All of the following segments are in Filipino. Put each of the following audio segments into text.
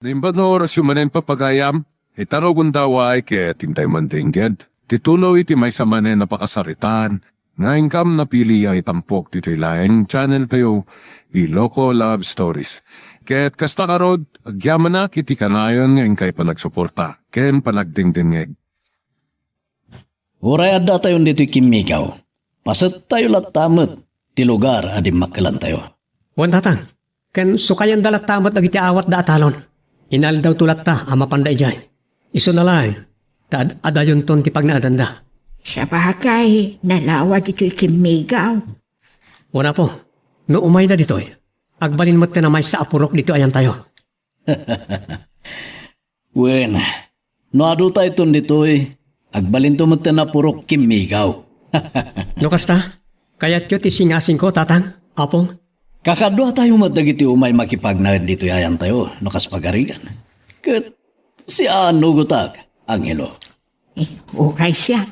Nimba no oras manen papagayam, itarog daway kaya tintay mandingged. Titulo iti may samanen napakasaritan, nga ingkam napili ay tampok dito laing channel kayo, Iloko Love Stories. Kaya't kasta karod, agyaman na kiti kanayon ngayon kay panagsuporta, ken panagdingdingeg. Uray adda tayo dito kimigaw. Pasat tayo latamot, ti lugar adim makalan tayo. Wan tatang, ken sukayan dalat tamat agiti awat da atalon. Inal daw tulat ta, ama panday jay. Iso na lang, adayon ton ti pagnaadanda. Sa bagay, nalawad ito ikimigaw. Wala po, no umay na dito agbalin mo't na may sa apurok dito ayan tayo. Wen, no adu tayo ton dito agbalin to mo na purok kimigaw. No kasta, kaya't kyo ti singasing ko tatang, apong. Kakadwa tayo madagiti umay makipagnaid dito ayan tayo, nakas pagarigan. Kat si ano gutak, Angelo. Uray siya.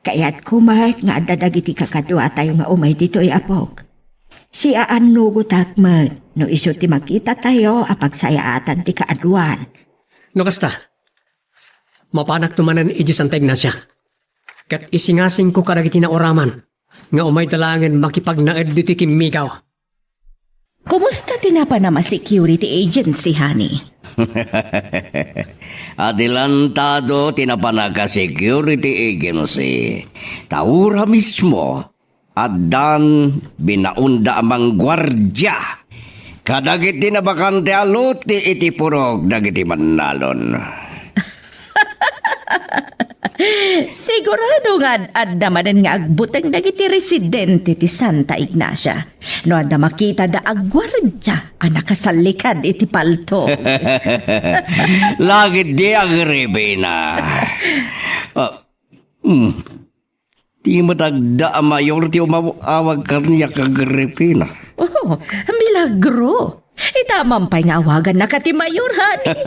Kaya't kumahat nga dadagiti kakadwa tayo nga umay dito apok. Si nugutak mo, no iso ti makita tayo apagsayaatan ti kaadwan. No kasta, mapanak tumanan iji Santa Ignacia. Kat isingasing ko karagiti na oraman, nga umay dalangin makipagnaid dito kimigaw. Kumusta tinapa security agency, honey? Adelantado tinapanaga security agency. Taura mismo, adan binaunda amang gwardya. Kadagiti na bakante aluti iti purog dagiti manalon. Sigurado nga adda manen nga agbuteng dagiti residente ti Santa Ignacia. No adda makita da agwardya ang nakasalikad iti palto. Lagit di ang ribina. Di matagda ang mayor ti umawag kanya kagripina. Oh, milagro. Itamampay nga awagan na kati mayor, honey.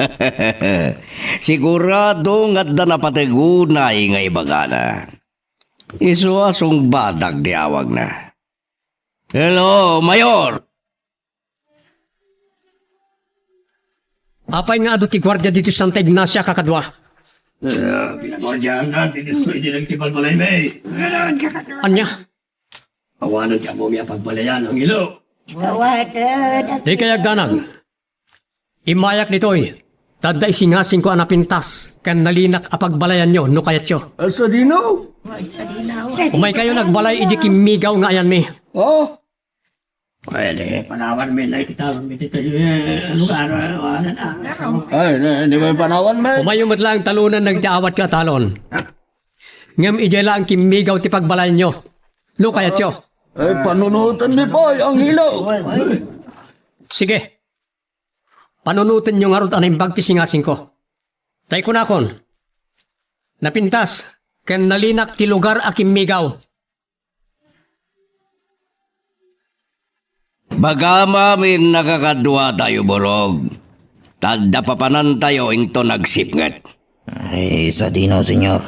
Sigurado nga da napatigunay nga ibagana. Isuasong badag di awag na. Hello, Mayor! Apay nga ado ti gwardiya dito Santa Ignacia kakadwa. Pinagwardyahan natin, istoy din ang tipal malay may. Anya, Awanan niya mo miya pagbalayan ang ilo. di kaya ganag. Imayak nito'y, tada isingasing ko anapintas, kan nalinak apagbalayan nyo, no kayat nyo. Asa dino? Umay kayo nagbalay iji kimigaw nga ayan mi. Oh? Pwede, panawan may nakitawan may tita siya. Lugar, awanan Ay, di ba panawan man? Umay yung matlang talunan nagdaawat ka talon. Ngam iji lang kimigaw ti pagbalayan nyo, no kayat nyo. Ay, panunutan ni Boy, ang ilaw. Sige. Panunutin nyo nga ron anay bagti singasing ko. Tay ko na kon. Napintas, ken nalinak ti lugar akim migaw. Bagama min nakakadwa tayo borog. Tadda papanan tayo into nagsipngat. Ay, sa dino, senyor.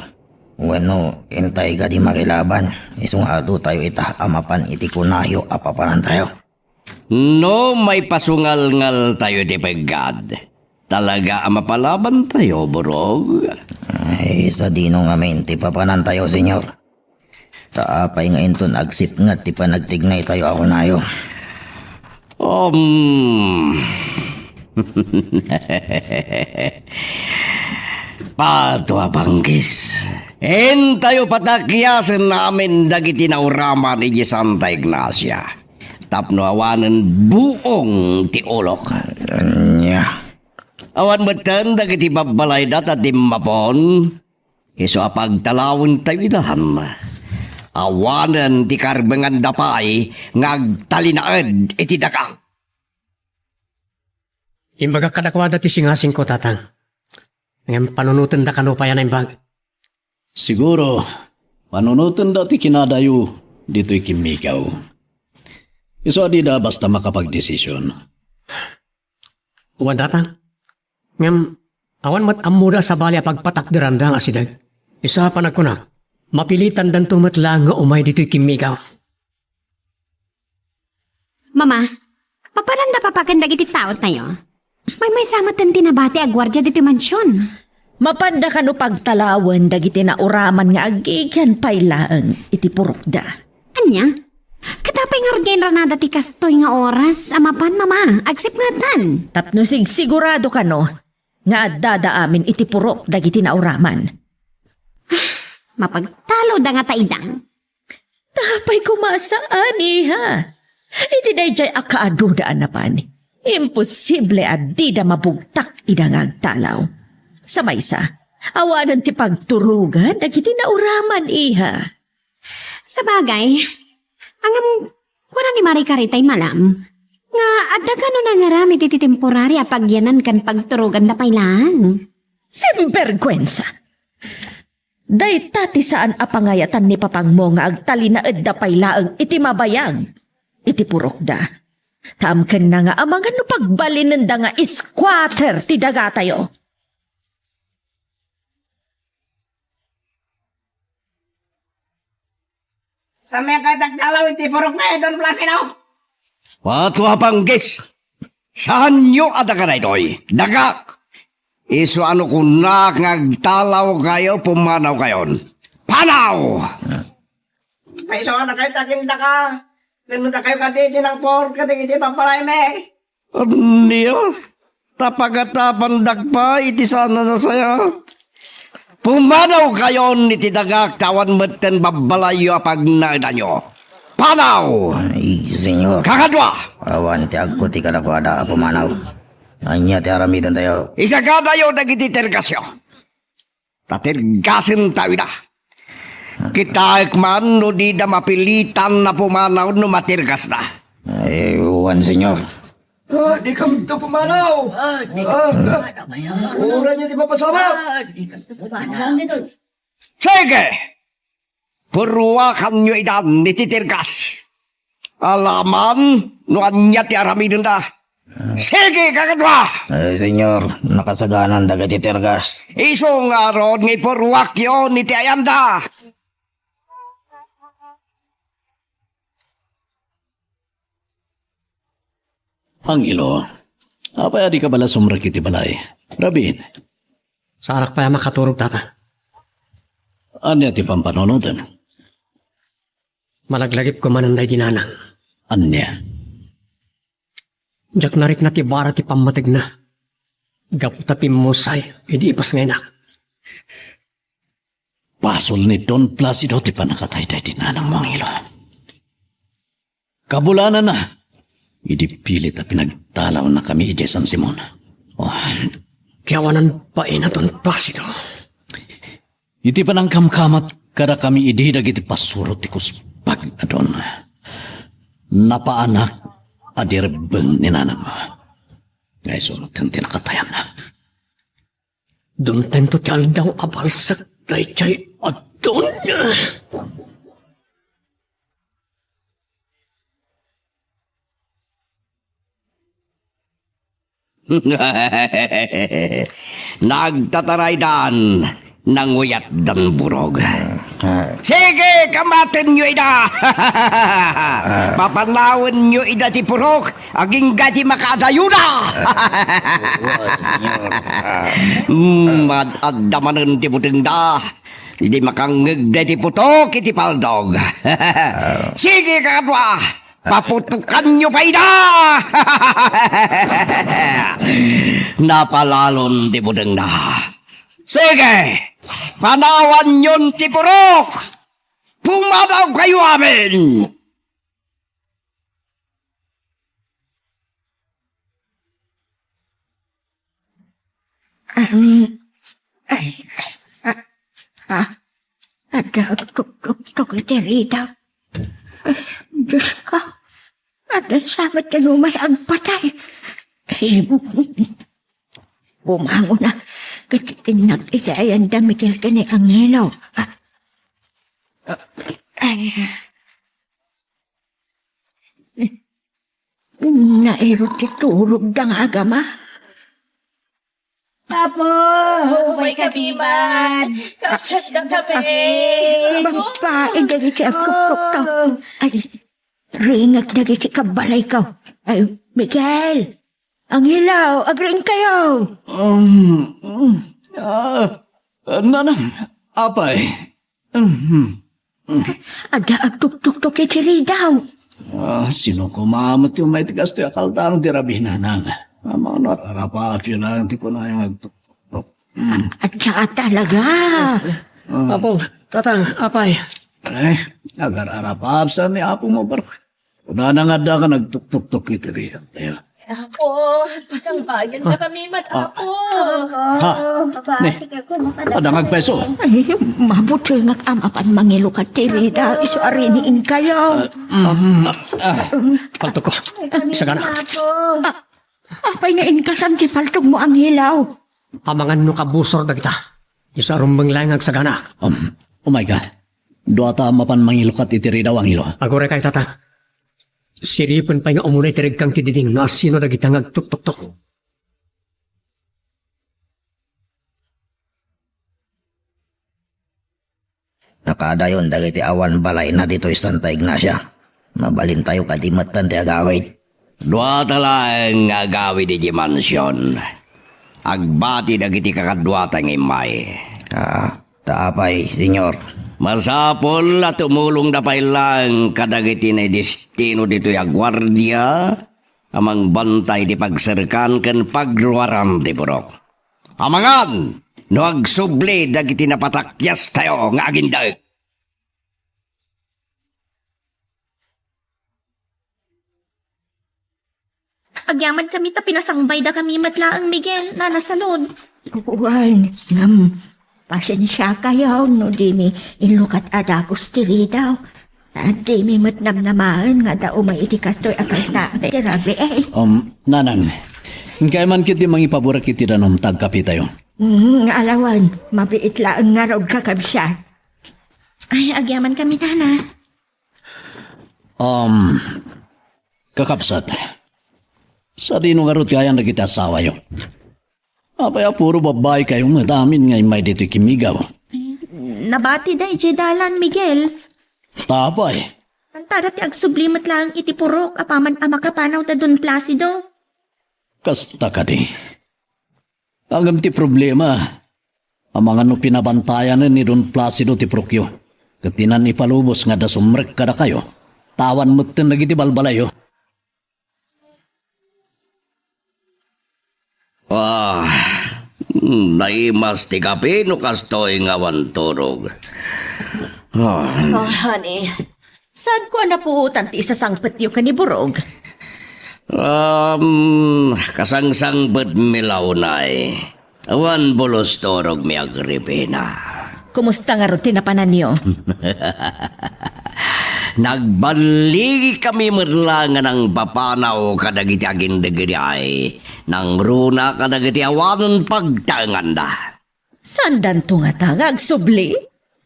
Bueno, intay ka di makilaban. Isung ado tayo ita amapan iti kunayo apapanan tayo. No, may pasungal-ngal tayo di pagad. Talaga mapalaban tayo, borog. Ay, sa dino nga mente papanan tayo, senyor. Taapay nga inton agsip nga ti panagtignay tayo ako nayo. Pato abanggis. En tayo patakyasan namin dagiti nauraman ni Santa Ignacia. Tapno awanan buong ti ulok. Anya. Awan matan dagiti babalay dat at dimapon. Iso apagtalawin tayo idahan. Awanan ti karbengan dapay ngagtalinaed iti dakang. Imbaga kadakwada ti singasing ko tatang. Ngam panunutin da kanupayan ang bag. Siguro, panunutan dati kinadayo dito'y kimigaw. Iso adi da basta makapagdesisyon. Uwan tatang. Ngam, awan mat amuda sa bali pagpatakdiran da nga sidag. Isa pa nagkunak. Mapilitan dan tumatla nga umay dito'y kimigaw. Mama, papananda papagandag iti tawat na yun? May samatan tinabati a gwardya dito mansyon. Mapanda ka no pagtalawan dagiti na uraman nga agigyan pailaan iti purokda. Anya? Katapay nga rin ranada ti kastoy nga oras. Amapan, mama. Agsip nga tan. Tapno sigurado ka no nga addada amin iti purok dagiti na uraman. Mapagtalo da nga taidang. Tapay kumasaan iha. Iti dayjay akaadudaan na pan. Imposible addi da mabugtak idang agtalaw. Sa maysa, awanan ti pagturugan dagiti na uraman iha. Sa bagay, ang kuna ni Mari Karitay malam, nga adda ka no nangarami diti temporary apagyanan kan pagturugan na pailang. Simpergwensa! Day tati saan apangayatan ni papang mo nga agtali na edda pailaang iti mabayag. Iti purokda. Tamken na nga amangan no pagbalinin da nga squatter ti dagatayo. Sa may katagdalaw iti purok na Don Plasino. Patwa panggis. Saan nyo ada ka na ito'y? Dagak! Iso ano kung ngagtalaw kayo, pumanaw kayon. Panaw! May so na kayo taginda ka. Pinunta kayo kaditi ng pork kaditi paparay me. Niyo? Tapagatapandag pa, iti sana na saya. Pumanaw kayon, iti dagak, tawan maten babalayo apag naida nyo. Panaw! Ay, senyor. Kakadwa! Awan ti agko ti kadakwada pumanaw. Anya ti aramidan tayo. Isagadayo dagiti tergasyo. Tatergasin tayo na. Kita man no di da mapilitan na pumanaw no matirgas na. Ay, uwan senyor. Di kami ito pumanaw. Di kami pumanaw. Ura niyo di ba pasama? Sige! Purwakan nyo idan ni titirgas. Alaman no anya ti aramidan na. Sige, kakadwa! Ay, senyor, nakasaganan dagiti tergas. Isong aron ng purwak yun ni ti ayanda. Pangilo, apay adi ka bala sumrakit ti balay. Rabin, Sarak pa makaturog tata. anya ti pampanonodan? Malaglagip ko man ang day dinanang. Anya? Diyak narik na ti bara ti pamatig na. Gaputapim mo say, hindi ipas ngay na. Pasol ni Don Placido ti panakatay-tay ti nanang Mangilo. Kabulanan na. Idi pilit a pinagtalaw na kami iti San Simon. Oh, Kiyawanan pa ina Don Placido. iti panang kamkamat kada kami idi dagiti pasurot ti kuspag adon. Napaanak adirbeng ni nanang mo. Ngay sunod ang tinakatayan na. Dumtento ti aldaw abalsak day chay adon. Nagtataraydan ng uyat dan burog. Sige, kamatin nyo ida! Papanawan nyo ida ti purok, aging gati makadayuna! Madadamanan ti puting da, hindi makangag ti putok iti paldog. Sige, kakadwa! Paputukan nyo pa ida! Napalalon ti puting da. Sige! Panawan yon ti purok! Pumanaw kayo amin! Ada tuk iti rita. Diyos ka. Ada samat ka numay agpatay. Bumango na. Katitinag iti ayan damikil ka ni Angelo. Nairot ti turog dang agama. Apo, may kapiman. Kasyas ng kape. Babae dagiti agtutok ka. Ay, ringag dagiti kabalay ka. Ay, Miguel. Ang hilaw, agring kayo. Nanang, apay. Ada agtuk-tuk-tuk itiri daw. Sino kumamat yung may tigas to akaltang tirabi nanang. Mga nararapap yun lang, di ko na yung agtuk-tuk. At saka talaga. Apong, tatang, apay. Agar-arapap sa ni apo mo bar. Una na nga da ka nagtuk-tuk-tuk itiri. Apo, pasangbayan na kami Apo. Ne, padangag peso. Ay, mabuti nga amapan mangilukat tiri daw. Iso ariniin kayo. Palto ko. Isa ka na. Apay nga inkasam ti paltog mo ang hilaw. Amangan no kabusor na kita. Isa rumbang langag sa ganak. Oh my God. Duata mapan mangilukat itiri daw ang ilo. Agore kay tatang. Siripon pa nga umunay tirig kang tididing na sino na kitang agtuk-tuk-tuk. Nakadayon dagiti awan balay na dito Santa Ignacia. Mabalin tayo kadimatan ti agawid. Dua talang agawid di mansyon. Agbati dagiti kakadwatang imay. Taapay, senyor. Masapol at tumulong na lang kadagiti na destino dito ya gwardiya. Amang bantay di pagserkan ken pagruaran di burok. Amangan! No agsubli dagiti napatakyas tayo nga agindag. Agyaman kami ta pinasangbay da kami matlaang Miguel na nasalod. Uwan, pasensya kayo no di mi ilukat adagos tiri daw. At di mi matnamnamaan nga daw may itikastoy akal na tirabi eh. Nanang, kaya man kiti mangipabura kiti danom tagkapi tayo. Alawan, mabiit lang nga raw kakabsa. Ay, agyaman kami nana. Kakapsat. Sa dino nga rot kaya na kita asawa yun. Apaya puro babae kayong madamin ngay may dito kimigaw. Nabati da dalan Miguel. Tapay. Antara ti agsublimat lang iti purok apaman amakapanaw ta dun Placido. Kasta ka di. Agam ti problema. Ang mga no pinabantayan ni Don Placido ti Prokyo. Katinan ni palubos nga da sumrek kada kayo. Tawan mo tin nagiti balbalayo. Naimas ti kape no kastoy nga wanturog. Honey, saan ko napuutan ti isasangpet yung kaniburog? Kasangsang bed milaw na'y. Awan bolos torog mi Agripina. Kumusta nga rin tinapanan niyo? Nagbaligi kami merlangan ng papanaw kadagiti agindagiri ay nang runa kadagiti awanon pagtangan da. Saan danto nga tangag subli?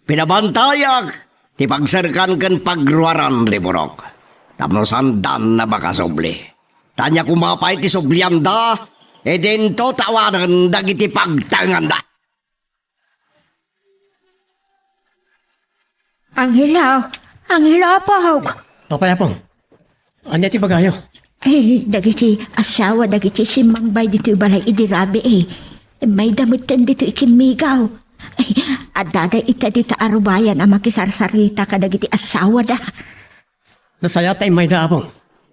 Pinabantayak ti pagserkan ken pagruaran riborok. Tapno sandan na baka subli. Tanya kumapay ti sublian da, dento tawanan dagiti pagtangan da. Ang hilaw po. Papayapong, anya ti bagayo? Eh, dagiti asawa, dagiti simangbay dito balay idirabi eh. May damutan dito ikimigaw. At daday ita dita arubayan ang makisarsarita ka dagiti asawa da. Nasaya tayo may daapong.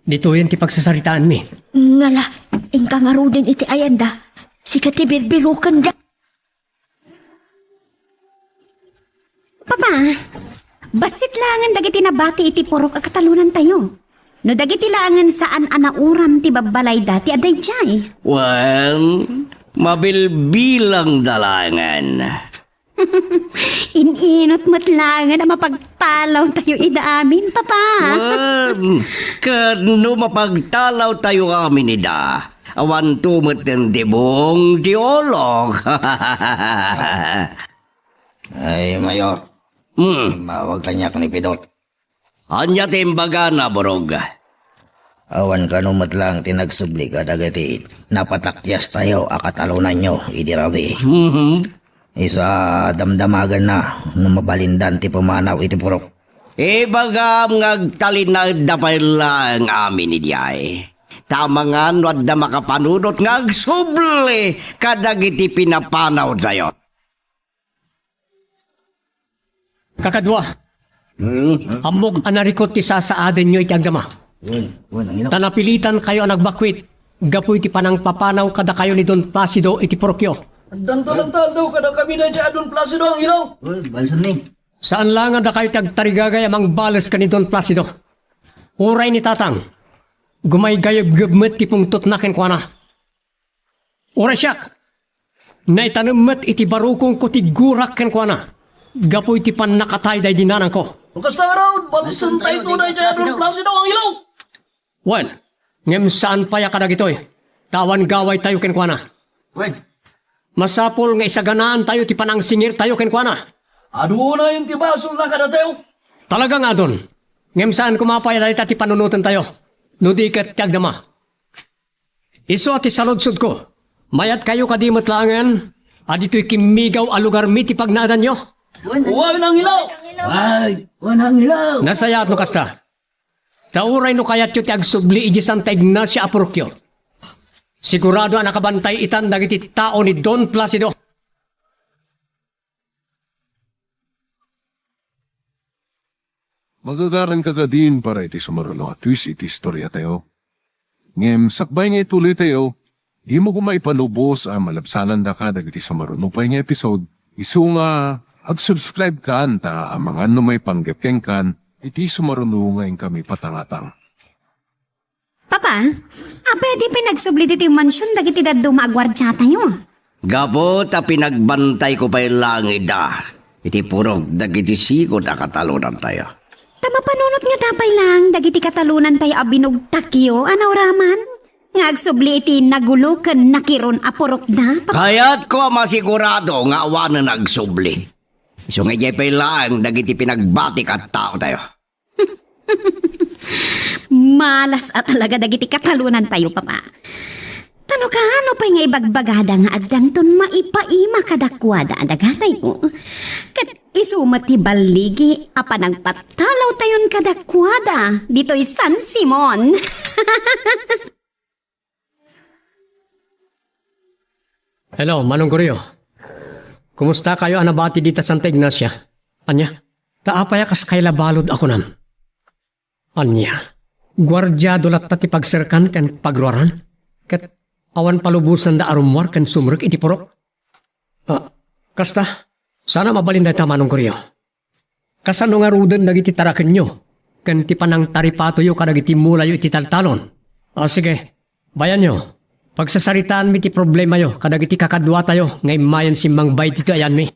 Dito yun ti pagsasaritaan mi. Ngala, ingka nga din iti ayanda. Sika ti birbirukan da. Papa, basit langan dagiti nabati iti purok akatalunan tayo. No dagiti langan saan anauram ti babbalay dati aday jay. Well, mabilbilang dalangan. Ininot mo't langan na mapagtalaw tayo idaamin, Papa. Kano mapagtalaw tayo kami nida. Awan tumot ng dibong diolog. Ay, Mayor. Mawag kanyak ni Pidot. Anya timbaga na, borog. Awan ka numat lang tinagsubli ka dagiti napatakyas tayo akatalunan nyo, idirabi. Isa damdamagan na mabalindan ti pumanaw iti purok. Bagam ngagtalinad da pa lang amin ni Diyay. Tamangan wadda makapanunot nga agsubli kadagiti pinapanaw tayo. Kakadwa, amog anarikot ti sasaaden nyo iti agdama. Tanapilitan kayo ang nagbakwit. Gapoy ti panang papanaw kada kayo ni Don Placido iti Porokyo. Danto lang daw kada kami na dyan Don Placido ang ilaw. Balsan ni. Saan lang ang da kayo tagtarigagay amang balas ka ni Don Placido? Uray ni Tatang. Gumay gayab gabmet ti pungtot na kenkwana. Uray siya. Naitanamat iti barukong ko ti gurak kenkwana. Gapoy ti pan nakatay day dinanang ko. Kasta araw, balisan tayo tunay dyan Don Placido ang ilaw. Wan, ngem saan pa ya kadagitoy? Tawan gaway tayo kenkwana. Wen, Masapol nga isaganaan tayo ti panang singir tayo kenkwana. ado na yung tibasol na kada tayo. Talaga nga doon. Ngem saan kumapay na ti panunutan tayo. Nudikat ti agdama. Iso at isaludsod ko. Mayat kayo kadimot langan. Adito'y kimigaw a lugar mi ti pagnaadan nyo. Huwag nang ilaw. Ay, huwag nang ilaw. Nasaya at no kasta. Tauray no kayat yu ti agsubli iji Santa Ignacia a Porokyo. Sigurado ang nakabantay itan dagiti tao ni Don Placido. Magagaran ka din para iti sumaruno at twist iti istorya tayo. Ngem, sakbay nga ituloy tayo, di mo kumaipalubos ang malabsanan da ka dagiti sumaruno pa nga episode. Isu nga, ag-subscribe ka anta ang mga may panggapkeng kan, iti sumaruno nga kami patangatang. Papa, pwede pinagsubli dito yung mansyon dagiti daddo maagwardya tayo. Gapo ta pinagbantay ko pa'y langit da. Iti purog dagiti sikod akatalunan tayo. Tama panunot nga tapay lang, dagiti katalunan tayo abinog takyo, anaw raman. Nga agsubli iti nagulukan nakiron apurok na. Kaya't ko masigurado nga awanan nagsubli. So nga jay pa'y lang dagiti pinagbatik at tao tayo. Malas at talaga dagiti katalunan tayo, Papa. Tano ka, ano pa nga ibagbagada nga agdanton maipaima kadakwada adagatay mo. Kat isumat ti baligi, apa nagpatalaw tayon kadakwada. Dito'y San Simon. Hello, Manong Goryo. Kumusta kayo anabati dita Santa Ignacia? Anya, taapaya kas kay labalod ako nam. Anya, gwardya dolat ti pagserkan kan pagruaran. Kat awan palubusan da arumwar kan sumrek iti porok. Kasta, sana mabalinday ta Manong Goryo. Kasano nga rudan dagiti taraken nyo. Kan ti panang taripato yo kadagiti mulayo iti taltalon. Sige, bayan nyo. Pagsasaritaan mi ti problema yo, kadagiti kakadwa tayo, ngay mayan simbang bay dito ayan mi.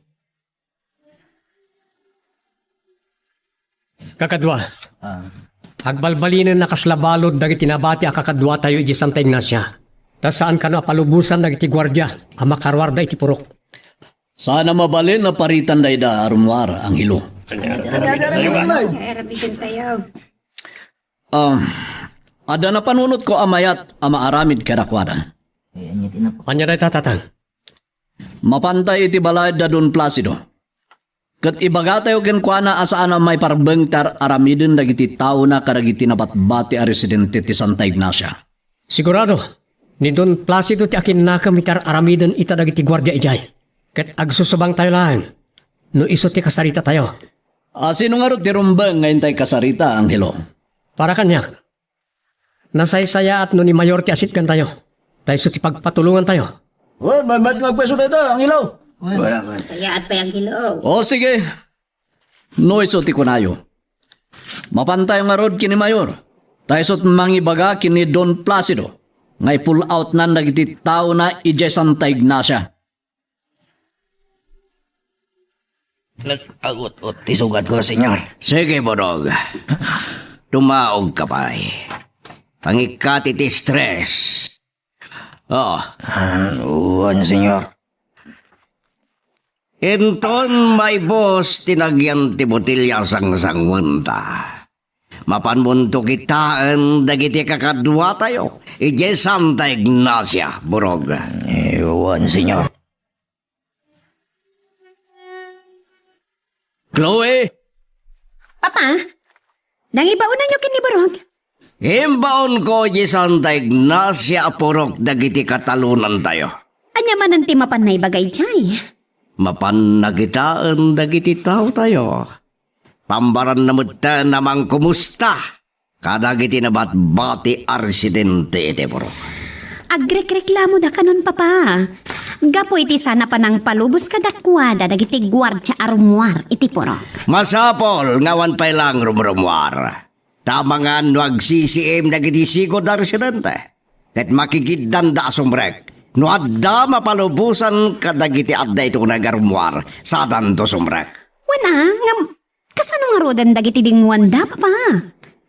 Kakadwa, agbalbalinin na kaslabalod dagiti nabati a kakadwa tayo iti Santa Ignacia. Tas saan ka na palubusan dagiti gwardya, a makarwarda iti purok. Sana mabalin na paritan day da arumwar ang hilo. Ada na panunot ko amayat ama aramid kadakwada. Anya day tatatang. Mapantay iti balay da Don Placido. Kat ibaga tayo kenkwana asaan may parbengtar aramidin dagiti tao na kadagiti napatbati a residente ti Santa Ignacia. Sigurado, ni Don Placido ti akin nakamitar aramidan ita dagiti gwardya ijay. Kat agsusubang tayo lang. No iso ti kasarita tayo. Sino nga ro ti rumbang ngayon tayo kasarita ang hilo? Para kanya. Nasaysaya at no ni Mayor ti asit kan tayo. Tayo so ti pagpatulungan tayo. Well, may magpeso na ito ang hilo. Sayaan pa yung kilo. O sige. No iso ti kunayo. Mapantay nga rod kini Mayor. Tayo so't mangibaga kini Don Placido. Ngay pull out na nagiti tao na ije Santa Ignacia. Nag-agot-ot, tisugat ko, senyor. Sige, Borog. Tumaog ka pa'y. Pangikati ti stress. Uwan, senyor. Inton may boss tinagyan ti botilya sang munta. Mapanmunto kitaan dagiti kakadwa tayo. Ije Santa Ignacia, Borog. Uwan, senyor. Chloe! Papa, nangibaunan nyo kini Borog. Imbaon ko di Santa Ignacia purok dagiti katalunan tayo. Anya man ang timapan na ibagay chay. Mapannagitaan dagiti tao tayo. Pambaran na mutta namang kumusta. Kadagiti na bat-bati arsidente iti purok. Agrek-reklamo da kanon papa. Gapo iti sana pa ng palubos kadakwada dagiti gwardya arumwar iti porok. Masapol ngawan pa lang rumrumwar. Tamangan no agsisiim dagiti sigod arsidente. Ket makikiddan da sumrek. No adda mapalubusan kadagiti adda ito nagarumwar sa danto sumrek. Wana, nga kasano nga rodan dagiti dingwanda papa?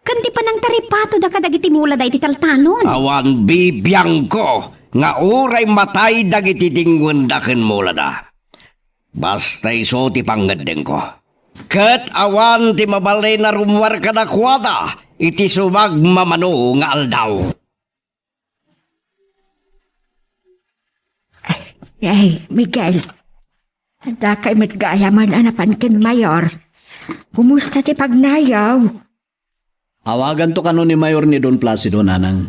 Kanti pa ng taripato da kadagiti mula da iti taltalon. Awan bibiyang ko nga uray matay dagiti dingwendaken mula da. Basta iso ti pangadeng ko. Ket awan ti mabalay na rumwar kadakwada iti sumag mamano nga aldaw. Ay, Miguel. Da kay matgayaman anapan ken mayor. Kumusta ti pagnayaw? Awagan to kanon ni Mayor ni Don Placido nanang.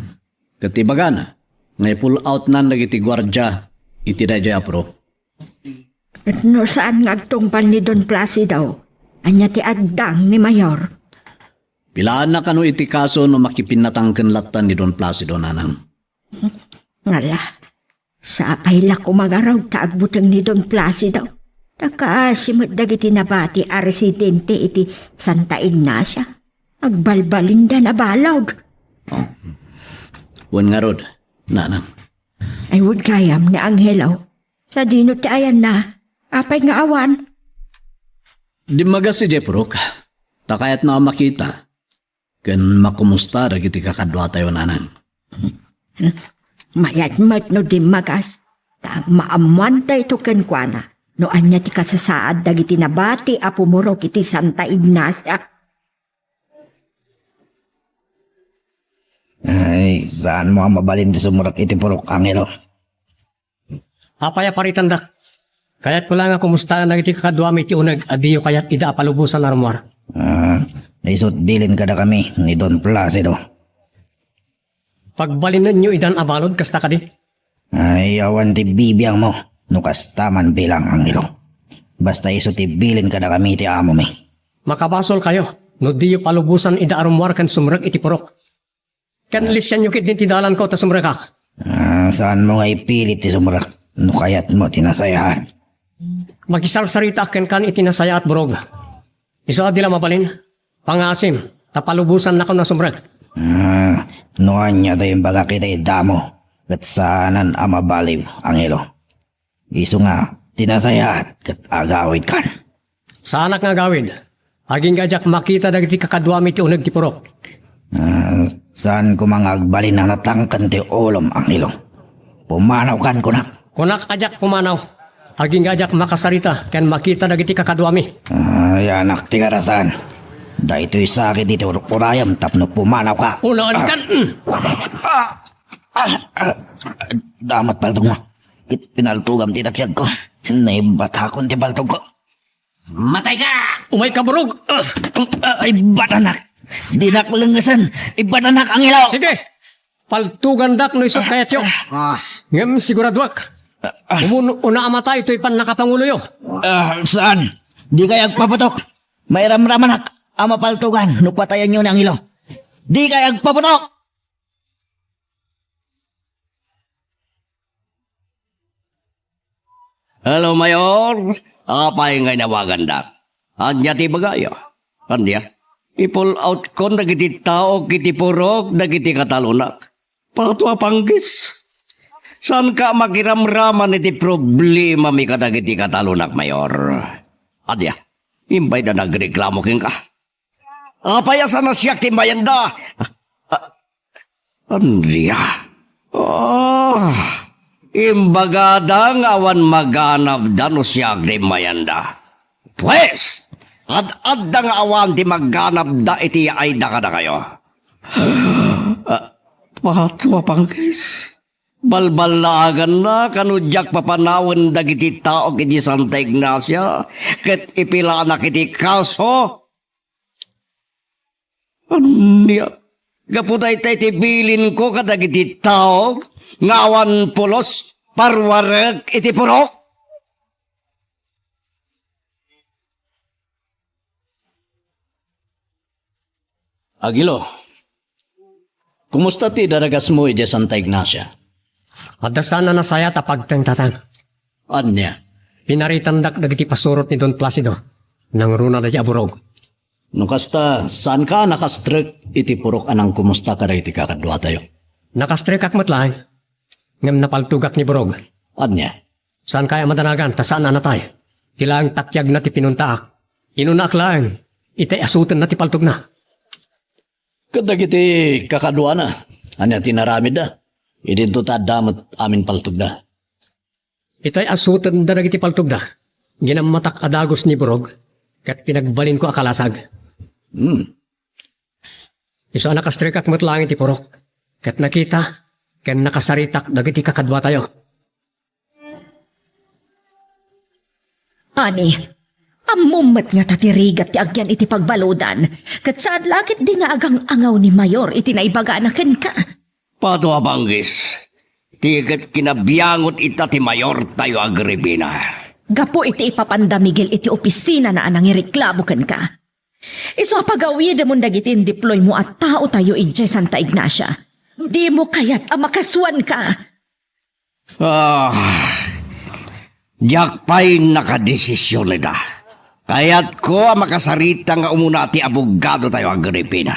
Katibagan, ngay pull out nan dagiti gwardya iti dayjay apro. At no saan ngagtungpal ni Don Placido? Anya ti agdang ni mayor. Pilaan na kano iti kaso no makipinatangken latan ni Don Placido nanang. Ngala, sa pahila ko magaraw taagbutang ni Don Placido. Takaasimot dagiti nabati a residente iti Santa Ignacia. Agbalbalinda na balawd. Wan nga rod, nanang. Ay would kayam ni Angelo. Sa dino ti ayan na. Apay nga awan. Di maga si Jeprok. Takayat na makita. Ken makumusta dagiti kakadwa tayo nanang. Mayat-mat no di magas. Ta maamwanta ito kenkwana. No anya ti kasasaad dagiti nabati a pumurok iti Santa Ignacia. Ay, saan mo ang mabalin di sumurak iti purok, Angelo? Apaya paritan dak. Kaya't ko lang nga kumusta na iti kakadwami ti unag adiyo kaya't ida palubusan armor. Naisot bilin ka na kami ni Don Placido. Pagbalinan nyo idan abalod kasta ka di. Ay, awan ti bibiyang mo. Nukas taman bilang, Angelo. Basta isot ti bilin ka na kami ti amo mi. Makabasol kayo. No diyo palubusan ida armor kan sumrek iti porok. Kan lisyan nyo kit din tidalan ko ta sumrek ka. Saan mo nga ipilit ti sumurak? No kayat mo tinasayahan. Magisarsarita ken kan itinasaya at burog. Iso adila mabalin. Pangasim. Tapalubusan na ko na sumrek. Noan niya tayo yung baga kita damo. Kat saanan amabaliw, Angelo. Iso nga, tinasayahan kat agawid kan. Saanak nga gawid. Aging gajak makita dagiti kakadwami ti uneg ti purok. Saan ko mga agbalin na natangkan ti olom, Angelo? Pumanaw kan ko na. Kunak ajak pumanaw. Aging gajak makasarita ken makita dagiti kakadwami. Anak ti karasan. Da ito'y sakit dito urayam tapno pumanaw ka. Unaan kan. Damat paltog mo. Kit pinaltugam ti takyag ko. Naibatakon ti paltog ko. Matay ka! Umay ka burog. Ay, batanak! Di naklangasan! Ibatanak ang ilaw! Sige. Paltugan dak no isot kayat yo. Ngem siguradwak. Una amatay ito'y pan nakapangulo yo. Saan? Di kaya agpapatok. May ramramanak. Ama paltugan. Nupatayan nyo ng ilaw. Di kaya agpapatok. Hello, Mayor. Apay nga nawagan dak. Anya ti bagayo. Anya? I-pull out ko dagiti tao kiti purok dagiti katalunak. Patwa panggis. San ka makiramraman iti problema mi kadagiti katalunak, Mayor? Adya, imbay na nagreklamo king ka. Apaya sana siyak timbayan da. Andrea. Imbagada nga awan maganap da no siyak timbayan da. Pues, ad-adda nga awan ti magganap da iti ay da kada kayo. Patwa panggis. Balbalagan na kanudyak papanawan dagiti tao kiti Santa Ignacia ket ipila na kiti kaso. Anya? Gaputay tay tibilin ko kadagiti tao, ngawan pulos, parwarag iti purok. Agilo, kumusta ti daragas mo iti Santa Ignacia? At sana na saya tapagtang tatang. Anya, Pinaritandak dagiti pasurot ni Don Placido. Nang runa na di aburog. nung kasta saan ka nakastrek iti purok anang kumusta ka iti kakadwa tayo? Nakastrek akmat lang. Ngam napaltugak ni Burog. Anya, Saan kaya madanagan, ta saan na natay? Tilang takyag na ti pinuntaak. Inunak lang. Itay asutan na ti paltug na. kadag iti kakadwa na. Anya tinaramid da. Idinto ta damat amin paltog da. Itay asutan da nagiti paltug na. Ginamatak adagos ni Burog. Kat pinagbalin ko akalasag. Iso nakastrek akmat lang iti purok. Kat nakita, ken nakasaritak dagiti kakadwa tayo. Ani, amumat nga tatirigat ti agyan iti pagbaludan. Kat saan lakit di nga agang angaw ni Mayor iti naibaga na ken ka. Pato abanggis, tigat kinabiyangot ita ti Mayor tayo Agripina. Gapo iti ipapanda Miguel iti opisina na anang ireklamo ken ka. Iso pagawid mo dagiti deploy mo at tao tayo iti Santa Ignacia. Di mo kayat amakaswan ka. Diyak pa'y nakadesisyon nila. Kaya't ko ang makasarita nga umuna ti abogado tayo Agripina.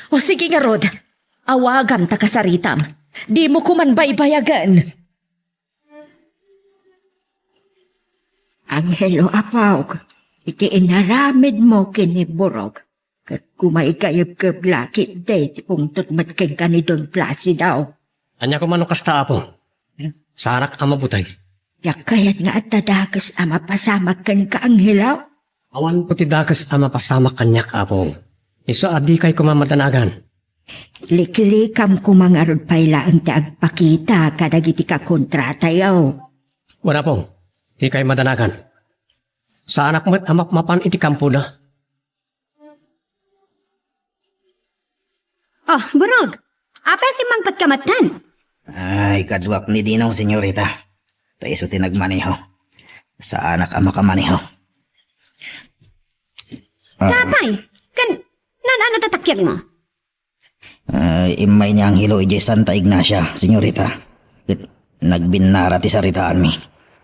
O sige nga Rod, awagam ta kasaritam. Di mo kuman baybayagan. Angelo Apaw, iti inaramid mo kini Burog. Kat kumaikayab-kab lakit de ti pungtot matkeng ka ni Don Placido. Anya ko manong kasta po. Sarak ama butay. Yak kayat nga at tadakas ama pasamak kan ka Angelo. Awan ko ti dakas ama pasama kanyak apong. Iso adi kay kumamadanagan. Liklikam kumangarod payla ang taagpakita kadagiti ka kontrata yaw. Wala pong. Di kay madanagan. Sa anak mo't amap-mapan iti kampo na. Oh, Burog. Apa si mangpat kamatan? Ay, kadwak ni Dinaw, senyorita. Taiso tinagmaniho. Sa anak ama ka maniho. Kapay, kan, nan ano tatakyag mo? Imay niya ang hilo ije Santa Ignacia, senyorita. Ket nagbinara ti saritaan mi.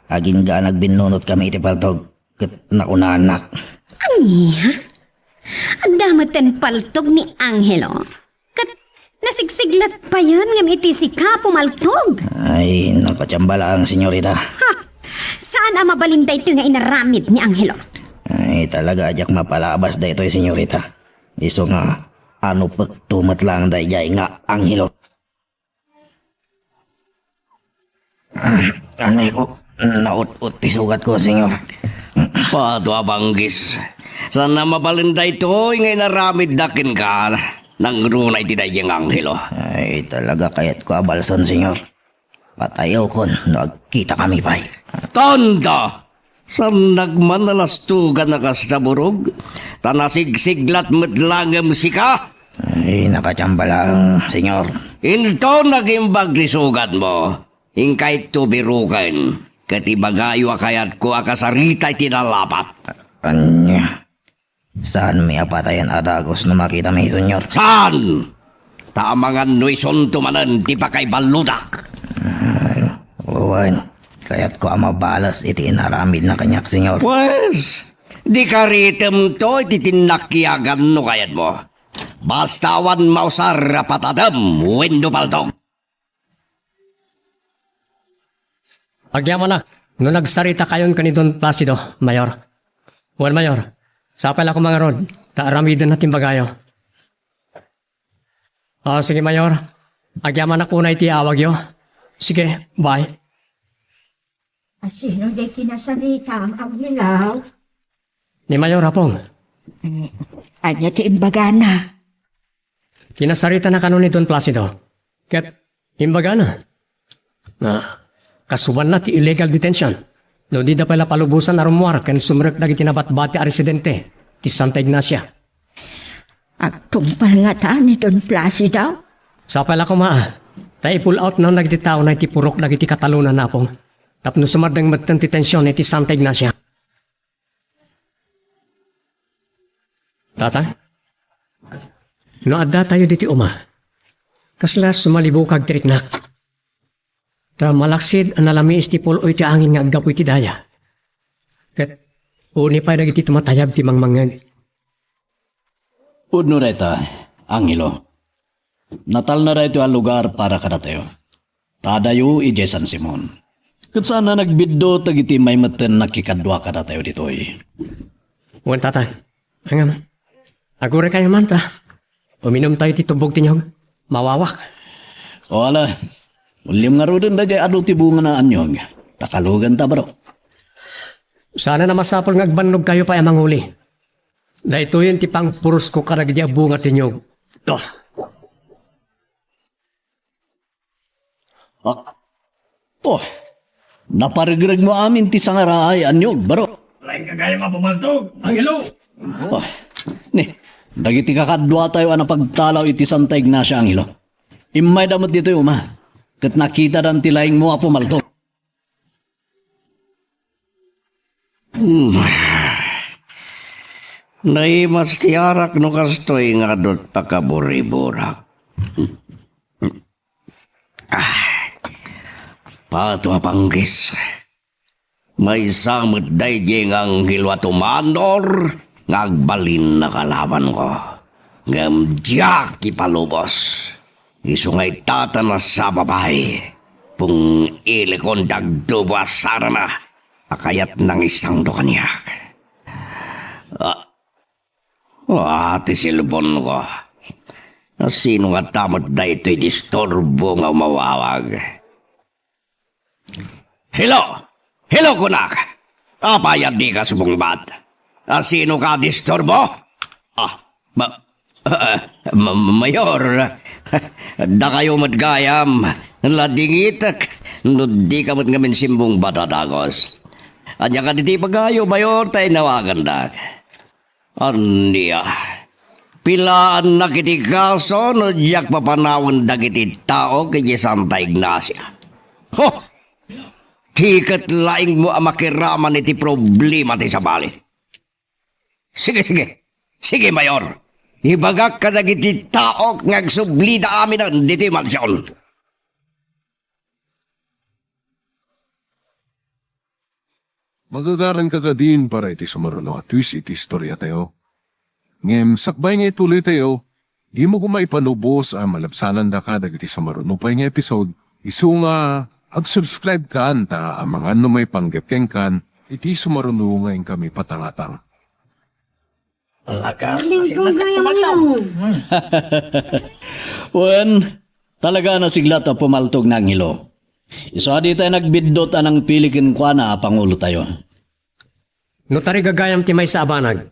Agin ga nagbinunot kami iti paltog. Ket naunanak. Aniya? Ang damatan paltog ni Angelo. Kat nasigsiglat pa yan ngam iti si ka pumaltog. Ay, napatsambala ang senyorita. Ha? Saan ang mabalinda ito nga inaramid ni Angelo? Ay, talaga ajak mapalabas da ito, senyorita. Iso nga, ano pagtumat lang da ijay nga ang hilo. Anay ko, naut-ut ti sugat ko, senyor. Pato abanggis, sana mabalinda ito ngay naramid dakin ka. Nang runay tinayang anghelo. Ay, talaga kayat ko abalson, senyor. Patayaw kon, nagkita kami pa'y. Tonda! San nagmanalastugan na kas na burog? Tanasigsiglat medlangem si ka? Ay, nakatsambala ang senyor. Into nagimbag risugan mo. Ingkay tubirukan. Katibagayo akayat ko akasarita tinalapat. Anya, saan may apatayan adagos na makita may senyor? Saan? Tamangan nuison tumanan di pa kay baludak. Uwan, kaya't ko mabalas iti inaramid na kanyak, senyor. Pues, di ka ritem to ititinakyagan no kayat mo. Bastawan mausar patadam, wendo paltong. Agyaman na, no nagsarita kayon ka ni Don Placido, Mayor. Well, Mayor, sapal ako mga rod, taaramidan natin bagayo. Sige, Mayor. Agyaman na kunay ti awag yo. Sige, bye. Sino di kinasarita ang Angelo? Ni Mayor Hapong, Anya ti imbaga na. kinasarita na kanon ni Don Placido. Ket, imbaga na. Kasuban na ti illegal detention. No di da pala palubusan na rumuar ken sumrek dagi tinabat-bati a residente ti Santa Ignacia. Agtumpal nga ta ni Don Placido. Sa pala ko tayo pull out na nagditaw na iti purok na iti katalunan na pong. Tapno sumadang matang titensyon iti Santa Ignacia. Tata? No adda tayo diti kaslas sumalibo kag triknak. Ta malaksid ang nalami istipol o iti angin nga aggapo iti daya. Kat uni pa nagiti tumatayab ti mangmangag. Udno reta, Angelo. Natal na rito ang lugar para kada tayo. Tadayo ije San Simon. Kat sana nagbiddo tagiti may maten nakikadwa kada tayo dito Wan tata, hangam. Agure kayo man ta. Uminom tayo ti tubog tinyog. Mawawak. O ala, ulim nga rin na jay ado ti bunga na anyog. Takalugan ta bro. Sana na masapol nga agbannog kayo pa amang uli. Da ito yun ti pang puros ko karagdi bunga tinyog. Oh. Naparigreg mo amin ti sangaraay anyog bro. Lain kagaya mapumantog. Angelo! Ni, dagiti kakadwa tayo ang pagtalaw iti Santa Ignacia Angelo. Imay damot dito kat nakita dan tilaing mo apo malto. Naimas tiarak no kastoy nga dot pakaburi-burak. Pato panggis. May samot dayjeng ang hilwatumanor ngagbalin na kalaban ko. Ngamdiyak ipalubos. Isungay tata na sa babae. Pung ilikon dagduba sara na. Akayat ng isang dokanyak. Ati silbon ko. Sino nga tamot da ito'y disturbo nga mawawag? Hello! Hello, kunak! Apayad di ka subungbat. Sino ka disturbo? Mayor, da kayo matgayam. Ladingit, no di ka mat ngamin simbong batadagos. Anya ka diti pagayo, Mayor, tayo nawagan da. Anya, pilaan na kiti kaso no diyak papanawan da kiti tao kaya Santa Ignacia. Tikat laing mo ang makiraman iti problema ti sabali. Sige, Mayor. Ibagak ka na kiti tao ngagsublida amin ang diti mansyon. Magagaran ka din para iti sumaruno at twist iti istorya tayo. Ngem, sakbay nga ituloy tayo, di mo kumaipanubos ang malapsanan da ka dagiti sumaruno pa nga episode. Isu nga, ag-subscribe ka ta ang mga may panggepkeng kan, iti sumaruno nga kami patangatang. Wen, talaga na sigla ta pumaltog na Angelo. Iso adi tayo nagbidot anang pilikin kwa na pangulo tayo. No tari gagayam ti may sa abanag.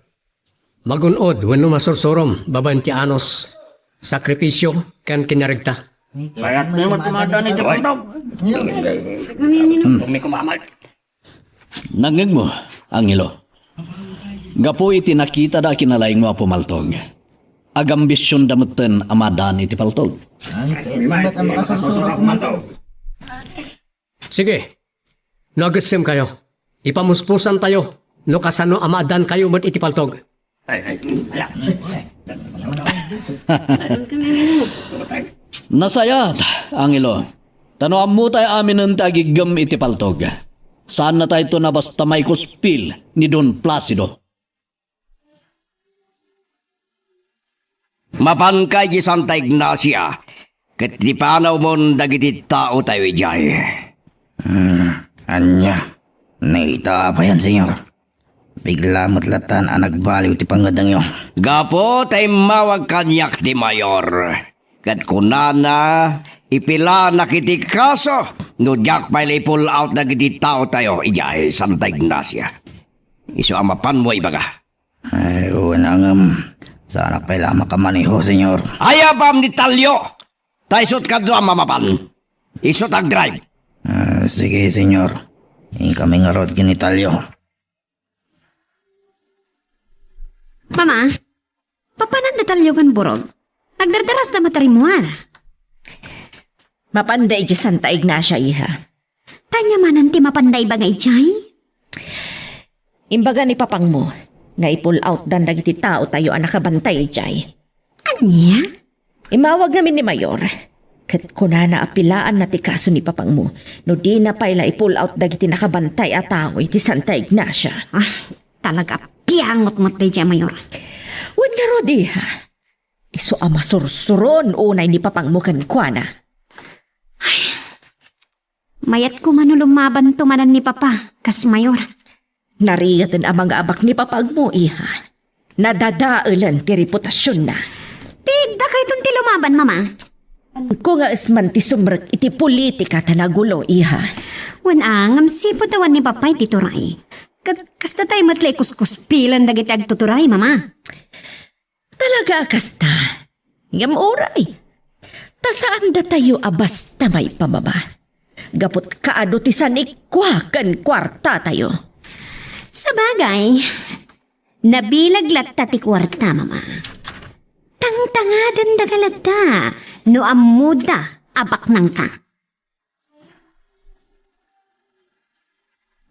Magunod, wano masursurom, baban ti anos, sakripisyo, kan kinarigta. Bayat na yung tumada ni Japantog. Nangig mo, Angelo. Gapo iti nakita da kinalaing mo pumaltog. Agambisyon damutin amadan iti paltog. Sige, no agasim kayo. Ipamuspusan tayo, no kasano amadan kayo mat itipaltog. Nasayat, Angelo. Tanuan mo tayo amin ng tagigam itipaltog. Saan na tayo ito na basta may kuspil ni Don Placido? Mapan kay di Santa Ignacia. Kat di panaw mo dagiti tao tayo ijay. Anya, naita pa yan, senyor. Bigla matlatan ang nagbaliw ti pangadang yo. Gapo tay mawag kanyak di Mayor. Kat kunana, ipila na kiti kaso, no jak pa pull out na kiti tao tayo, ijay, Santa Ignacia. Iso ang mapan mo ibaga. Ay, unang sana pala makamaniho, senyor. Ayabam ni Talyo! Taysot ka doon mamapan. Isot ang drive. Sige, senyor. Kami nga rod ginitalyo. Mama, Papanan detalyogan burog. Nagdardaras na matarimuar. Mapanday di Santa Ignacia, iha. Tanya manan ti mapanday ba nga ijay? Imbaga ni papang mo, nga i-pull out dan dagiti tao tayo ang nakabantay jay. Anya? Imawag namin ni Mayor. Kat kuna na apilaan na ti kaso ni papang mo, no di na paila i-pull out dagiti nakabantay at tao iti Santa Ignacia. Talaga piangot mo tayo, Mayor. Huwag nga ro di ha. Iso ama sursuron unay ni papang mo kankwana. Mayat ko man lumaban tumanan ni Papa, kas Mayor. Nariyatan ang mga abak ni papang mo, iha. Nadadaalan ti reputasyon na. Tida kay ti lumaban, Mama. Kung nga isman ti sumrek iti politika tanagulo, iha. Wan ang sipot awan ni Papa iti turay. Kasta tayo matlay kuskuspilan dagiti agtuturay, Mama. Talaga kasta. Ngam oray. Ta saan da tayo abas ta may pababa? Gapot kaado ti sanikwa kan kwarta tayo. Sa bagay, nabilaglat ta ti kwarta, Mama. Tangtangadan dagalata, no amuda abak nang ka.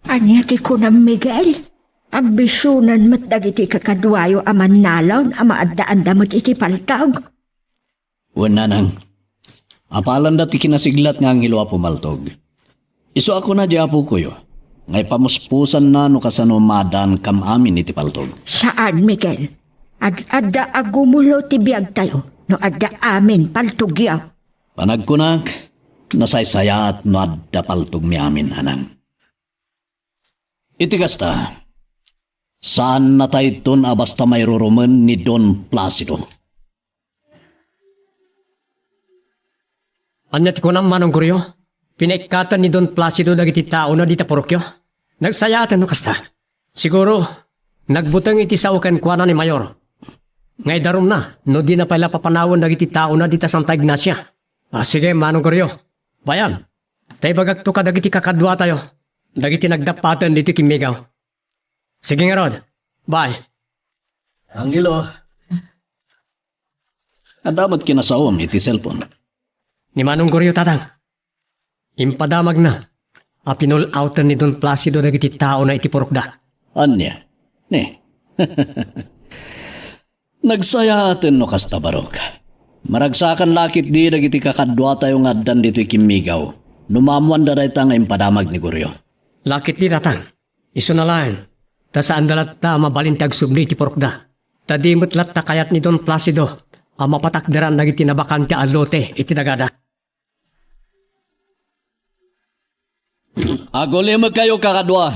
Anya ti kunam Miguel? Ambisyonan mat dagiti kakadwayo aman nalon ama addaan damot iti paltag. Wala nang. Apalan dati kinasiglat nga ang hilwa pumaltog. Iso ako na di apo ko yo. Ngay pamuspusan na no kasano madan kam amin iti paltog. Saan Miguel? Adda agumulo ti biag tayo no adda amin paltugyaw. Panagkunag, nasaysaya at no adda paltog mi amin anang. Iti kasta, saan na tayo ton abasta may ruruman ni Don Placido? Anyat ko naman ang kuryo. Pinaikatan ni Don Placido dagiti tao na dita porokyo. Nagsayatan no kasta. Siguro, nagbutang iti saukan kwa na ni Mayor. Ngay darom na, no di na pala papanawan dagiti tao na dita Santa Ignacia. Sige, manong kuryo. Bayan, tayo bagagto ka dagiti kakadwa tayo. Dagiti nagdapatan dito kimigaw. Sige nga Rod. Bye. Angelo, adamat kinasawam iti cellphone. Ni Manong Goryo tatang. Impadamag na. Apinol outan ni Don Placido dagiti tao na iti porokda. Anya? Ne. Nagsayatan no kasta barok. Maragsakan lakit di dagiti kakadwa tayo nga addan dito kimigaw. Numamuan da day nga impadamag ni Goryo. Lakit di tatang. Iso na lang. Ta saan dalat ta mabalintag subli iti porokda. Ta di mutlat ta kayat ni Don Placido. Ang mapatakdaran dagiti nabakan ti alote iti dagada. Agulimag kayo kakadwa.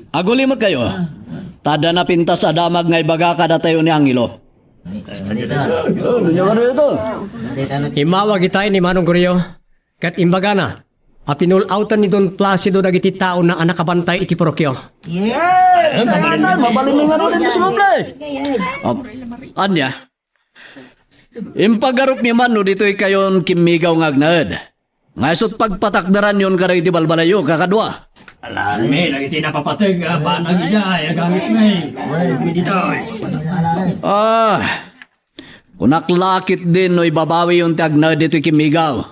Agulimag kayo. Tada na pintas adamag nga ibaga kada tayo ni Angelo. Imawag itay ni Manong Goryo. Kat imbaga na. Apinul outan ni Don Placido dagiti tao na anakabantay iti porokyo. Mabalin nga rin sa mablay. Anya? Impagarup mi man no dito'y kayon kimigaw nga agnaed. Ngaysot pagpatakdaran yon karay iti balbalayo kakadwa. Alami, lagi tinapapatag, panag iya, gamit may. Kunaklakit din no ibabawi yung tagnaed dito'y kimigaw.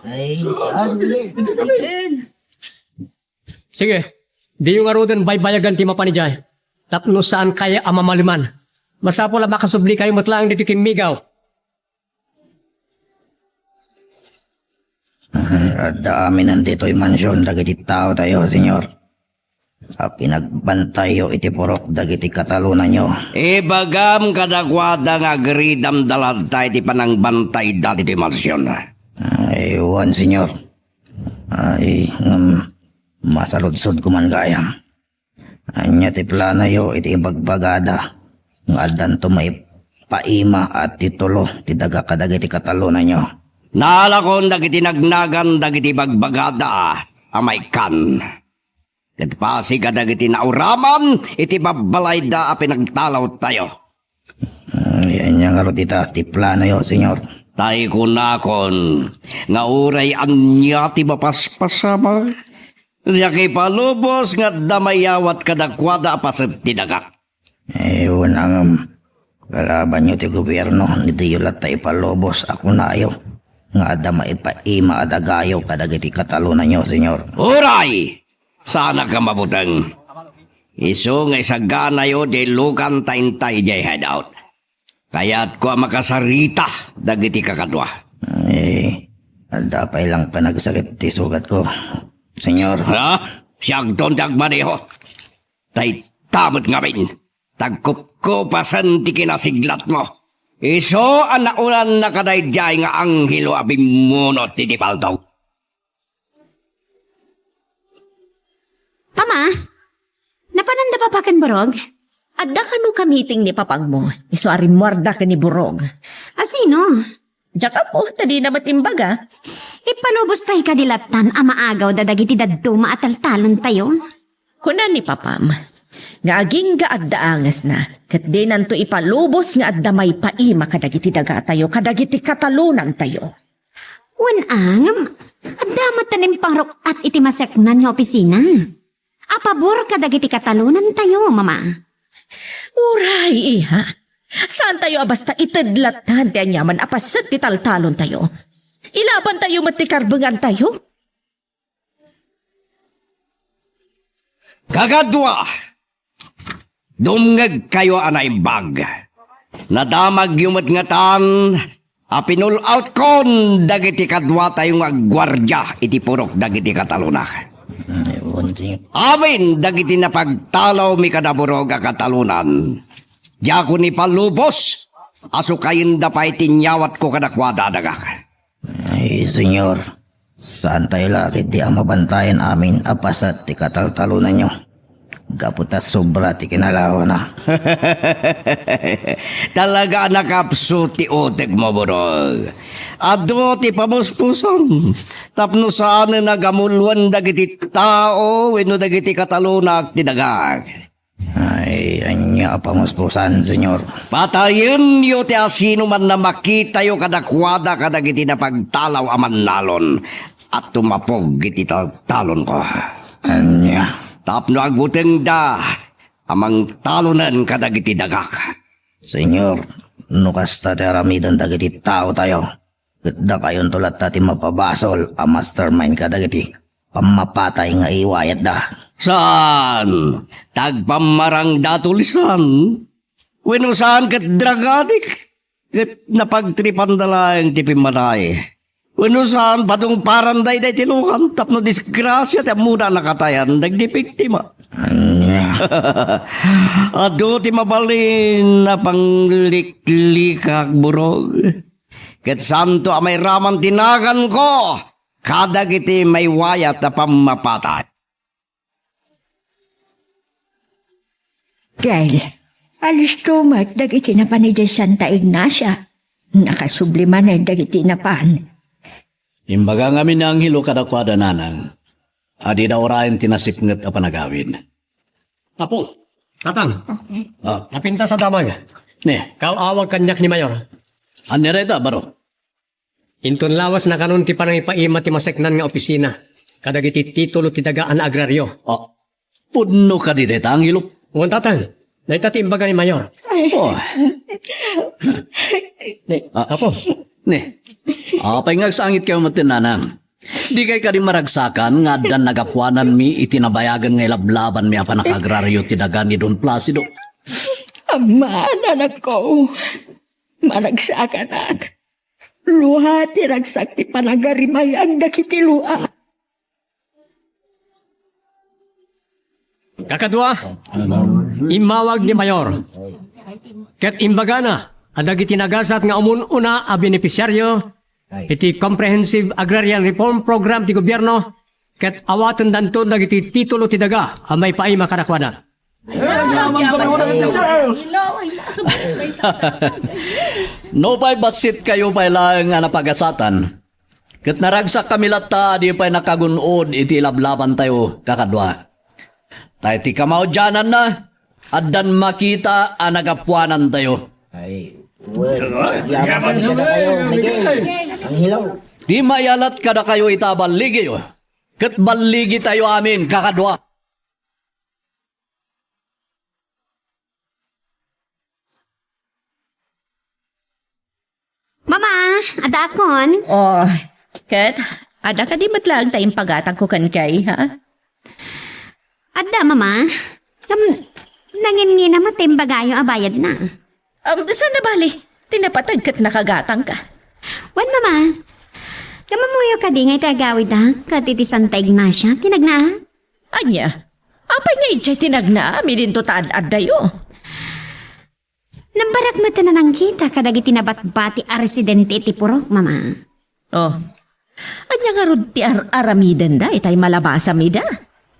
Sige, di yung arudan baybayagan ti mapanijay. Tapno saan kaya amamaliman. Masapo lang makasubli kayo matlang dito kimigaw. Adda amin nandito'y mansyon dagiti tao tayo, senyor. Pinagbantay yo iti porok dagiti katalunan nyo. Ibagam kadakwada nga gridam dalad tayo ti panangbantay dati ti mansyon. Ewan, senyor. Masaludsod ko man gayam. Anya ti plana yo iti ibagbagada. Nga adan to may paima at titulo ti daga kadagiti katalunan nyo. Nalakon dagiti nagnagan dagiti bagbagada amay kan. Nagpasi ka dagiti nauraman iti babalay da pinagtalaw tayo. Yan nga ro tita ti plano yo, senyor. Tay kunakon nga uray anya ti mapaspasama. Yaki palubos nga damayawat kadakwada apasit ti dagak. Ewan ang Kalaban nyo ti gobyerno, hindi yulat tayo palobos ako na ayaw. Nga ada maipaima adagayo kadagiti katalunan nyo, senyor. Uray! Sana ka mabutang. Iso nga isagana yo di lukan taintay jay hideout. Kaya't ko makasarita dagiti kakadwa. Ada pa ilang panagsakit ti sugat ko, senyor. Ha? Siyag tondag maneho. Tay tamot nga rin. Tagkup-kupasan ti kinasiglat mo. Iso ang naulan na kadayjay nga anghelo abimunot ti tipaltaw. Pama, napananda pa pakan Borog? Adda ka no ka-meeting ni papang mo. Iso arimwarda ka ni Burog. Asino? Diyak po, tadi na matimbaga. Ipalubos tayo kadilatan amaagaw dadagiti dadto maataltalon tayo. Kunan ni papam. Nga aging gaagdaangas na. Kat di nanto ipalubos nga adda may paima kadagiti daga tayo, kadagiti katalunan tayo. Unang, adamat tanim pangrok at itimaseknan nga opisina. Apabor kadagiti katalunan tayo, mama. Uray, iha. Saan tayo basta itadlatan ti anyaman apasat ti taltalon tayo? Ilaban tayo matikarbengan tayo? Kagadwa! Dumngag kayo anay bag. Nadamag yumat nga tan, apinul out kon dagiti kadwa tayong agwardya iti purok dagiti katalunak. Amin dagiti napagtalaw mi kadaburog a katalunan. Diyako ni palubos, asukayin da pa itinyawat ko kadakwada dagak. Ay, senyor. Saan tayo lakit di ang mabantayan amin apasat ti kataltalunan nyo? Gaputas sobra ti kinalawa na. Talaga nakapso ti otek mo, Borog. Ado ti pamuspuson. Tapno saan nagamulwan dagiti tao, weno dagiti katalunak ti dagag. Ay, anya pamuspusan, senyor. Patayin yo ti asino man na makita yo kadakwada kadagiti na pagtalaw aman nalon at tumapog iti talon ko. Anya. Tapno aguteng da amang talonan kadagiti dagak. Senyor, nukasta ti aramidan dagiti tao tayo. Ganda kayon tulat tati mapabasol ang mastermind kadagiti pamapatay nga iwayat da. Saan? Tagpamarang datulisan. Weno saan kat dragatik? Kat napagtripan dalang tipimanay. Weno saan patong paranday day tinukan. Tapno disgrasya ti muna nakatayan. Nagdipiktima. Anya. Ado ti mabalin na pangliklikak burog. Kat santo amay raman tinagan ko. Kadagiti may wayat na pamapatay. Dahil, alis tumat dagiti na pa ni Santa Ignacia. Nakasublima na dagiti na pan. Imbaga nga mi ang hilo kadakwada nanang. Adi na orayan tinasipngat a panagawin. Apo, tatang, Ah, napinta sa damag. ne, Kaawag kanyak ni Mayor. anireta baro. Inton lawas na kanon ti panang ipaima ti maseknan nga opisina. Kadagiti titulo ti dagaan agraryo. Ah, pudno ka di deta ang hilo. Ngun tatang, naitati imbaga ni Mayor. Oh, Apo, ne, apay nga sangit kayo matinanang. Di kay kadi maragsakan nga dan nagapuanan mi itinabayagan nga ilablaban mi apa nakagraryo ti dagan ni Don Placido. Ama, anak ko. Maragsakanak. Luha ti ragsak ti panagarimay ang dakiti luha. kakadwa, imawag ni Mayor. Ket imbaga na, adagiti nagasat nga umununa a benepisyaryo iti Comprehensive Agrarian Reform Program ti gobyerno ket awaten danton dagiti titulo ti daga a may paima kadakwada. No pa'y basit kayo pa'y lang nga napagasatan. Kat naragsak kami lata, di pa'y nakagunod iti lablaban tayo kakadwa. Tayo ti kamaudyanan na, at dan makita ang nagapuanan tayo. Ay, yaman kami kada kayo, Miguel. Ang hilaw. Di mayalat kada kayo itabaligi yo. Kat baligi tayo amin kakadwa. Ada akon. Oh, kat, ada ka di matlang tayong pagatang ko kan kay, ha? Ada, mama. Nangin-ngina mo timbagayo abayad na. Saan na bali? Tinapatag kat nakagatang ka. Wan, mama. Kamamuyo ka di ngay tagawid ha. Katitisan ta Ignacia. Tinagna. Anya, apay nga itsay tinagna, midin to taad-ad dayo. Nambarak mo tananang kita kadagi tinabat-bati a residente iti Purok, mama. Oh, anya nga rod ti aramiden da, itay malabasa mida.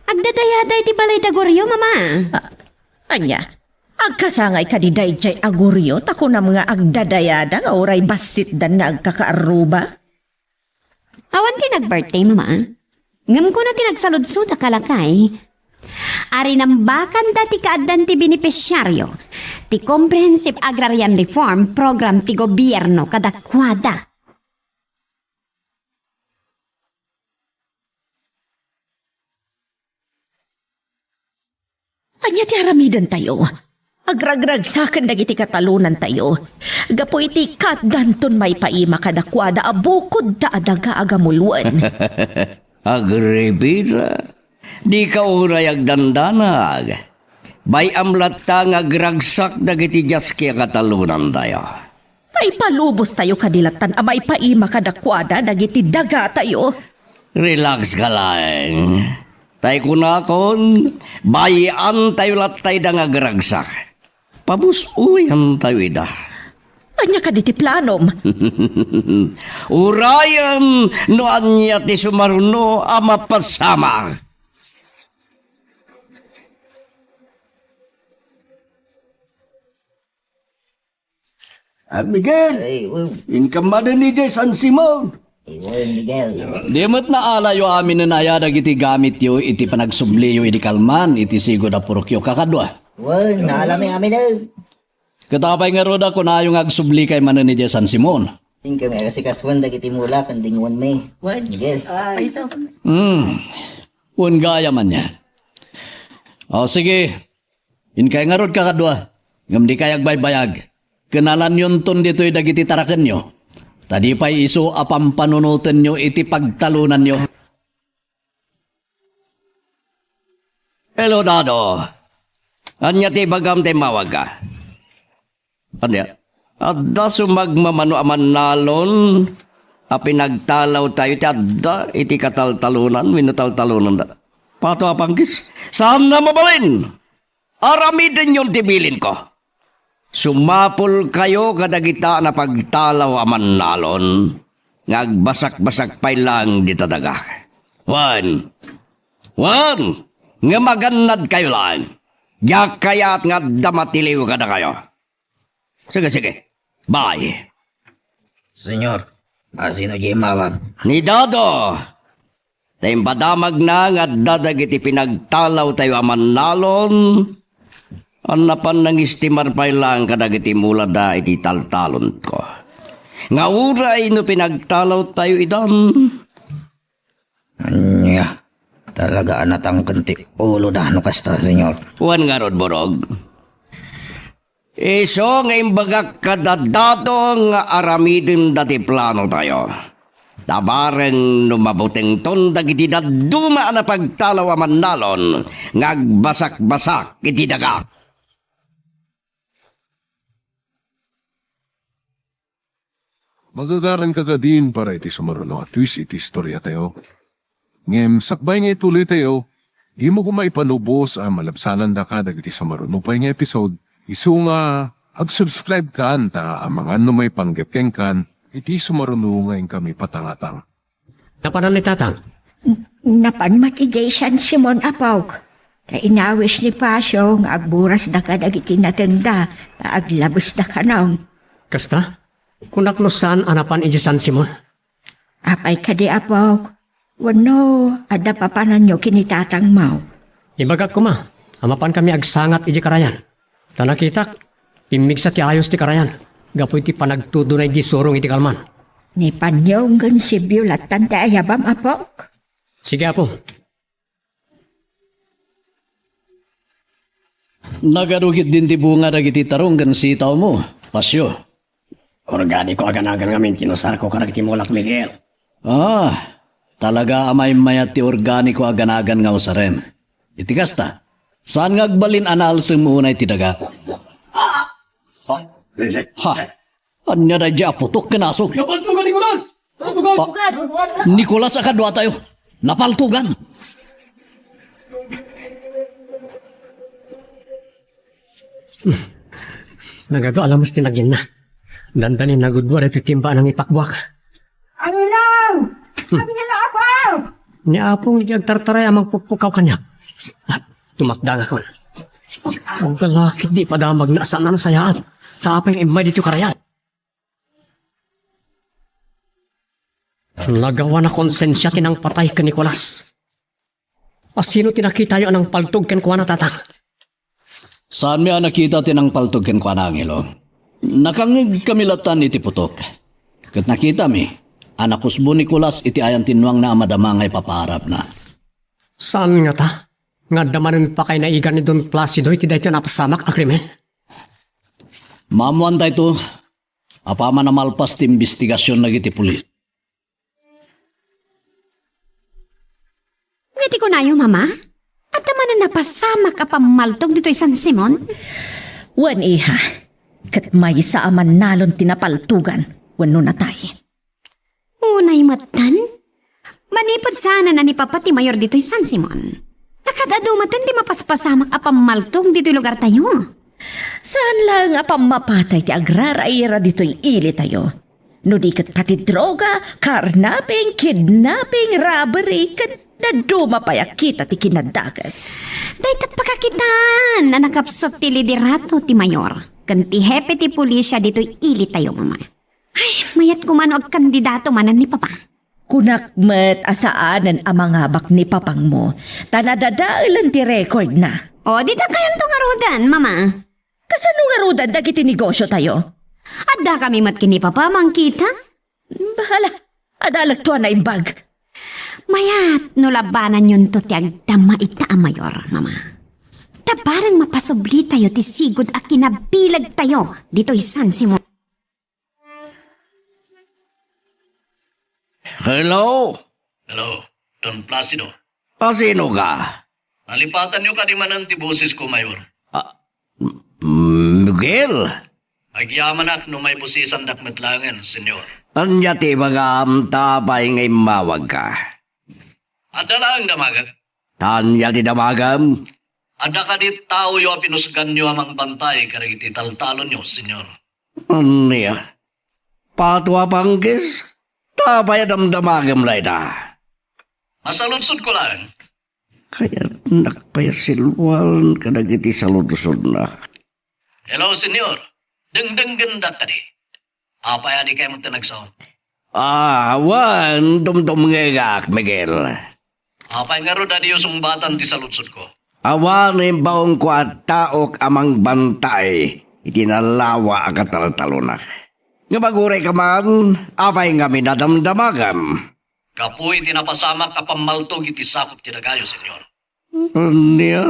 Agdadayada iti balay dagoryo, mama. Anya, agkasangay ka di dayjay aguryo, tako na mga agdadayada nga oray basit dan nga agkakaaruba. Awan ti nag-birthday, mama. Ngam ko na tinagsaludsud a kalakay. Ari nambakan dati kaaddan ti benepisyaryo ti Comprehensive Agrarian Reform Program ti gobyerno kadakwada. Anya ti aramidan tayo. Agragrag saken dagiti katalunan tayo. Gapo iti katdanton may paima kadakwada abukod da adaga agamulwan. Agribira, di ka uray agdandanag. Bay amlat ta nga agragsak dagiti jas kaya katalunan tayo. May palubos tayo kadilatan amay paima kadakwada dagiti daga tayo. Relax ka lang. Tay kunakon, bayan tayo latay da nga agragsak. Pabusuyan tayo ida. Anya ka diti planom. Urayan no anya ti sumaruno ama pasama. Miguel, Ay, income man ni San Simon. Miguel. Di mo't naalayo amin na naya dagiti gamit yo iti panagsubliyo iti kalman iti sigo na purokyo kakadwa. Well, naalami amin na. Katapay nga roda ko na yung agsubli kay manan ni San Simon. Tingka may kasi kaswan dagiti mula kandingwan may. Miguel. Ay, so. Un gaya man niya. O sige, inkay nga rod kakadwa. Ngam di kayag baybayag. Kenalan yun ton dito'y dagiti taraken nyo. Tadi pa'y iso apampanunutan nyo iti pagtalunan nyo. Hello, Dado. Anya ti bagam ti mawag ka. Anya? Adda sumagmamano aman nalon. Pinagtalaw tayo ti adda iti kataltalunan. Winutaltalunan da. Pato apangkis. Saan na mabalin? Aramidin yung tibilin ko. Sumapol kayo kadagita na pagtalaw aman nalon. Ngagbasak-basak pay lang di tadaga. One. Nga maganad kayo lang. Yak kaya at nga damatiliw ka na kayo. Sige. Bye. Senyor, sino di mawag? Ni Dado. Tayong padamag na nga dadagiti pinagtalaw tayo aman nalon. Anapan ng istimar pay lang kadagiti mula da iti taltalon ko. Nga uray no pinagtalaw tayo idan. Anya, talaga anatang kanti ulo dahano kasta, senyor. Wan nga rod borog. Iso nga imbagak kadadato nga aramidin dati plano tayo. Tabareng numabuteng ton dagiti daduma na pagtalaw aman nalon. Ngagbasak-basak iti daga. Magagaran ka din para iti sumaruno at twist iti istorya tayo. Ngem, sakbay nga ituloy tayo, di mo kumaipanubos ang malabsanan da ka dagiti sumaruno pa nga episode. Isu nga, ag-subscribe ka ta ang mga may panggepkeng kan, iti sumaruno ngayon kami patangatang. Napanan ni Tatang. Napan mati Jason Simon Apaw. Ta inawis ni Pasyo nga agburas da ka dagiti natenda, ta aglabos da ka naon. Kasta? Kunak no saan anapan iti San Simon? Apay ka di Apaw. Wano, ada papanan nyo kinitatang mau. Ibagak ko ma, amapan kami agsangat iti karayan. Tanakitak, pimigsa ti ayos ti karayan. Gapo iti panagtudunay di surong iti kalman. Ni panyong gan si Beulat tante ayabam Apaw. Sige apo. Nagarugit din ti bunga dagiti tarong gan sitaw mo, Pasyo. Organiko aganagan ngamin tinusar ko karag timulak Miguel. Talaga amay mayat ti organiko aganagan nga usaren. Iti kasta, saan ngagbalin anal semunay ti daga? Ha? Anya da dya putok kinasok. Napaltugan, Nicolas! Nicolas akadwa tayo. Napaltugan. Nagado alam mas tinagin na. Dandanin na gudwa at timba ng ipakbwak. Ano lang? Sabi na lang ako! Ni apong iyagtartaray amang pupukaw kanya. Tumakdang ako na. Ang lalaki di padamag na saan na sayaan. Tapay imay dito karayan. Nagawa na konsensya tinang patay ka Nicolas. Sino tinakita yun ang paltog ken kuha na tatang? Saan mi nakita tinang paltog ken kwa nangilo? Nakangig kamilatan iti putok. Kat nakita mi, anak kusbo Nicolas iti ayan tinwang na amadamangay paparap na. Saan nga ta? Nga damanin pa kay naigan ni Don Placido iti dahito napasamak agreement. Mamuan tayo apama na malpas ti investigasyon na iti pulis. Ngiti ko na yung mama? At naman na napasamak ka pamaltog dito'y San Simon? Wan iha, kat may sa aman nalon tinapaltugan, wano natay. Unay matan? Manipod sana na ni Papa ti Mayor dito'y San Simon. Nakadadumatan di mapaspasamak a pamaltog dito'y lugar tayo. Saan lang apamapatay ti agrarayra dito'y ili tayo? No di kat pati droga, karnaping, kidnapping, robbery, kat naduma payak kita ti kinadagas. Daytat pakakitan na nakapsot ti liderato ti Mayor. Kan ti hepe ti pulisya dito'y ili tayo, mama. Ay, mayat kumano ag kandidato manan ni Papa. Kunakmet asaanan ang mga bak ni papang mo, tanadadailan ti record na. O, di ta kayang tungarudan, mama. Kasanong arudan dagiti negosyo tayo? Adda kami mat kini Papa mangkita. Bahala, adalagtuan na imbag. Mayat, no labanan yun to ti agdama ita a Mayor, mama. Tabarang mapasubli tayo ti sigod a kinabilag tayo dito'y San Simon. Hello? Hello, Don Placido. Sino ka? Nalipatan niyo ka di manan ti boses ko, Mayor. Miguel? Agyaman ak no may busisan dakmetlangan, senyor. Anya ti mga tapay ngay mawag ka. Ada lang damagag. Tanya ti damagam? Ada ka di tao yo pinusgan nyo amang bantay karagiti taltalon nyo, senyor. Anya? Patwa panggis? Tapay damdamagam lay da. Masaludsod ko lang. Kaya nakpayasilwal ka nagiti sa ludusod na. Hello, senyor. Dengdeng ganda ka di. Apaya di kayo magtinagsaon. Wan, dumdum ngegak, Miguel. Apay nga ro dadi yung sumbatan ti saludsod ko. Awan yung baong ko at taok amang bantay, itinalawa ang kataltalo na. Nga baguray ka man, apay nga minadamdamagam. Kapoy tinapasamak kapamaltog iti sakop ti nagayo, senyor. Niya?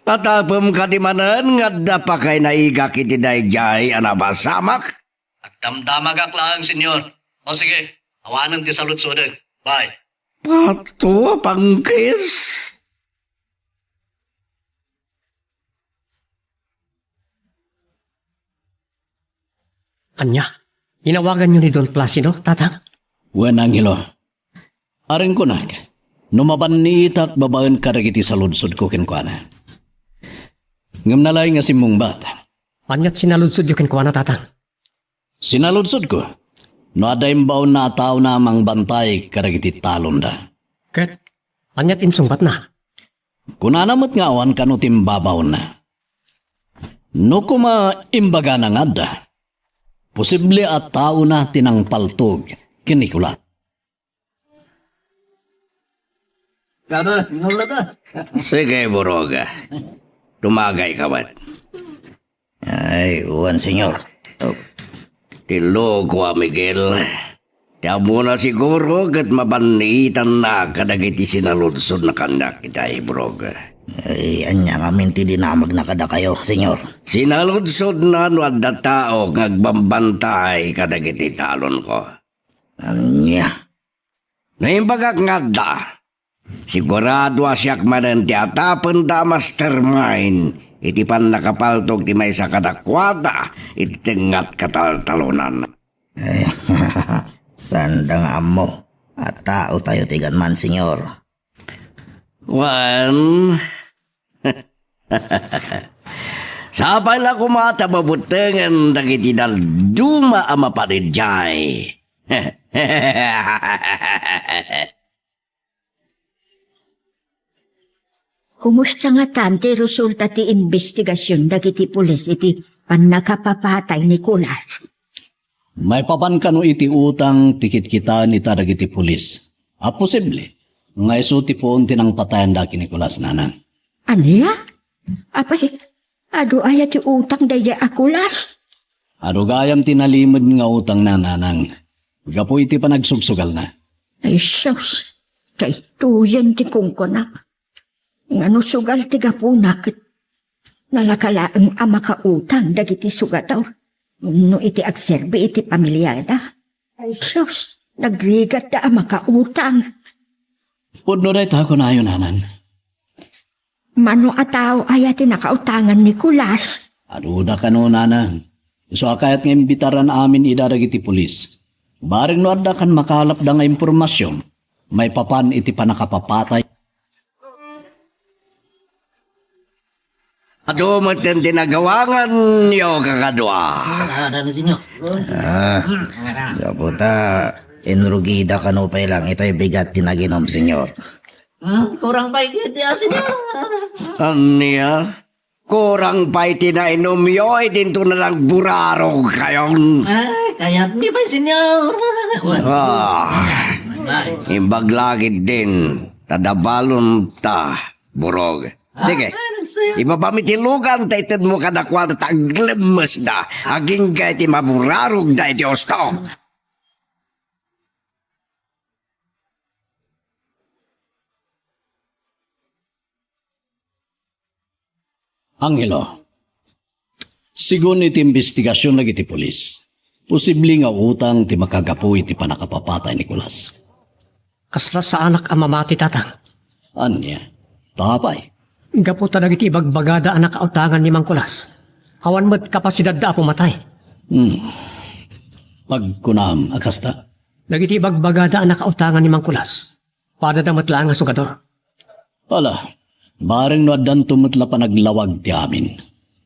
Patapam ka di manan, nga dapa kay naigak iti dayjay anabasamak? At damdamagak lang, senyor. O sige, awanan ti saludsodan. Bye. Pato, pangkis? Anya, inawagan niyo ni Don Placido, tatang? Wenang hilo. Aring ko nak, numaban ni itak babaen karagiti sa ludsod ko kinkwana. Ngam nalay nga si mong bata. Anyat sinaludsod yung kinuha na tatang. Sinaludsod ko, no aday mbaon na tao na amang bantay karagiti talon da. Ket, anyat insungbat na. Kunanamot nga awan kano timbabaw na. No kuma imbaga na nga da, posible at tao na tinang paltog kinikulat. Sige, Buroga. Tumagay ka ba't? Ay, uwan, senyor. Tilo ko, Miguel. Tiya mo na siguro kat mabanitan na kadagiti sinaludsod na kandak kita, Buroga. Ay, anya kami ti dinamag na kada kayo, senyor. Sinaludsod na no adda tao ngagbambantay kadagiti talon ko. Anya. Naimbagak nga da. Sigurado asyak manan ti atapan da mastermind. Iti pan nakapaltog ti may sa kadakwada. Iti tingat kataltalunan. Ay, sandang amo. At tao tayo tigan man, senyor. Wan. Sapay na kumata mabutengan dagiti duma ama paridjay. Kumusta nga tante resulta ti investigasyon dagiti pulis iti panakapapatay ni Kulas? May papan kano iti utang tikit kita ni taragiti pulis. Posible. Nga iso ti poon tinang patayan daki ni Kulas nanan. Anya? Apay, ado aya ti utang daya a Kulas? Ado gayam tinalimod nga utang na nanang. Gapo iti panagsugsugal na. Ay sus, kay tuyan ti kungkonak. Ngano sugal ti gapunak. Nalakalaang ama ka utang dagiti sugataw. No iti agserbi iti pamilyada. Ay sus, nagrigat da ama ka utang. Pudno rin ako na yun, nanan. Mano ataw aya ti nakautangan ni Kulas. Aduda ka no, nanan. So akayat nga imbitaran amin idaragiti pulis. Baring no adda kan makalap da nga impormasyon, may papan iti panakapapatay. Ado maten tinagawangan niyo kakadwa. Kaputa, enrugida kano pa lang. Ito'y bigat tinaginom, senyor. Kurang pa ikit ya, senyor. Aniya? Kurang pa itinainom yo, idinto na lang burarong kayon. Kaya't mi pa, senyor. Imbaglagid din, tadabalon ta, burog. Sige, ibabamitilugan taited mo kadakwada taglemes da, aging ka iti maburarog da iti osto. Angelo, sigun iti investigasyon lagi ti polis. Posible nga utang ti makagapu iti panakapapatay ni Kulas. Kasla sa anak amamati tatang. Anya, tapay. Gapo talaga iti ibagbagada anak kautangan ni Mang Kulas. Awan mo't kapasidad da pumatay. Pagkunam, akasta. Dagiti ibagbagada anak kautangan ni Mang Kulas. Pada damat lang ang sugador. Wala, bareng no adan tumutla pa naglawag ti amin.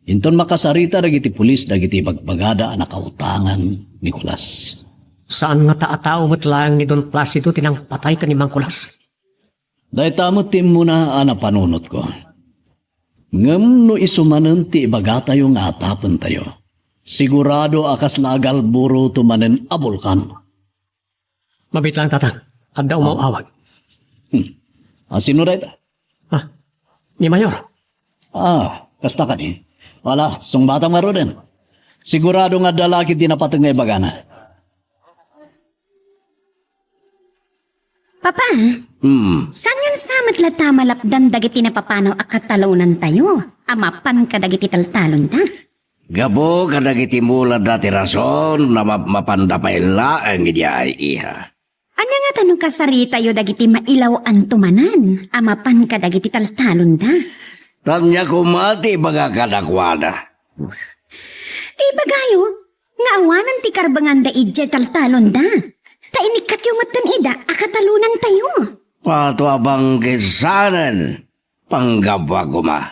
Inton makasarita dagiti pulis dagiti ibagbagada anak kautangan ni Kulas. Saan nga taatao mo't lang ni Don Placido tinang patay ka ni Mang Kulas? Dahil tamot tim muna ana panunot ko. Ngam no isumanen ti ibaga tayo nga atapan tayo. Sigurado akas lagal buro tumanen abulkan. Mabit lang tatang. Adda umawawag. Sino rin? Ni Mayor. Kasta ka ni. Wala, sungbatang maro din. Sigurado nga dalaki tinapatag nga ibaga na. Papa, saan yan samat lata malapdan dagiti napapanaw akatalunan tayo? Amapan ka dagiti taltalon ta? Gabo kadagiti mula dati rason na mapandapay laang ay iha. Anya nga tanong kasarita yo dagiti mailaw antumanan? Amapan ka dagiti taltalon ta? Tanya kumati baga kadakwada. Bagayo, nga awanan ti karbangan da idje taltalon da. Tainikat yung matan ida, akatalunan tayo. Pato abang kisanan, panggabwa ko ma.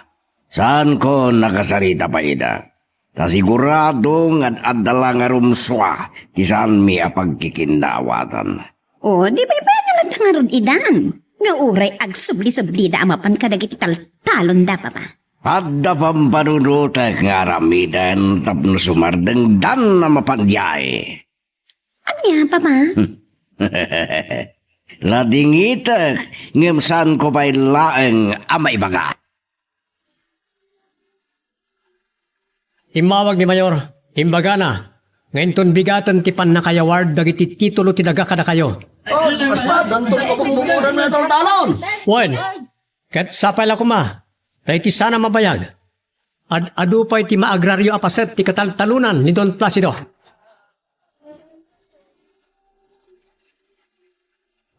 Saan ko nakasarita pa ida? Tasigurado nga adala nga rumswa, ti saan mi apagkikindawatan. O, di ba iba naman tangarod idan? Nga uray ag subli-subli da amapan kadagiti taltalon da, papa. Adda pampanunutak nga ramidan tapno sumardeng dan na mapandyay. Anya, papa? Ladingitan, ngemsan ko pa'y laeng amay baga. Imawag ni Mayor. Imbaga na. Ngayon ton bigatan ti pan nakayaward dagiti titulo ti daga kada kayo. Wen, kat sapay la kuma. Tayo ti sana mabayag. Adu pa ti maagraryo apaset ti kataltalunan ni Don Placido.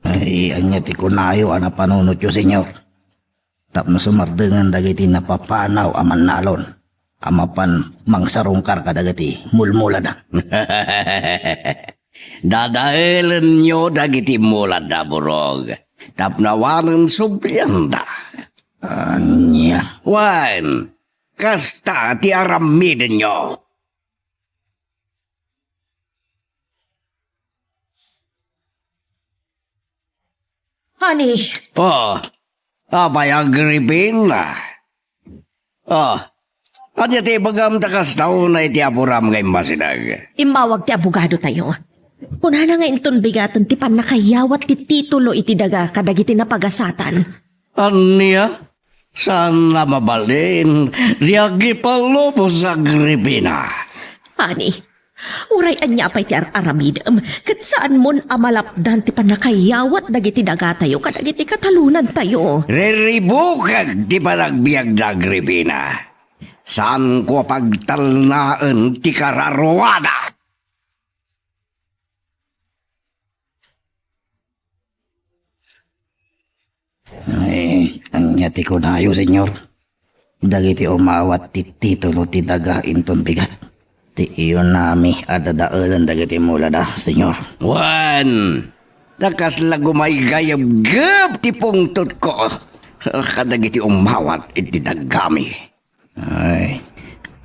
Ay, anya ti kunayo ana panunot yo, senyor. Tapno sumardengan dagiti napapanaw aman nalon. Amapan mangsarungkar kadagiti mulmula na. Dadailan nyo dagiti mulad da burog. Tapnawanan subyanda. Anya. Wan, kasta ti aramidin nyo. Honey, Oh, abay agripin na. Oh, anya ti bagam takas tao na iti apuram kay masinag. imawag ti abogado tayo. Una na nga inton bigatan ti panakayawat ti titulo iti daga kadagiti na pagasatan. Anya? Saan na mabalin? Diagi palupos agripina. Honey, uray anya pa'y ti aramidam, kat saan mon amalapdan ti panakayawat dagiti daga tayo kadagiti katalunan tayo. Reribukag ti panagbiag da agripina. Saan ko pagtalnaan ti kararwada? Ay, anya ti kunayo, senyor. Dagiti umawat ti titulo ti daga inton bigat. Ti iyon nami adadaalan dagiti mulada, senyor. Wan, takas lagumay gayab-gab ti pungtot ko. Kadagiti umawat iti dagami. Ay,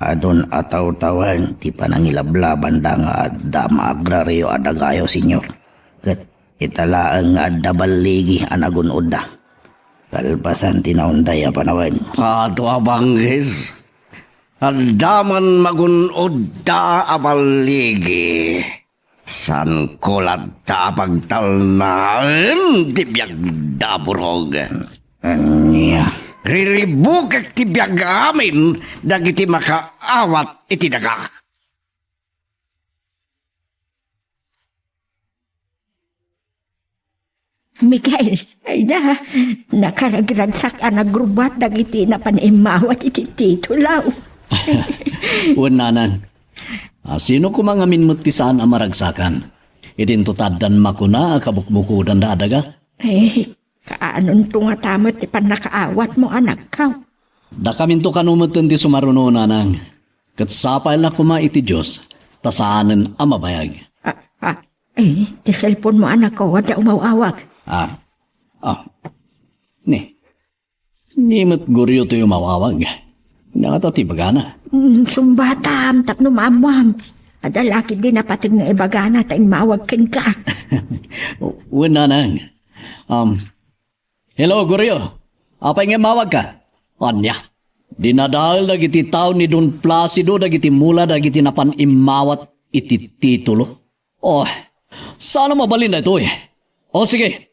adon ataw-tawan ti panangilablaban da nga adda maagraryo adagayo, senyor. Kat italaang nga adda baligi anagunod da. Kalpasan tinaunday a panawan. Ato abanggis. Andaman magunod da abaligi. San kulat da pagtalnaan ti biyag da burog. Anya. Riribukak ti biyag amin dagiti makaawat iti daga. Miguel, ay na, nakaragragsak ang nagrubat dagiti na panimawat iti titulaw. Unanan. Sino kumangamin mo ti saan amaragsakan? Idintutaddan makuna kabukbukudan da adaga? Kaanon to nga tamot ti panakaawat mo anak ka. Da kaminto kanumutan ti sumaruno nanang. Kat sapay na kuma iti Diyos, tasaanan amabayag. Ti cellphone mo anak ko, wada umawawag. Ni mat guryo to yung mawawag. Nakatati bagana. Sumbatam, tapno mamam. Adalaki din na patig na ibagana tayong mawag kin ka. Nanang. Hello, guryo. Apay nga mawag ka? Anya. Dinadahal dagiti tao ni Don Placido dagiti mula dagiti napan imawat iti titulo. Oh, sana mabalin na ito eh. O sige.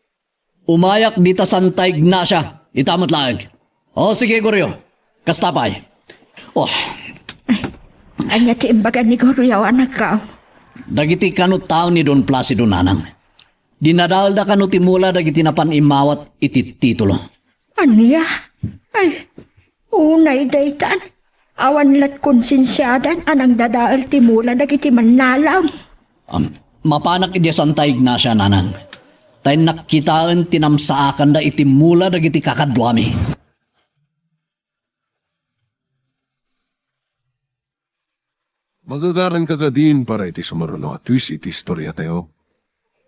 Umayak dita Santa Ignacia. Itamat lang. O sige, guryo. Kastapay. Oh, Anya ti imbaga ni Goryo anak ka. dagiti kanut tao ni Don Placido nanang. Dinadahal da kanut imula dagiti napan imawat iti titulo. Anya? Ay, unay daytan. Awan lat konsensyadan anang dadaal ti mula dagiti manlalaw. Mapanak iti Santa Ignacia nanang. Tayo nakitaan tinamsaakan da iti mula dagiti kakadwami. Magagaran ka ka din para iti sumaruno at twist iti istorya tayo.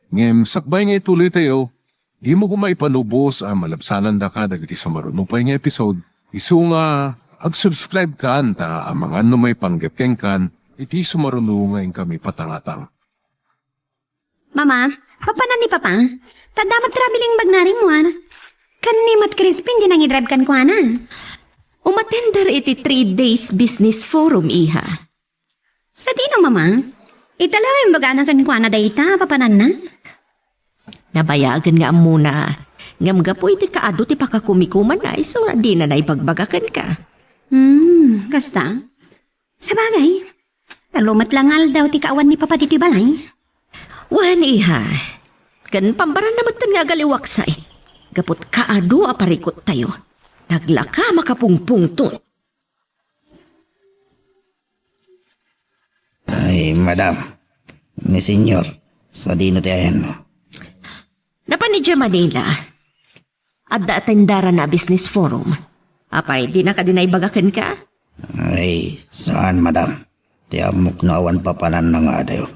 Ngem, sakbay nga ituloy tayo, di mo kumaipanubos ang malabsanan da ka dagiti sumaruno pa nga episode. Isu nga, ag-subscribe ka ta ang mga may panggepkeng kan, iti sumaruno nga kami patangatang. Mama, papanan ni Papa? Tadamat traveling bag na rin mo, ana. Kanimat Crispin, dyan ang i-drive kan ko, ana. Umatender iti 3 days business forum, iha. Sa dino, Mama? Itala yung baga na kan ko, ana, dayta, papanan na. Nabayagan nga muna. Ngam ga po iti kaado ti pakakumikuman na iso na di na naipagbagakan ka. Kasta? Sa bagay, talumat langal daw ti kaawan ni Papa diti balay. Wan iha, kan pambaran naman tan nga galiwaksay. Gapot kaado aparikot tayo. Naglaka makapungpungton. Ay, madam. Ni senyor. Sa dino tayo. Napanidya Manila. Adda atendara na business forum. Apay, di na ka dinaibagakan ka? Ay, saan madam? Tiamok na awan papanan na nga dayo.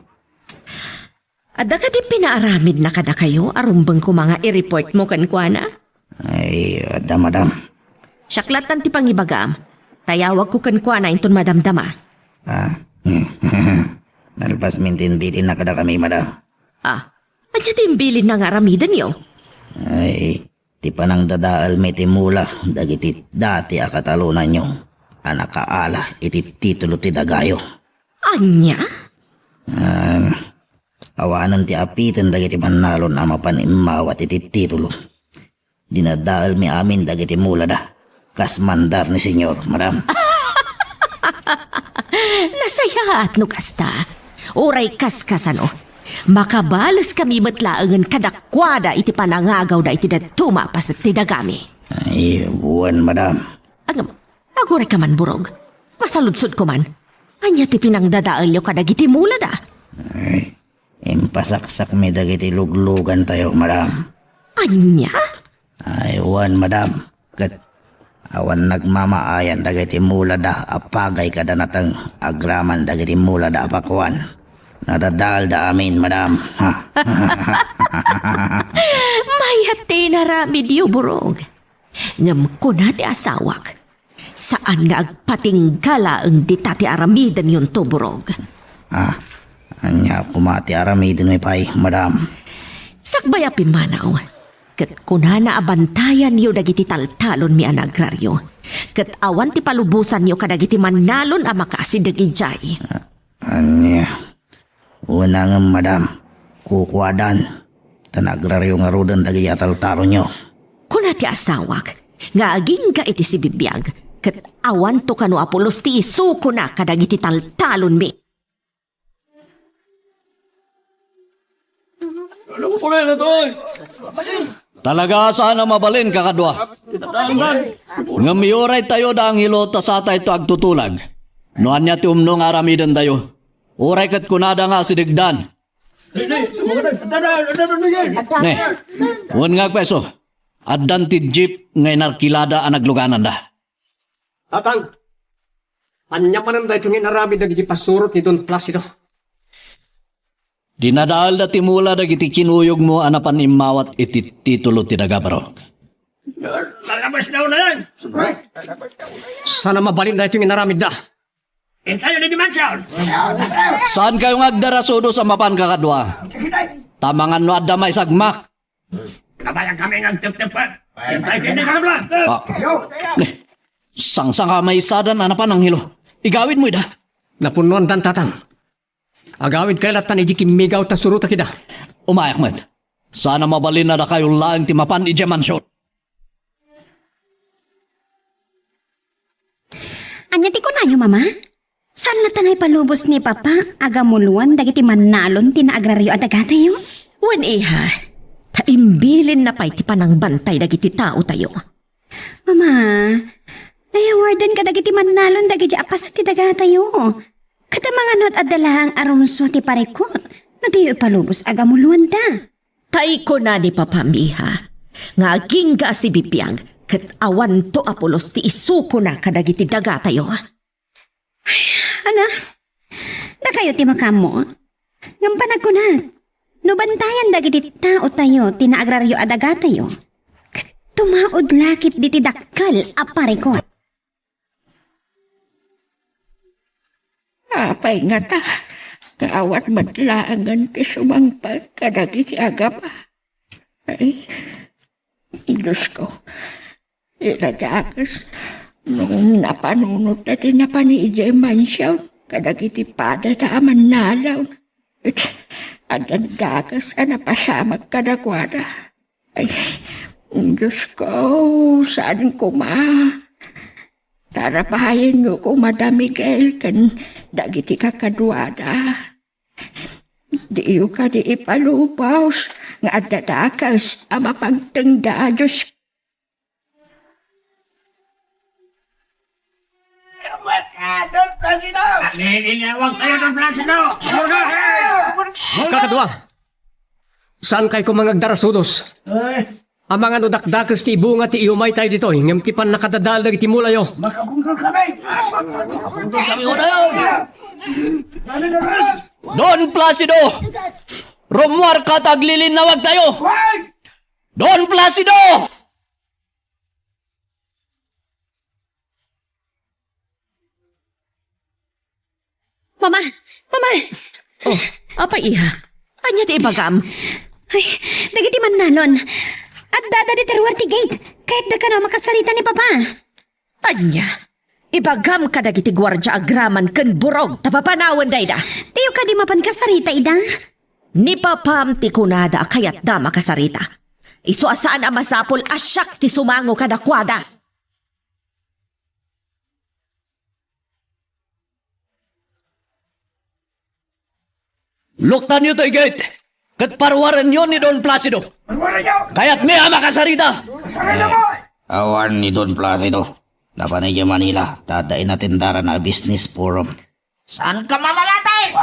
Adda ka di pinaaramid na kada kayo arumbang ko mga i-report mo kan kuana? Ay, ada madam. Syaklatan ti pangibagam. Tayawag ko kan kuana inton madamdama. Ah, nalpas mintin bilin na kada kami madam. Ah, adya timbilin na nga aramidan yo. Ay, ti panang dadaal may timula, dagiti dati akatalunan nyo. Anak kaala, iti titulo ti dagayo. Anya? Awanan ti apitan dagiti manalon ama panimawat iti titulo. Dinadaal mi amin dagiti mula da. Kas mandar ni senyor, madam. Nasayaat no kasta. Uray kaskasano. Makabalas kami matlaangan kadakwada iti panangagaw da iti datuma pas ti dagami. Ay, buwan madam. Agam, aguray ka man burog. Masaludsod ko man. Anya ti pinangdadaal yo kadagiti mula da. Ay, impasaksak mi dagiti luglugan tayo, madam. Anya? Ay, buwan madam. Kat awan nagmamaayan dagiti mula da apagay kada natang agraman dagiti mula da apakwan. Nadadal da amin, madam. Ha? May hati na rami diyo burog. Ngam ko na ti asawak. Saan nga agpatinggala ang ditati aramidan yun to burog. Ah, anya pumati aramidin may pay, madam. Sakbaya pimanaw. Kat kunana abantayan yo dagiti taltalon mi anagraryo. Kat awan ti palubusan yo kadagiti manalon a makasidag ijay. Anya, una nga madam, kukwadan. Tanagraryo nga rodan dagi ataltaro nyo. Kuna ti asawak, nga aging ka iti si bibiyag. Kat awan to kano apulos ti isuko na kadagiti taltalon mi. Talaga sana mabalin kakadwa. Nga miyoray tayo da ang hilota sa tayo agtutulag. Noan niya ti umnong aramidan tayo. Uray kat kunada nga si Digdan. Ne, huwag nga peso. Addan ti jeep ngay narkilada ang nagluganan da. Tatang, anya pa nang dahil itong inarami dagiti pasurot nitong klas ito. Dinadaal da timula dagiti kinuyog mo anapan imawat iti titulo ti dagabarok. Lalabas daw na yan. Sana mabalin dahil itong inaramid da. Tayo na dimansyon. Saan kayo ngagdarasudo sa mapan kakadwa? Tamangan no adda may sagmak. Kabayang kami nagtep-tepan. Tayo kini kakadwa. Sang-sang ka may isadan anapan ang hilo. Igawid mo ida. Napunuan dan tatang. Agawid kay latan iji kimigaw ta suruta kita. Umayak met. Sana mabalin na da kayo laang timapan ija mansyon. Anya ti ko na yo, mama? Saan natangay palubos ni papa? Agamuluan dagiti manalon tinaagraryo at agatayo? Wan iha, taimbilin na pa'y ti panang bantay dagiti tao tayo. Mama, nayawardan ka dagiti manalon dagiti apas ti dagatayo. Kada mga not adala ang arumso ti parekot. Nadiyo palubos agamuluan da. Tay ko na ni papamiha, nga aging ga si bipiyag, kat awan to apulos ti isuko na kadagiti daga tayo. Ala, na kayo ti makamo. Ngam panagkunat, no bantayan dagiti tao tayo, tinaagraryo adaga tayo. Tumaod lakit di ti dakkel a parekot. Apay nga ta, kaawat matlaangan ti sumangpag kadagiti agap. Ay, Diyos ko, iladakas, nung napanunot na tinapaniidya mansyaw, kadagiti pada na aman nalaw. Adan dakas ka napasamag kadakwada. Ay, Diyos ko, saan ko tarapahayin nyo ko, Madam Miguel, kan dagiti kakadwada. Di yu ka di ipalupaws, nga dadakas, ama pagtangda, Diyos. Kakadwa, saan kayo kumangagdarasudos? Ang mga nudakdakas ti ibunga ti iumay tayo dito, ngam ti pan nakadadalag iti mulayo. Don Placido! Romuar ka taglilinawag tayo! Don Placido! Mama! Mama! Oh, apa iha? Anya ti ibagam? Ay, dagiti man nanon. At dada di terwar ti gate. Kahit da ka na makasarita ni Papa. Anya? Ibagam ka dagiti gwardya agraman ken burog tapapanawan dayda. Tiyo ka di mapan kasarita, ida. Ni papam ti kunada kayat da makasarita. Isu asaan ang masapol asyak ti sumango kadakwada. Luktan niyo to gate! Kat parwaran niyo ni Don Placido! Kaya't niya makasarita! Awan ni Don Placido. Dapat na Manila, tadain natin dara na business forum. Saan ka mamalatay?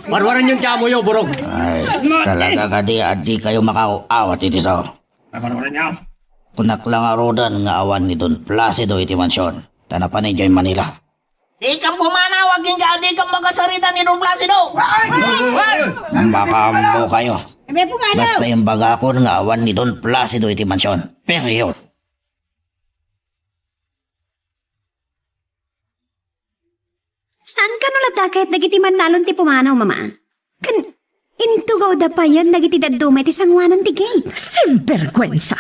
Warwaran yung tiyamo yo, burog. Ay, talaga ka di kayo makauawat iti sao. Kunak lang arodan nga awan ni Don Placido iti mansyon. Tanapan ni Manila. Di kang pumanawag yung di kang magkasarita ni Don Placido. Makambo kayo. Basta yung baga ko nga awan ni Don Placido iti mansyon. Period. Saan ka nulata kahit dagiti man nalon ti pumanaw, Mama? Kan, intugaw da pa yan dagiti dadumay ti sangwanan ti gate. Sinvergwensa!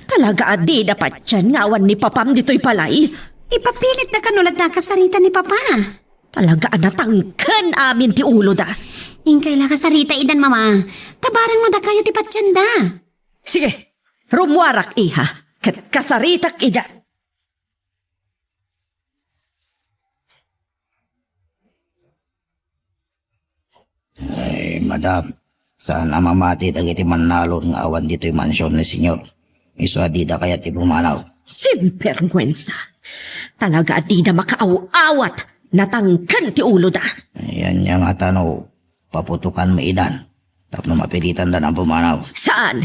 Talaga adi dapat yan nga awan ni papam dito'y palay. Ipapilit na kanulat na kasarita ni Papa. Talaga natangkan amin ti ulo da. Ingkay la kasarita idan, Mama. Tabarang mo da kayo ti patsyanda. Sige, rumwarak iha. Kat kasaritak ida. Ay, madam. Sana mamati dagiti manalon nga awan dito'y mansyon ni senyor. Isu adida kaya ti pumanaw. Sinvergwensa! Talaga di na makaaw-awat, natangkan ti ulo da. Ayan niya nga tanaw, paputukan mo idan. Tapno mapilitan da ng pumanaw. Saan?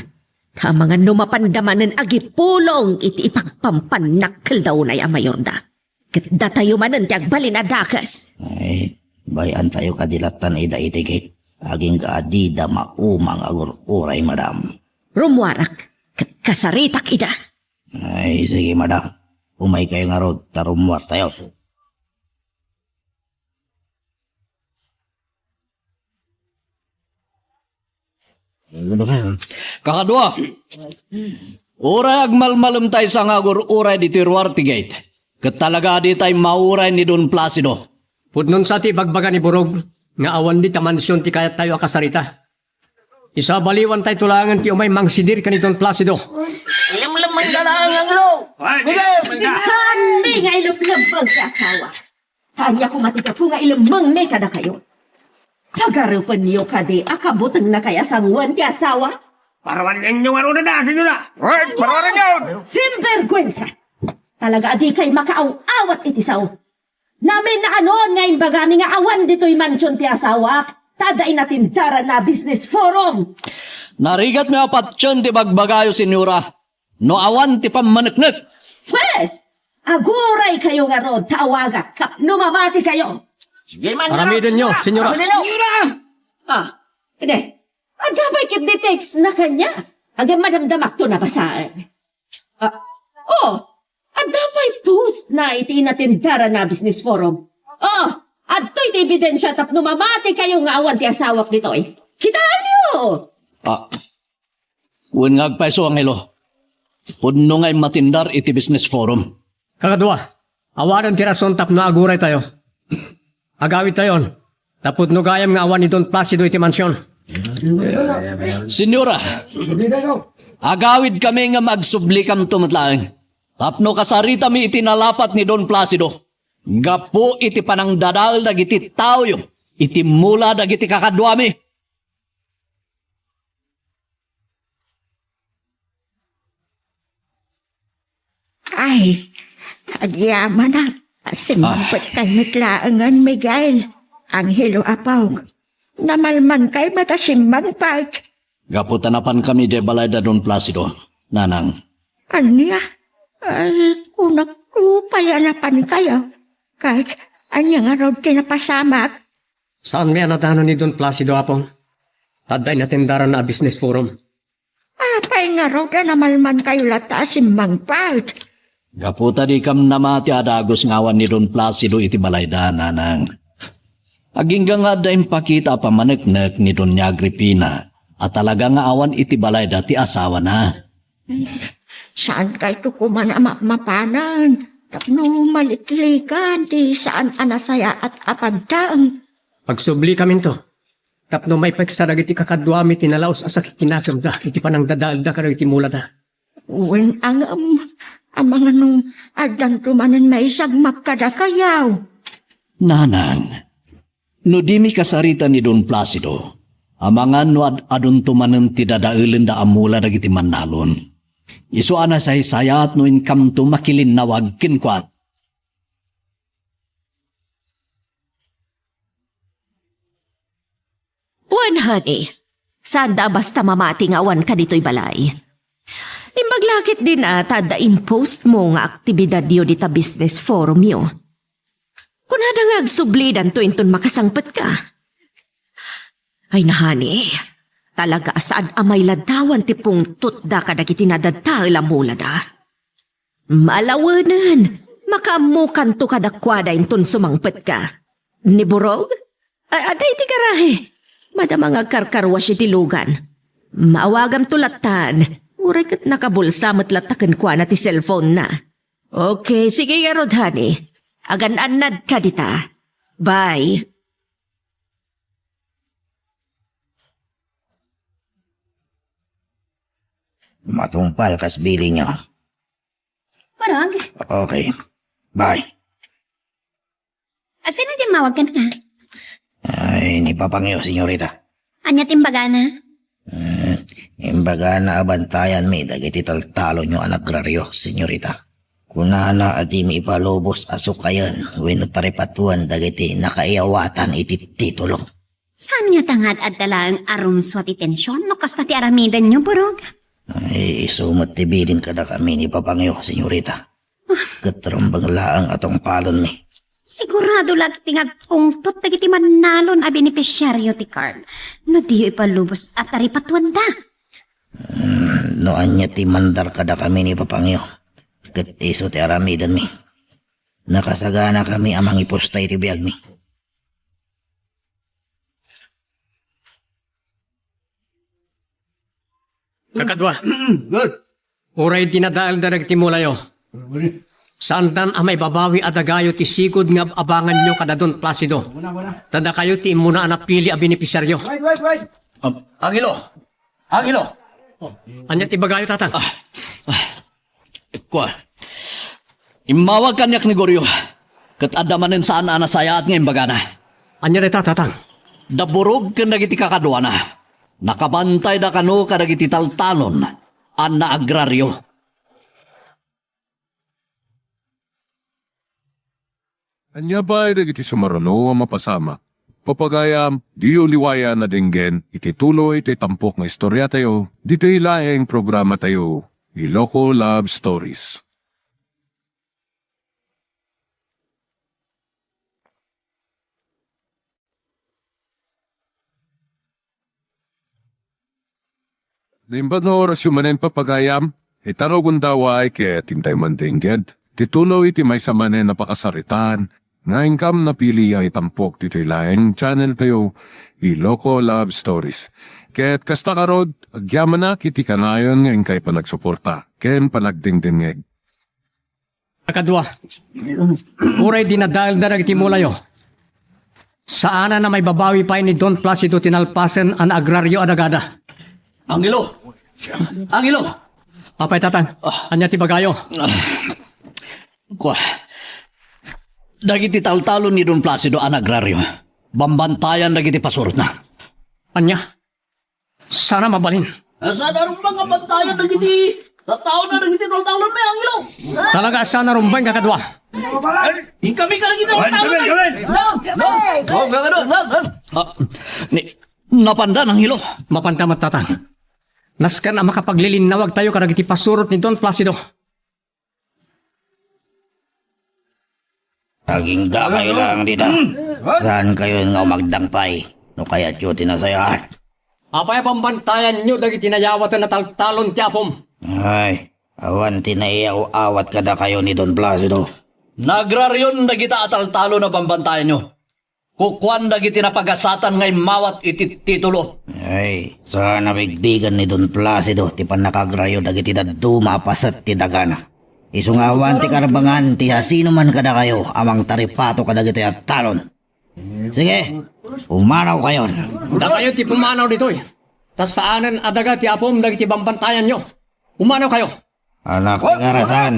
Mga numapandamanan agipulong iti ipagpampanakkel daw na amayor da. Kat datayo manan ti agbalin adakas. Ay, bayan tayo kadilatan ida itigit. Aging kaadida maumang agur uray, madam. Rumwarak, kat kasaritak ida. Ay, sige, madam. Umay kayo nga rod, tarumwar tayo. Kakadwa! Uray agmalmalem tayo sa ngagur uray di Tirwarte Gate. Kat talaga di tayo mauray ni Don Placido. Pudnon sa ti bagbaga ni burog, nga awan di tamansyon ti kayat tayo akasarita. Isa baliwan tayo tulangan ti umay mangsidir ka ni Don Placido. Ilam-lam man galang ang lo. Saan nga ilumlambang ka asawa? Tanya ko matika po nga ilambang me kada kayo. Kagarupan niyo kadi akabutang na kaya sangwan ti asawa? Parawan ninyo ano na nasin nyo na. Parawan yun. Sinvergwensa! Talaga adi kay makaaw-awat iti saw. Namin na anon nga imbagami nga awan dito'y mansyon ti asawa. Tadain natin dara na business forum. Narigat mi apat tiyan ti bagbagayo, senyora. No awan ti pamaneknek. Pwes, aguray kayo nga rod, tawaga, numamati kayo. Sige man. Paramidin nyo, senyora. Hindi. Ang dabay kit detects na kanya. Hanggang madamdamak to nabasaan. Ang dabay post na iti natindara na business forum. At to'y ebidensya tap numamati kayo nga awan ti asawak dito eh. Kitaan niyo! Uwan nga agpaiso ang ilo. Pudno nga'y matindar iti business forum. Kakadwa, awanan ti rason tap na aguray tayo. Agawid tayon. Tapod no gayam nga awan ni Don Placido iti mansyon. Senyora, agawid kami nga magsublikam tumatlaang. Tapno kasarita mi iti nalapat ni Don Placido. Gapo iti panang dadal dagiti taoyo. Iti mula dagiti kakadwami. Ay, agyaman na. Asimpot kay mitlaangan, Miguel. Angelo Apaw. Namalman kay matasimbang part. Gaputanapan kami de Balayda Don Placido, Nanang. Anya? Ay, kung nagkupayanapan kayo. Kahit anya nga raw tinapasamak. Saan may anadano ni Don Placido Apong? Taday na tindaran na business forum. Apay nga raw na namalman kayo lata simbang part. Gaputa di kam namati adagos ngawan ni Don Placido iti Balayda, Nanang. Aging nga dahil pakita pamanagnak ni Don Agripina at talaga nga awan iti Balayda ti asawa na. Saan kayo kuman mapanan? Tapno malitlikan di saan anasaya at apagdaang. Pagsubli kami to. Tapno may pagsarag iti kakadwami tinalaos asakit kinakam da. Iti panang dadalda ka iti mula da. Uwin ang mga nung adang tumanan may sagmap kada kayaw. Nanang, no di mi kasarita ni Don Placido, amangan no adun tumanan ti dadailen da amula dagiti manalon. Isu ana sayat no income to makilin nawag kinkwat. Wan, honey. Sanda basta mamati nga awan ka dito'y balay. Imbaglakit din ata da impost mo nga aktibidad yo dita business forum yo. Kung hada nga agsublidan to inton makasangpat ka. Ay na, honey. Talaga saan amay ladawan ti pungtot da kadagiti tinadadta ilamula da. Malawanan, makamukan to kadakwada inton sumangpet ka. Ni Burog? Aday ti garahe. Madamang agkarkarwas iti lugan. Maawagam tulatan. Uray kat nakabulsa matlatakan kwa na ti cellphone na. Okay, sige yarod, honey. Agan-anad ka dita. Bye. Matumpal kas bili nyo. Barog, Okay. Bye. asin na dyan mawag ka na ka? Ay, ni papangyo, senyorita. Anya timbaga na? Imbaga na abantayan mi, dagiti taltalo nyo anagraryo, senyorita. Kunana at mi ipalubos asukayan, wenno taripatuan dagiti nakaiyawatan iti titulo. Saan nga tangad at talang aron swat itensyon no kasta ti aramidan nyo, Burog? Ay, isumot tibidin kada kami ni papangyo, senyorita. Katrambang laang atong palon mi. Sigurado lang tingag pungtot dagiti manalon a benepisyaryo ti card. No di ipalubos at taripatuan da. No anya ti mandar kada kami ni papangyo. Kat iso ti aramidan mi. Nakasagana kami amang ipostay ti biyag mi. Kakadwa. Good. Uray dinadaal darag ti mulayo. Saan dan amay babawi at agayo ti sigod nga abangan nyo kada Don Placido. Tada kayo ti imuna anapili a benepisyaryo. Angelo! Angelo! Anya ti bagayo tatang? Kwa, imawag kanyak ni Goryo. Kat adamanin saan anasaya at ngayon bagana. Anya reta tatang? Daburog ka nagiti kakadwa na. Nakabantay da kano kadagiti taltalon. An na agraryo. Anya ba ay iti sumarano ang mapasama? Papagayam, di uliwaya na dinggen, iti tuloy iti tampok nga istorya tayo, dito ilaeng programa tayo, Iloko Love Stories. Dimbad na oras yung manen papagayam, itarogun daw ay kaya tintay mandingged. Titulo iti may samanen na pakasaritan, nga ingkam na pili ay tampok dito ilaeng channel tayo, Iloko Love Stories. Kaya't kasta karod, agyaman na kiti kanayon nga ingkay panagsuporta, ken panagdingdingeg. Kakadwa. Uray dinadaal darag ti mulayo. Saana na may babawi pa ni Don Placido tinalpasen an agraryo adagada. Angelo! Angelo! Apay tatang, anya ti bagayo? Kwa, dagiti taltalo ni Don Placido an agraryo. Bambantayan dagiti pasurot na. Anya? Sana mabalin. Asa darong mga bantayan dagiti Tataon na nang itinol-taon may angilo. Talaga sana rumbay kakadwa. Kami ka nang itinol-taon. Napanda ng hilo. Mapantamat tatang. Naskan ang makapaglilinawag tayo karag iti pasurot ni Don Placido. Aging da kayo lang dito. Saan kayo nga magdangpay? No kaya't yun tinasayaan. Apay pambantayan nyo dagiti tinayawatan na taltalon ti apom. Ay, awan tinaiyaw awat kada kayo ni Don Placido. Nagraryon dagita atal-talo na pambantayan nyo. Kukwan dagiti napagasatan ngay mawat iti titulo. Ay, sana bigbigan ni Don Placido ti panakagrayo dagiti daddu mapasat ti dagana. Isungawan ti karabangan ti sino man kada kayo amang taripato kadagiti at talon. Sige, umanaw kayo. Da kayo ti pumanaw ditoy. Tas saanan adaga ti apom dagiti bambantayan nyo. Umanaw kayo. Anak ni Karasan,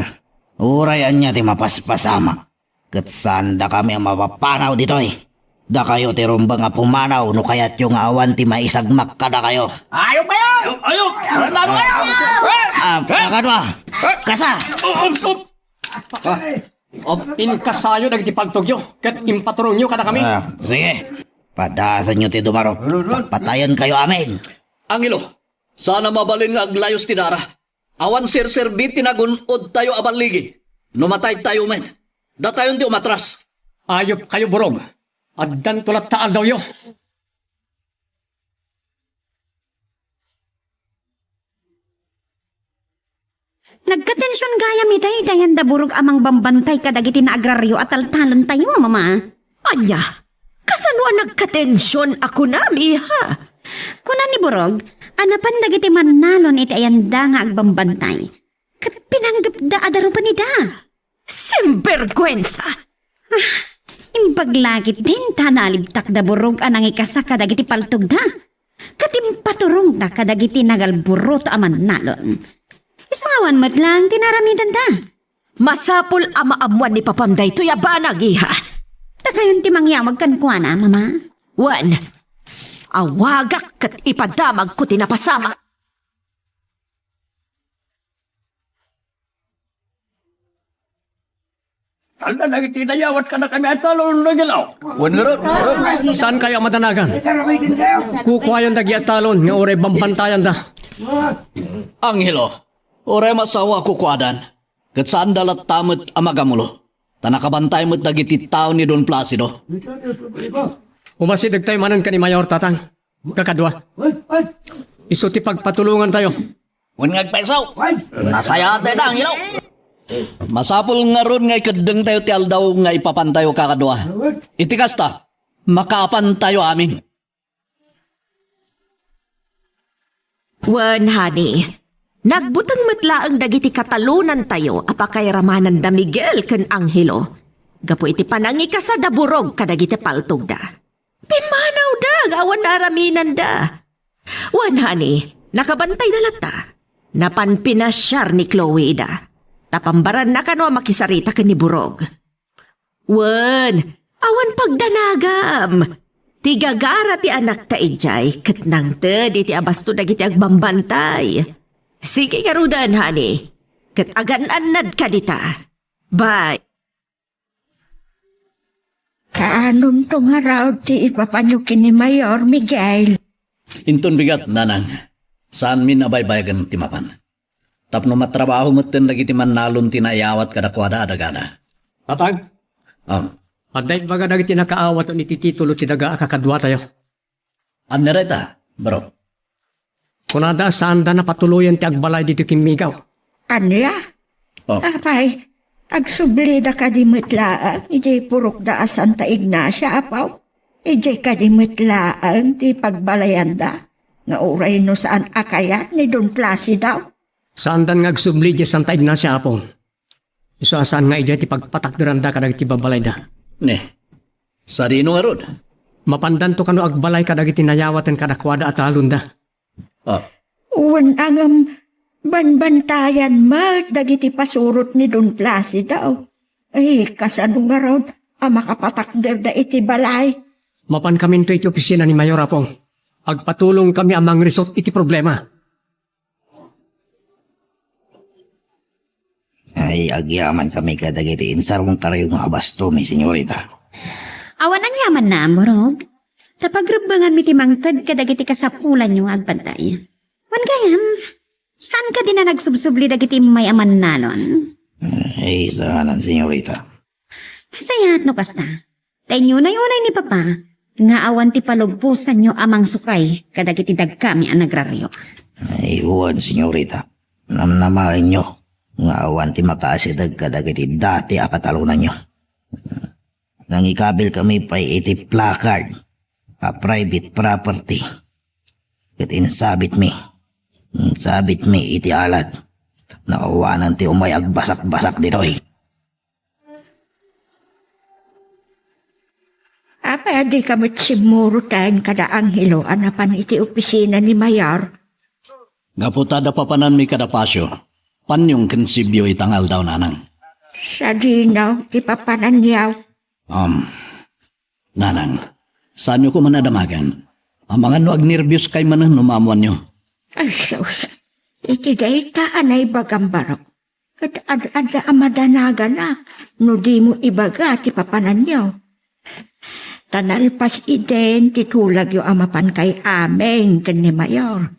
urayan niya ti mapaspasama. Katsan da kami ang mapapanaw ditoy. Da kayo ti rumba nga pumanaw no kaya't yung awan ti maisagmak kada kayo. Ayaw kayo! Ayaw! Talo kayo! Kakadwa, kasa! Inkasayo dagiti pagtugyo. Kat impaturong nyo kada kami. Sige, padasan nyo ti dumaro. Pagpatayan kayo amin. Angelo, sana mabalin nga aglayos ti dara. Awan sir-serbit tinagunod tayo abaligi. Numatay tayo met. Da tayon ti umatras. Ayop kayo burog. Addan tulat taal daw yo. Nagkatensyon gaya mi day dayan da burog amang bambantay kadagiti na agraryo at taltalon tayo, mama. Anya, kasanwa nagkatensyon ako na, miha. Kunan ni burog, anapan dagiti manalon iti ayanda nga agbambantay. Kat pinanggap da adaro pa ni da. Sembergwensa. Imbaglagit din tanalibtak da burog anang ikasa kadagiti paltog da. Katimpaturong da kadagiti nagalburot aman nalon. Isangawan mo't lang tinaramitan da. Masapul amaamuan ni Papanday to yabanag, iha. Takayon ti mangyawag kan kuana, mama. Wan, awagak kat ipadamag ko tinapasama. Tanda lagi tinayawat ka na kami at talon na gilaw. Saan kaya madanagan? Kukuhayan dagi at talon nga oray bambantayan da. Angelo, oray masawa kukwadan. Kat saan dalat tamot amagamulo. Tanakabantay mo't dagiti tao ni Don Placido. Umasidag tayo manan ka ni Mayor Tatang. Kakadwa. Iso ti pagpatulungan tayo. Kung ngagpaisaw, nasaya tayo da, Angelo. Masapul nga ron ngay kadeng tayo ti aldaw nga ipapantayo kakadwa. Itikas ta, makapan tayo amin. Wan, honey. Nagbutang matlaang dagiti katalunan tayo apakay ramanan da Miguel ken Angelo. Gapo iti panangi ka sa daburog kadagiti paltog da. Pimanaw da, gawan naraminan da. Wan, honey, nakabantay na lata. Napanpinasyar ni Chloe da. Tapambaran na kano makisarita ka ni Burog. Wan, awan pagdanagam. Tigagara ti anak ta ijay, kat nang te di ti abasto dagiti agbambantay. Sige karudan, honey. Kat agan-anad ka dita. Bye. Kaanon tong haraw ti ipapanyukin ni Mayor Miguel. Inton bigat, nanang. Saan min abaybayagan ti mapan? Tapno matrabaho mo't tin lagi ti manalon tinayawat kadakwada adagana. Tatang, aday baga dagiti nakaawat ni titulo ti daga kakadwa tayo. Anereta, bro. Kunada saan da napatuluyan ti agbalay dito kimigaw. Anya? Oh. Apay, agsublida ka di metlaan, ijay purok da Santa Ignacia, apaw. Ijay ka di metlaan, ti pagbalayan da. Nga uray no saan akaya ni Don Placido. Saan dan ngagsubli di Santa Ignacia apong. Iso saan nga ijay ti pagpatakdiran da kadag ti babalay da. Ne, sarino nga rod. Mapandan to kano agbalay kadag ti nayawatan kadakwada at halunda. Uwan angam banbantayan dagiti pasurot ni Don Placido. Ay, kasano nga raw makapatakder da iti balay. Mapan kami ito iti opisina ni Mayor apong. Agpatulong kami amang resort iti problema. Ay agyaman kami kadagiti insarong karayo nga abasto, mi senyorita. Awan ang yaman na, morog. Tapagrubangan mi timangtad kadagiti kasapulan yung agbantay. Wan gayam, saan ka din na nagsubsubli dagiti may aman nanon? Ay sahanan, senyorita. Kasayat no kasta. Tayo-unay ni Papa, nga awan ti palugpusan nyo amang sukay kadagiti dagkami ang nagraryo. Ay uwan, senyorita. Namnamain nyo nga awan ti makasidag kadagiti dati akatalunan nyo. Nang ikabil kami pa iti placard, a private property. Kat insabit mi. Sabit mi iti alat. Naawanan ti umay agbasak-basak ditoy. Apa di ka matsimuro tayo kada anghelo anapan iti opisina ni Mayor. Gaputada papanan mi kadapasyo. Panyong kensibyo itangal daw nanang. Sa dinaw, ipapananyaw. Nanang, saan nyo ko manadamagan? Ang mga nuag nervyos kay manan numamuan nyo. Ay, sus. Iti dayta anay bagambarok. At ada amadanaga na. No di mo ibaga ti papananyaw. Tanalpas iden titulag yung amapan kay amen kan ni Mayor.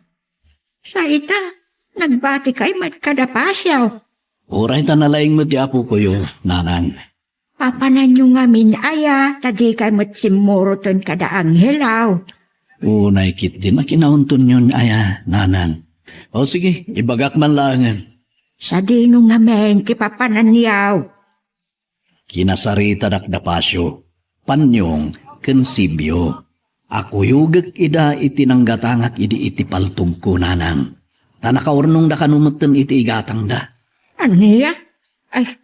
Sa ita, nagbati kay mat kadapasyaw. Uray ta nalaing mo ti apo ko yo, nanang. Papanan nyo nga minaya, tadi kay mat simuro ton kada anghelaw. Unay kit din na kinauntun yun, aya, nanang. O sige, ibagak man langan. Sa dino nga men, kipapananyaw. Kinasarita dakdapasyo, panyong kensibyo. Ako yugag ida itinanggatangak iti paltog ko, nanang. Tanakaurnong da kanumutan iti igatang da. Aniya? Ay,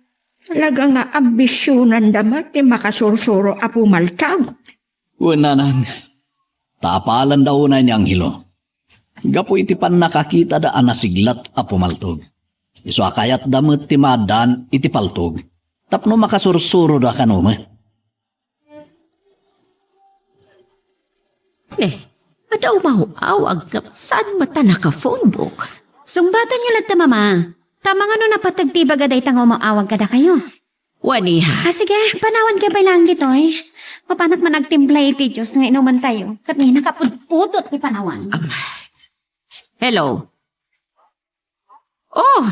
talaga nga ambisyonan damat ni makasursuro apo maltaw. Nanang, tapalan daw na niyang hilo. Gapo iti pan nakakita da anasiglat a pumaltog. Iso akayat damat ti madan iti paltog. Tapno makasursuro da kanuma. Adaw mahuawag ka, saan mata naka-phone book? Sungbatan nyo lang ta, Mama. Tamang ano napatagtibaga day tang umaawag kada kayo. Waniha. Sige, panawan ka ba lang dito eh. Papanak man nagtimplay iti Diyos nga inuman tayo. Kat ngayon nakapudpudot ni panawan. Hello? Oh,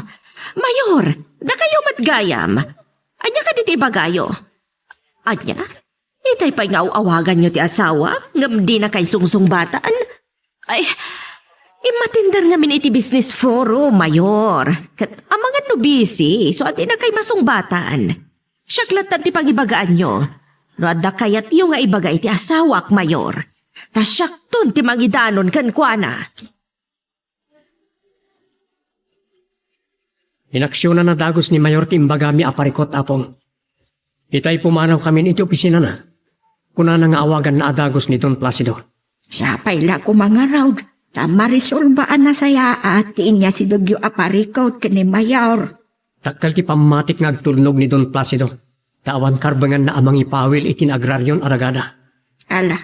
Mayor, da kayo matgayam. Anya ka diti bagayo? Anya? Itay pa'y nga awagan nyo ti asawa? Ngam di na kay sungsung bataan? Ay, imatindar nga min iti business forum, Mayor. Kat amangan no busy, so ati na kay masung bataan. Syaklatan ti pangibagaan nyo. No adda kayat yung nga ibaga iti asawak, Mayor. Ta syakton ti mangidanon kan kuana. Inaksyonan na dagos ni Mayor Timbagami aparikot apong. Itay pumanaw kami iti opisina na. Kuna na nga awagan na adagos ni Don Placido. Siya pa'y ko mga raw. Tamarisol baan na saya atiin niya si Dugyo aparikot kini Mayor. Takkal ti pamatik nga agtulnog ni Don Placido. Tawan karbangan na amang ipawil itin agraryon aragada. Ala,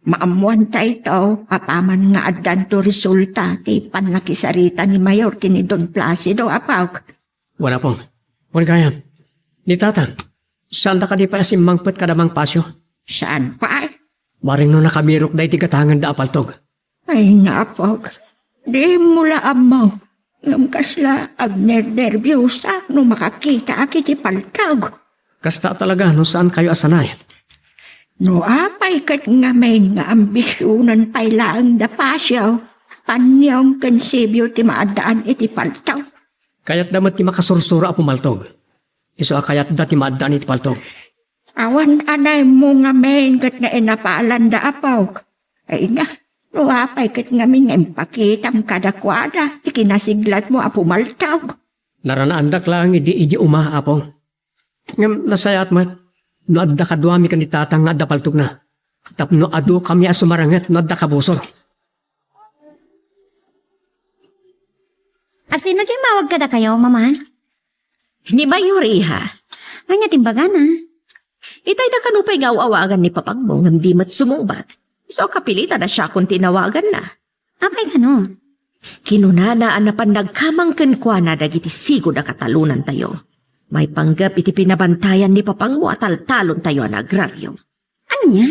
maamuan tayo ito, papaman nga addan to resulta, ti panakisarita ni Mayor kini Don Placido, apaw. Wala pong. Wala kaya. Ni Tatan, saan da ka di pa asimmangpet kadamang pasyo? Saan pa? Waring no nakamirok da iti katangan da apaltog. Ay napog, di mula amaw. Ngam kasla agner-nervyusa no makakita akiti paltag. Kasta talaga no saan kayo asanay. No apay kat nga may nga ambisyonan pa'y laang da pasyaw. Panyong konsibyo ti maadaan iti paltag. Kayat damat ti makasursura a pumaltog. Iso akayat da ti maadaan iti paltog. Awan anay mo nga may kat nga inapaalan da apaw. Ay na, no apay kat nga may impakitam kadakwada. Ti kinasiglat mo a pumaltag. Naranaandak lang idi umaapong. Ngam nasayat mat, no adda kadwami kan itatang nga adda paltog na. Tapno adu kami asumaranget no adda kabusor. Asino dyan mawag kada kayo, Mama? Ni Mayor iha. Anya timbaga na. Itay na kanupay nga awagan ni papang mo ngam di mat sumubat. So kapilita na siya kung tinawagan na. Apay kano? Kinunanaan na pan nagkamang kenkwana dagiti sigo na katalunan tayo. May panggap iti pinabantayan ni Papang mo at taltalon tayo ang agraryo. Anya?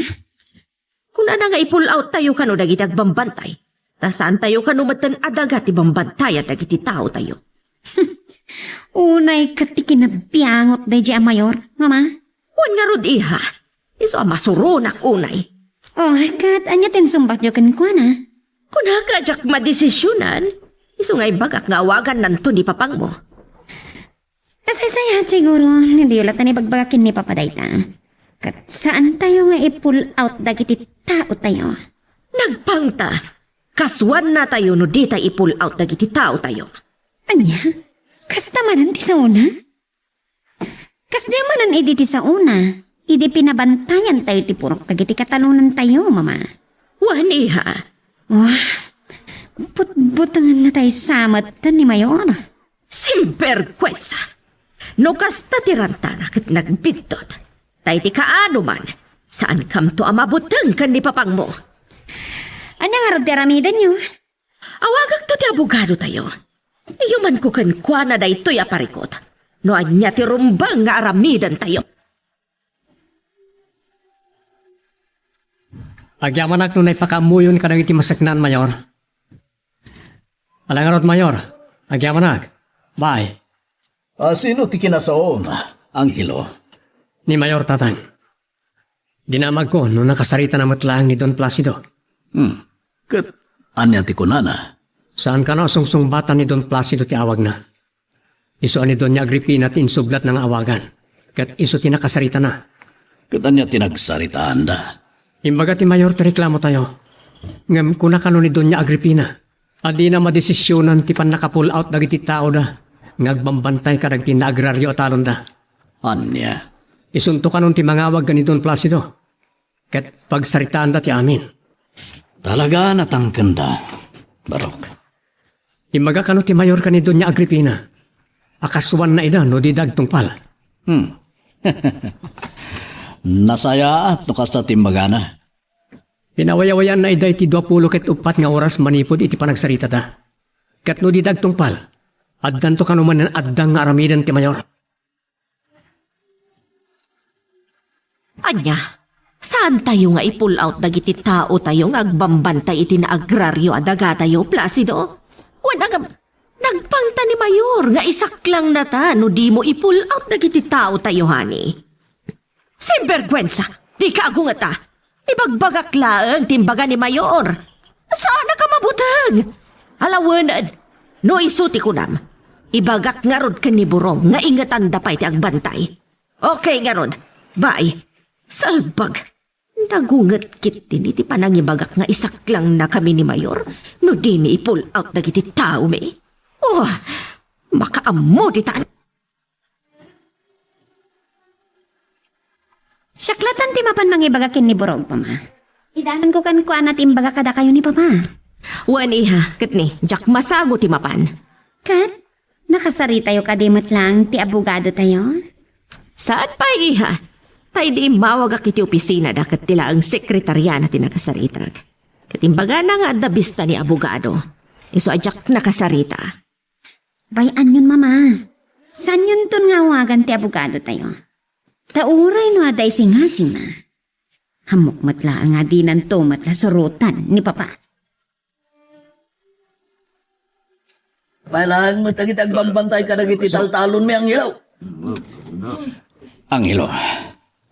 Kung na nga i-pull out tayo kano dagiti agbambantay, ta saan tayo kano matan adaga ti bambantayan dagiti tao tayo. Unay kat ti kinabiangot day di a mayor, mama. Wan nga rod iha, iso masurunak unay. Oh, kat anya tinsumbat yo kan kwa na. Kung nakajak madesisyonan, iso nga'y bagak nga awagan nanto ni Papang mo. Kasaysayahan siguro, hindi ulat na ni bagbagakin ni Papadayta. Kat saan tayo nga i-pull out dagiti tao tayo? Nagpangta, kaswan na tayo no di tayo i-pull out dagiti tao tayo. Anya? Kas tamanan ti sa una? Kas di manan idi ti sa una. Idi pinabantayan tayo ti purok dagiti katalunan tayo, mama. Wan iha, Wah, but-butangan na tayo samat ni Mayor. simperkwensa. No kasta tirantana kat nagbidtot. Tay ti kaano man, saan kam to amabutang kan ni Papang mo? Anya nga rod ti aramidan nyo? Awagag to ti abogado tayo. Iyuman ko kan kwa na day to'y aparikot. No anya ti rumbang nga aramidan tayo. Agyamanak no naipakamuyon ka iti masaknan, Mayor. Alangarot, Mayor. Agyamanak. Bye. Sino ti kinasaom? Angelo. Ni Mayor Tatang. Dinamag ko no nakasarita na matlaang ni Don Placido. Kat anya ti kunana? Saan ka na sungsungbatan ni Don Placido ti awag na? Iso ani Doña Agripina ti insublat ng awagan. Kat iso ti nakasarita na. Kat anya tinagsaritaan da? Imbaga ti Mayor ti reklamo tayo. Ngam kuna kano ni Doña Agripina. Adi na madesisyonan ti pan nakapull out dagiti tao da. Ngagbambantay ka dagiti na agraryo at alon da. Anya? Isunto kanon ti mangawag ka ni Don Placido. Kat pagsaritaan da ti amin. Talaga natangkanda, Barok. Imbaga kano ti Mayor ka ni Doña Agripina. Akaswan na ida no di dagtungpal. Nasaya at nukas sa timbagana. Pinawayawayan na ida iti 24 nga oras manipod iti panagsarita da. Kat no di dagtungpal. Addan to kanuman ng addang nga aramidan ti Mayor. Anya, saan tayo nga i-pull out dagiti tao tayo nga agbambantay iti na agraryo adaga tayo, Placido? Nagpangta ni Mayor nga isak lang na ta no di mo i-pull out dagiti tao tayo, honey. Simbergwensa, di ka ako nga ta. Ibagbagak laang timbaga ni Mayor. Saan ka mabutang? Alawanad, no isuti ko nam. Ibagak nga rod ka ni Burong nga ingatan da pa iti agbantay. Okay nga rod, bye. Salbag, nagungat kit din iti panangibagak nga isak lang na kami ni Mayor no di ni i-pull out dagiti tao me. Oh, makaammo di taan. Saklatan ti mapan mangibagakin ni Borog, mama. Idanan ko kan kuan at imbaga kada kayo ni Papa. Wan iha, kat ni, jak masago ti mapan. Kat, nakasari tayo kadimot lang ti abogado tayo. Saan pa iha? Tay di mawag kiti opisina da kat tila ang sekretarya na tinakasaritag. Katimbaga na nga adabista ni abogado. Iso ajak nakasarita. Bayan yun, mama. San yun ton nga awagan ti abogado tayo? Tauray no aday singasing na. Hamok matla nga di nanto matla surutan ni Papa. Kailangan mo tagitag bambantay ka nagiti taltalon mi ang ilaw. Angelo,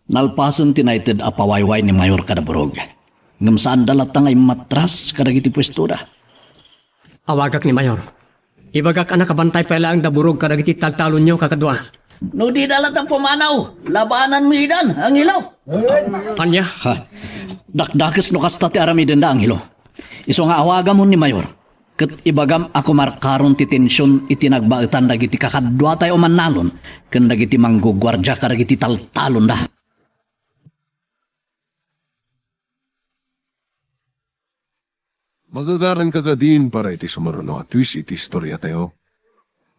nalpasan tinited apawayway ni Mayor Kadaburog. Ngam saan dalat ngay matras kadagiti pwestura. Awagak ni Mayor. Ibagak anak kabantay pa lang daburog kadagiti taltalon nyo kakadwa. No di dalat ang pumanaw, labanan mo idan, ang ilaw. Anya? Ha, dakdakes no kasta ti aramiden da, Angelo. Iso nga awaga mo ni Mayor. Kat ibagam ako markaron ti tensyon itinagbaetan dagiti kakadwa tayo manalon ken dagiti manggugwardya kadagiti taltalon da. Magagaran ka din para iti sumaruno at twist iti istorya tayo.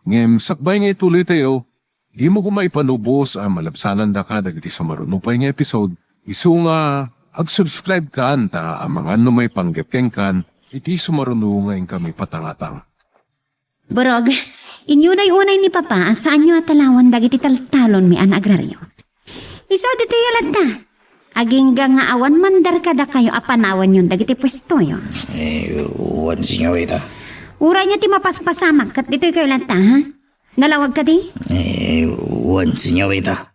Ngem, sakbay nga ituloy tayo, di mo kumaipanubos ang malabsanan da ka dagiti sumaruno pa nga episode. Isu nga, ag-subscribe ka anta ang mga may panggepeng kan, iti sumaruno ngayon kami patangatang. Borog, Inyo na unay ni Papa, saan nyo atalawan dagiti taltalon mi an agraryo. Iso dito yung ta. Aging nga awan mandar kada kayo apanawan yun dagiti pwesto yun. Uwan, senyorita. Ura niya ti mapaspasamak kat dito kayo lanta, ha? Nalawag ka di? Uwan, senyorita.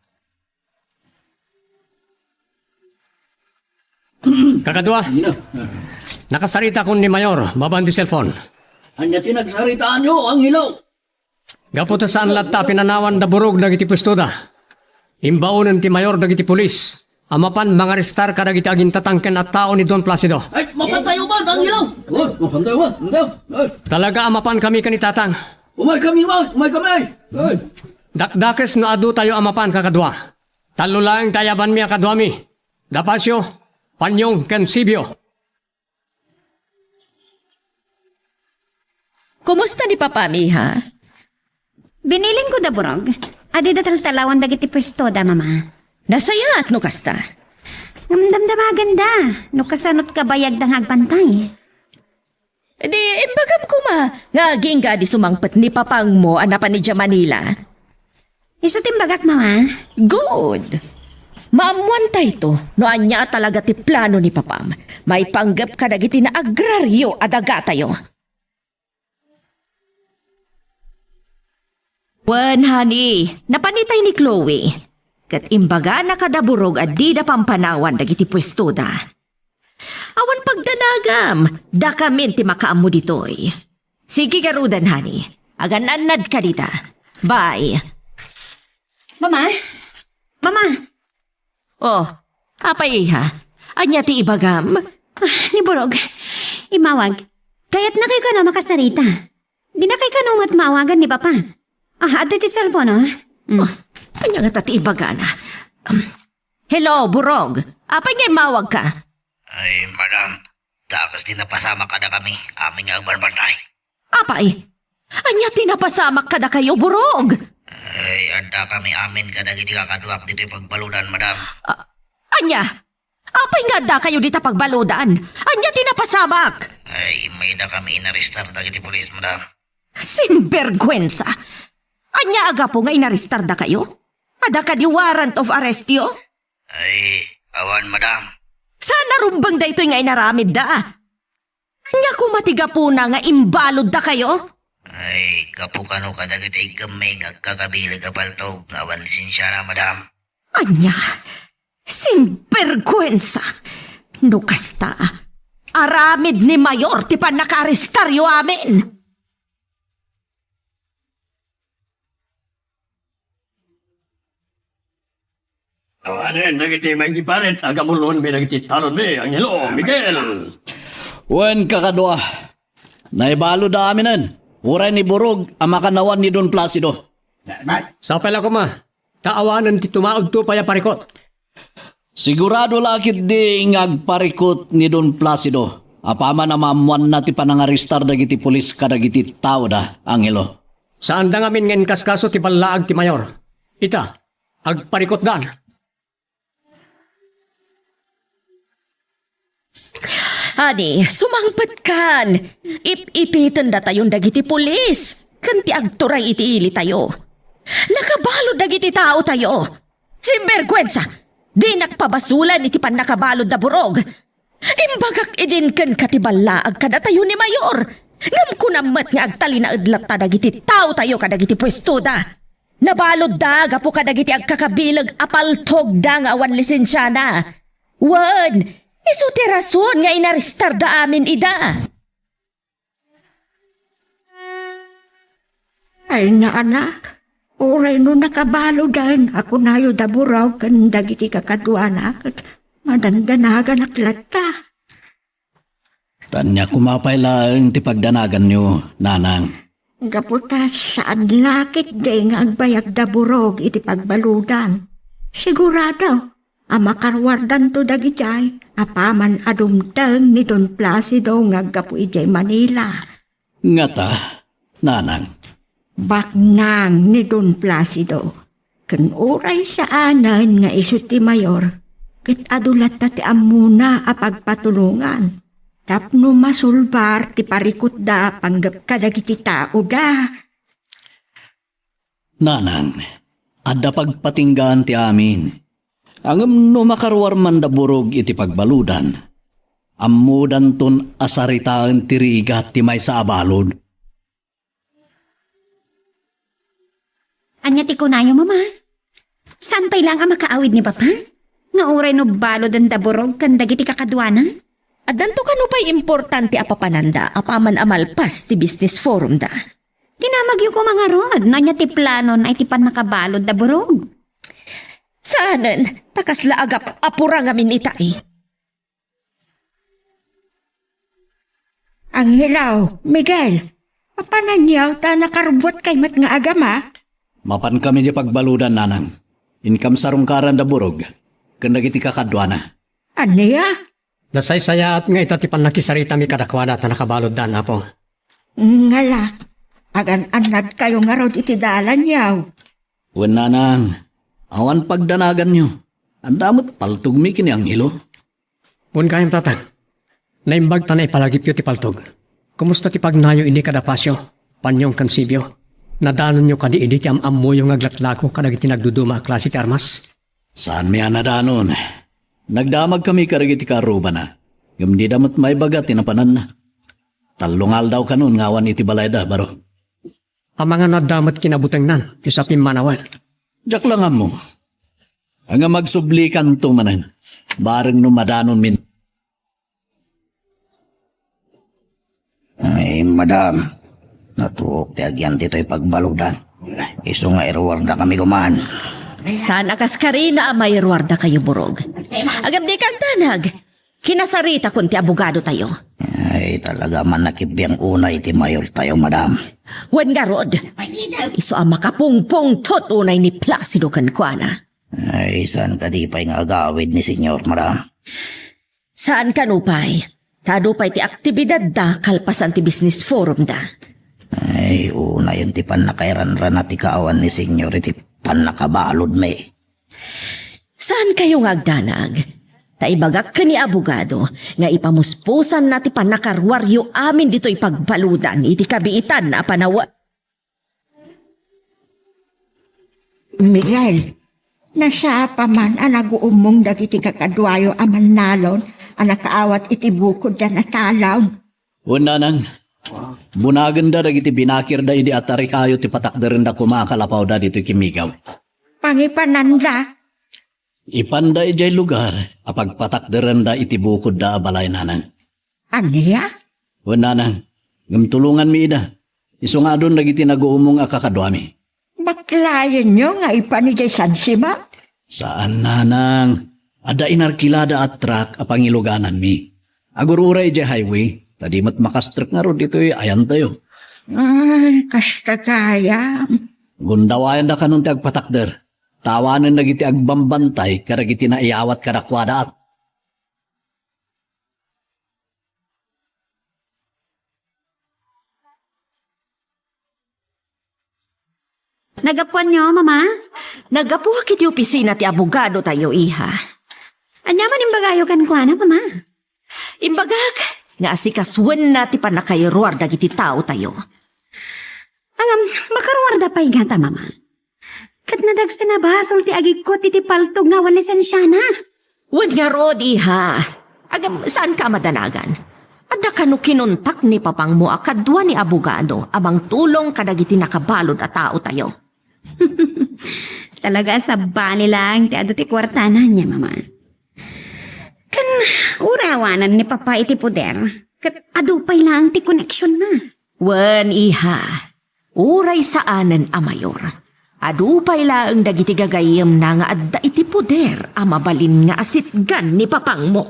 Kakadwa, nakasarita ko ni Mayor, babang di cellphone. Anya tinagsaritaan nyo ang ilaw. Gaputa saan latta pinanawan da burog dagiti pwesto da. Imbaunan ti Mayor dagiti pulis. Amapan mga restar ka dagiti aging tatangken at tao ni Don Placido. Ay, mapantayo ba ang ilaw? Mapantayo ba? Talaga amapan kami kanitatang. Umay kami. Ay. Dakdakes no adu tayo amapan kakadwa. Talo lang tayaban mi akadwa mi. Dapasyo, Panyong, ken Sibyo. Kumusta ni Papa mi, ha? Binilin ko da burog. Adi da taltalawan dagiti pwesto da, mama. Nasaya at no kasta. Namdamdamagan da. No kasanot ka bayag dang agpantay. Di, imbagam ko ma, nga gingga di sumangpet ni Papang mo anapan ni Manila. Iso timbagak, mama. Good. Maamuan tayo no anya talaga ti plano ni Papam. May panggap ka dagiti na agraryo adaga tayo. Wan, honey, napanitay ni Chloe. Kat imbaga nakadaburog at di da pampanawan dagiti pwesto da. Awan pagdanagam, da kamin ti makaammo ditoy. Sige garudan, honey. Agan anad ka dita. Bye. Mama? Mama? Oh, apay ha? Anya ti ibagam? Ni burog. Imawag. Kaya't na kayo ka na makasarita. Di na kayo kanumat maawagan ni Papa. Adi ti cellphone, oh. Oh, anya nga tati ibaga na. Hello, burog. Apay ngay mawag ka? Ay, madam. Takas din napasama ka na kami. Aming agbanbantay. Apay? Anya tinapasamak ka na kayo, burog? Ay, anda kami amin kadagiti kakadwak dito'y pagbaludan, madam. Anya? Apay nga da kayo dita pagbaludan? Anya tinapasamak? Ay, may da kami inaristar dagiti polis, madam. Sinvergwensa! Anya aga po nga inaristar da kayo? Ada ka di warrant of arrest yo? Ay, awan, madam. Sana rumbang da ito'y nga inaramid da. Anya kumatiga po na nga imbalod da kayo? Ay, kapukano kadagiti gamay nga kakabilig apaltog. Awan lisensya na, madam. Anya, sinvergwensa! No kasta, aramid ni Mayor ti pan nakaristaryo amin! Awanin, nagiti may giparit. Agamulon mi nagiti talon mi. Angelo, Miguel. Wen kakadwa. Naibalo da aminan. Uray ni burog ang makanawan ni Don Placido. Sa pala ko ma. Taawanan ti tumaog to paya parikot. Sigurado lakit di ngagparikot ni Don Placido. Apama na mamuan na ti panangaristar dagiti pulis kadagiti tao da, Angelo. Saan da ngamin ngayon kaskaso ti palaag ti Mayor? Ita, agparikot dan. Ani, sumangpat kan. Ipitan da tayong dagiti pulis. Kanti agturay iti ili tayo. Nakabalod dagiti tao tayo. Sinvergwensa! Di nakpabasulan iti pan nakabalod da burog. Imbagak idin kan katibalaag kada tayo ni Mayor. Ngam ko namat nga agtali na idlat ta dagiti tao tayo kadagiti pwesto da. Nabalod da gapo kadagiti agkakabilag apaltog da nga awan lisensya na. Wan! Isu ti rason nga inaristar da amin ida. Ay na anak, oray no nakabalo dan, ako nayo daburaw kan dagiti kakadwanak at madandanagan aklata. Tanya kumapay lang ti pagdanagan nyo, nanang. Gaputa saan lakit day nga agbayag daburog iti pagbaludan. Sigurado, amakarwardan to dagijay, apaman adumtang ni Don Placido nga gapu ijay Manila. Ngata, nanang. Baknang ni Don Placido, kan oray saanan nga isu ti Mayor, ket adulat na ti amuna apagpatulungan. Tapno masulbar ti parikot da panggap kadagiti tao da. Nanang, adda pagpatinggaan ti amin. Ang no makaruar man da burog iti pagbaludan. Amudan ton asaritaan ti riga ti may sa abalod. Anya ti kunayo, mama? Saan pa'y lang ang makaawid ni papa? Nga oray no balod ang daburog kan dagiti kakadwana? At danto ka no pa'y importante apapananda apaman amalpas ti business forum da. Tinamagyo ko mga rod, no nya ti planon ay ti pan makabalod daburog. Saanan, takas laagap apura nga minita eh. Ang hilaw, Miguel, papananyaw ta nakarubot kay mat nga agama? Mapan kami di pagbaludan, nanang. Inkam sarungkaran da burog. Kanda kiti kakadwana. Aniya? Nasaysaya at nga ito ti pan nakisarita mi kadakwada ta nakabalod dan apong. Ngala, agan-anad kayo nga raw iti dalan yaw. Wen nanang, awan pagdanagan nyo. Ang damot paltog mi kini ang hilo. Un kayang tatang. Naimbag tanay palagip yu ti paltog. Kumusta ti pagnayo ini kadapasyo? Panyong kansibyo. Nadanon nyo kadi ini ti am-ammo yung aglatlako kadag iti nagduduma klase ti armas. Saan mi anadanon? Nagdamag kami karagiti karuba na. Gamdi damot may bagat tinapanan na. Talungal daw kanon ngawan iti balayda, baro. Ang mga nadamat kinabuteng nan, isapin manawan. Diyak lang mo. Ang magsublikan tumanan. Bareng no madanon min. Ay, madam. Natuok ti agyan dito'y pagbaludan. Iso nga irwarda kami kuman. Saan akas karina may ruwarda kayo burog. Agam di kang tanag. Kinasarita kun ti abogado tayo. Ay, talaga man nakibiyang unay ti mayor tayo, madam. Wen nga rod. Iso ang makapungpong tot unay ni Placido Cancana. Ay, saan ka di pa'y nga agawid ni senyor, madam? Saan ka nupay? Tadupay ti aktibidad da kalpasan ti business forum da. Ay, una yun ti pan nakairanran at ikaawan ni senyor iti pan nakabalod may. Saan kayo nga agdanag? Taibagak ka ni abogado nga ipamuspusan na ti pan nakarwaryo amin dito'y pagbaludan iti kabiitan na panawa. Miguel, nasa pa man ang nag-uumong dagiti kakadwayo aman nalon ang nakaawat iti bukod da natalaw. Wen nanang, bunagan da dagiti binakir da idi atari kayo ti patakderin da kumakalapaw da dito kimigaw. Pangipananda, Ipanda ijay lugar, apag patakderin da iti bukod da abalay nanang. aniya? Wen nanang, gamtulungan mi ida. Iso nga doon dagiti nag-uumong akakadwami. Baklayan nyo nga ipanijay sansima? Saan nanang? Ada inarkilada at truck apangiluganan mi. Agururay ijay highway, tadi mat makastrek nga ro dito ayan tayo. Ay, kasta kaya. Gundawayan da kanun ti agpatakder. Tawanan nagiti agbambantay karagiti na iawat kadakwada at. Nagapuan nyo, mama? Nagapuha kiti opisina ti abogado tayo, iha. Anya man imbagayo kan kuana, mama? Imbagak, nga asikaswen na ti panakairuar dagiti tao tayo. Makaruwarda pa igata, mama. Kat nadagsa na ba, sulti agikot iti paltog nga wala sensyana. Wen nga rod, iha. Agam, saan ka madanagan? Adda ka no kinuntak ni papang mo akadwa ni abogado abang tulong kadagiti nakabalod a tao tayo. Talaga sa bali lang, ti ado ti kwartanan niya, mama. Kan urawanan ni papa iti poder. Kat ado pa'y lang ti koneksyon na. Wen, iha. Uray saanen a mayor. Adupay laeng dagiti gagayem na nga adda iti poder a mabalin nga asitgan ni papang mo.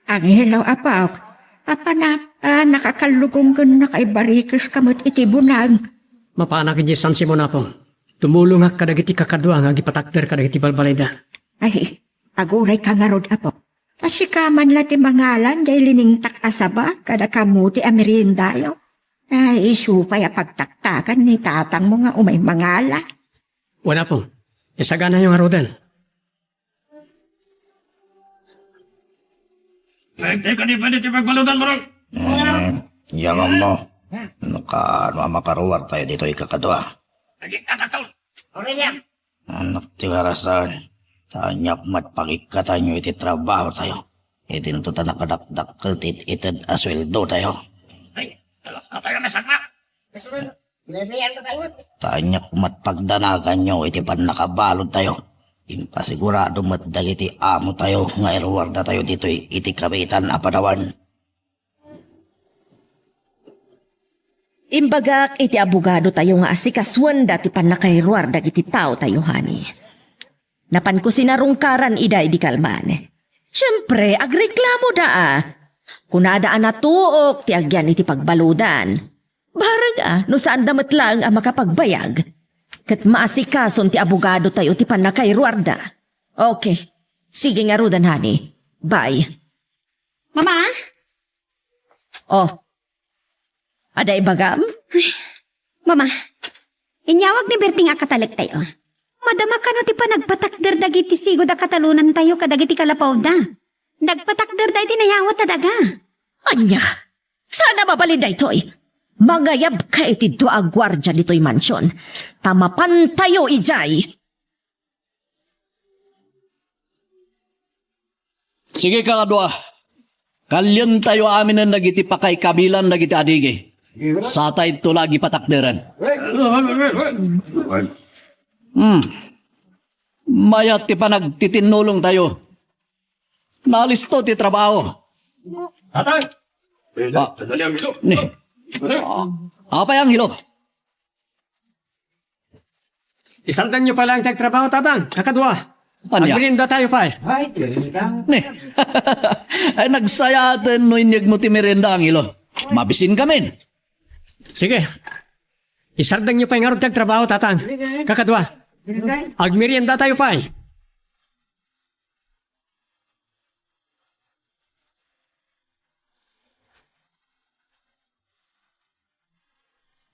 Ang hilaw apaw, nakakalugong na kay barikas kamot iti bunang. Mapanak iti sansi mo na po. Tumulong nga kadagiti kakadwa nga gipatakder kadagiti balbalayda. Ay, aguray ka nga rod apaw. Pasikaman la ti mangalan dahil liningtak asaba kada kamuti ameriendayo. Ay, isupay a pagtaktakan ni tatang mo nga umay mangala. Wala po. Isagana yung arudan. Yaman mo. makaruwar tayo dito ikakadwa. Anak ti karasan, tanyak mat pagikatan nyo iti trabaho tayo. Itin to ta nakadakdakkel tit ited asweldo tayo. Tanyak mat pagdanagan nyo iti pan nakabalod tayo. Impasigurado mat dagiti amo tayo nga irwarda tayo dito iti kabitan apadawan. Imbagak iti abogado tayo nga asikaswan dati pan nakairuar dagiti tao tayo, hani. Napan ko sinarungkaran ida di kalman. Siyempre, agreklamo da kunadaan na tuok ti agyan iti pagbaludan. Barag no saan damat lang ang makapagbayag. Kat maasikason ti abogado tayo ti pan nakairuarda. Okay, sige nga rudan, hani. Bye. Mama? Oh, ada ibagam? Mama, inyawag ni Berting nga katalik tayo. Madama ka no ti pa nagpatakder dagiti sigo da katalunan tayo kadagiti kalapaw da. Nagpatakder da iti nayawat na daga. Anya, sana mabalin da ito'y. Magayab ka iti do agwardya dito'y mansyon. Tamapan tayo, ijay. Sige kakadwa. Kalyan tayo amin na nagiti pakay kabilan nagiti adigi. Satay ito lagi patakderan. Mayat ti pa nagtitinulong tayo. Nalisto ti trabaho. Ni. Apa yang hilo? Isaldan nyo pala ang tagtrabaho, tatang. Kakadwa. Anya? Magmerienda tayo pa. Ni. Ay nagsayatan no inyag mo ti merenda ang hilo. Mabisin kami. Sige. Isaldan nyo pa yung arod tagtrabaho, tatang. Kakadwa. Agmerienda tayo pa.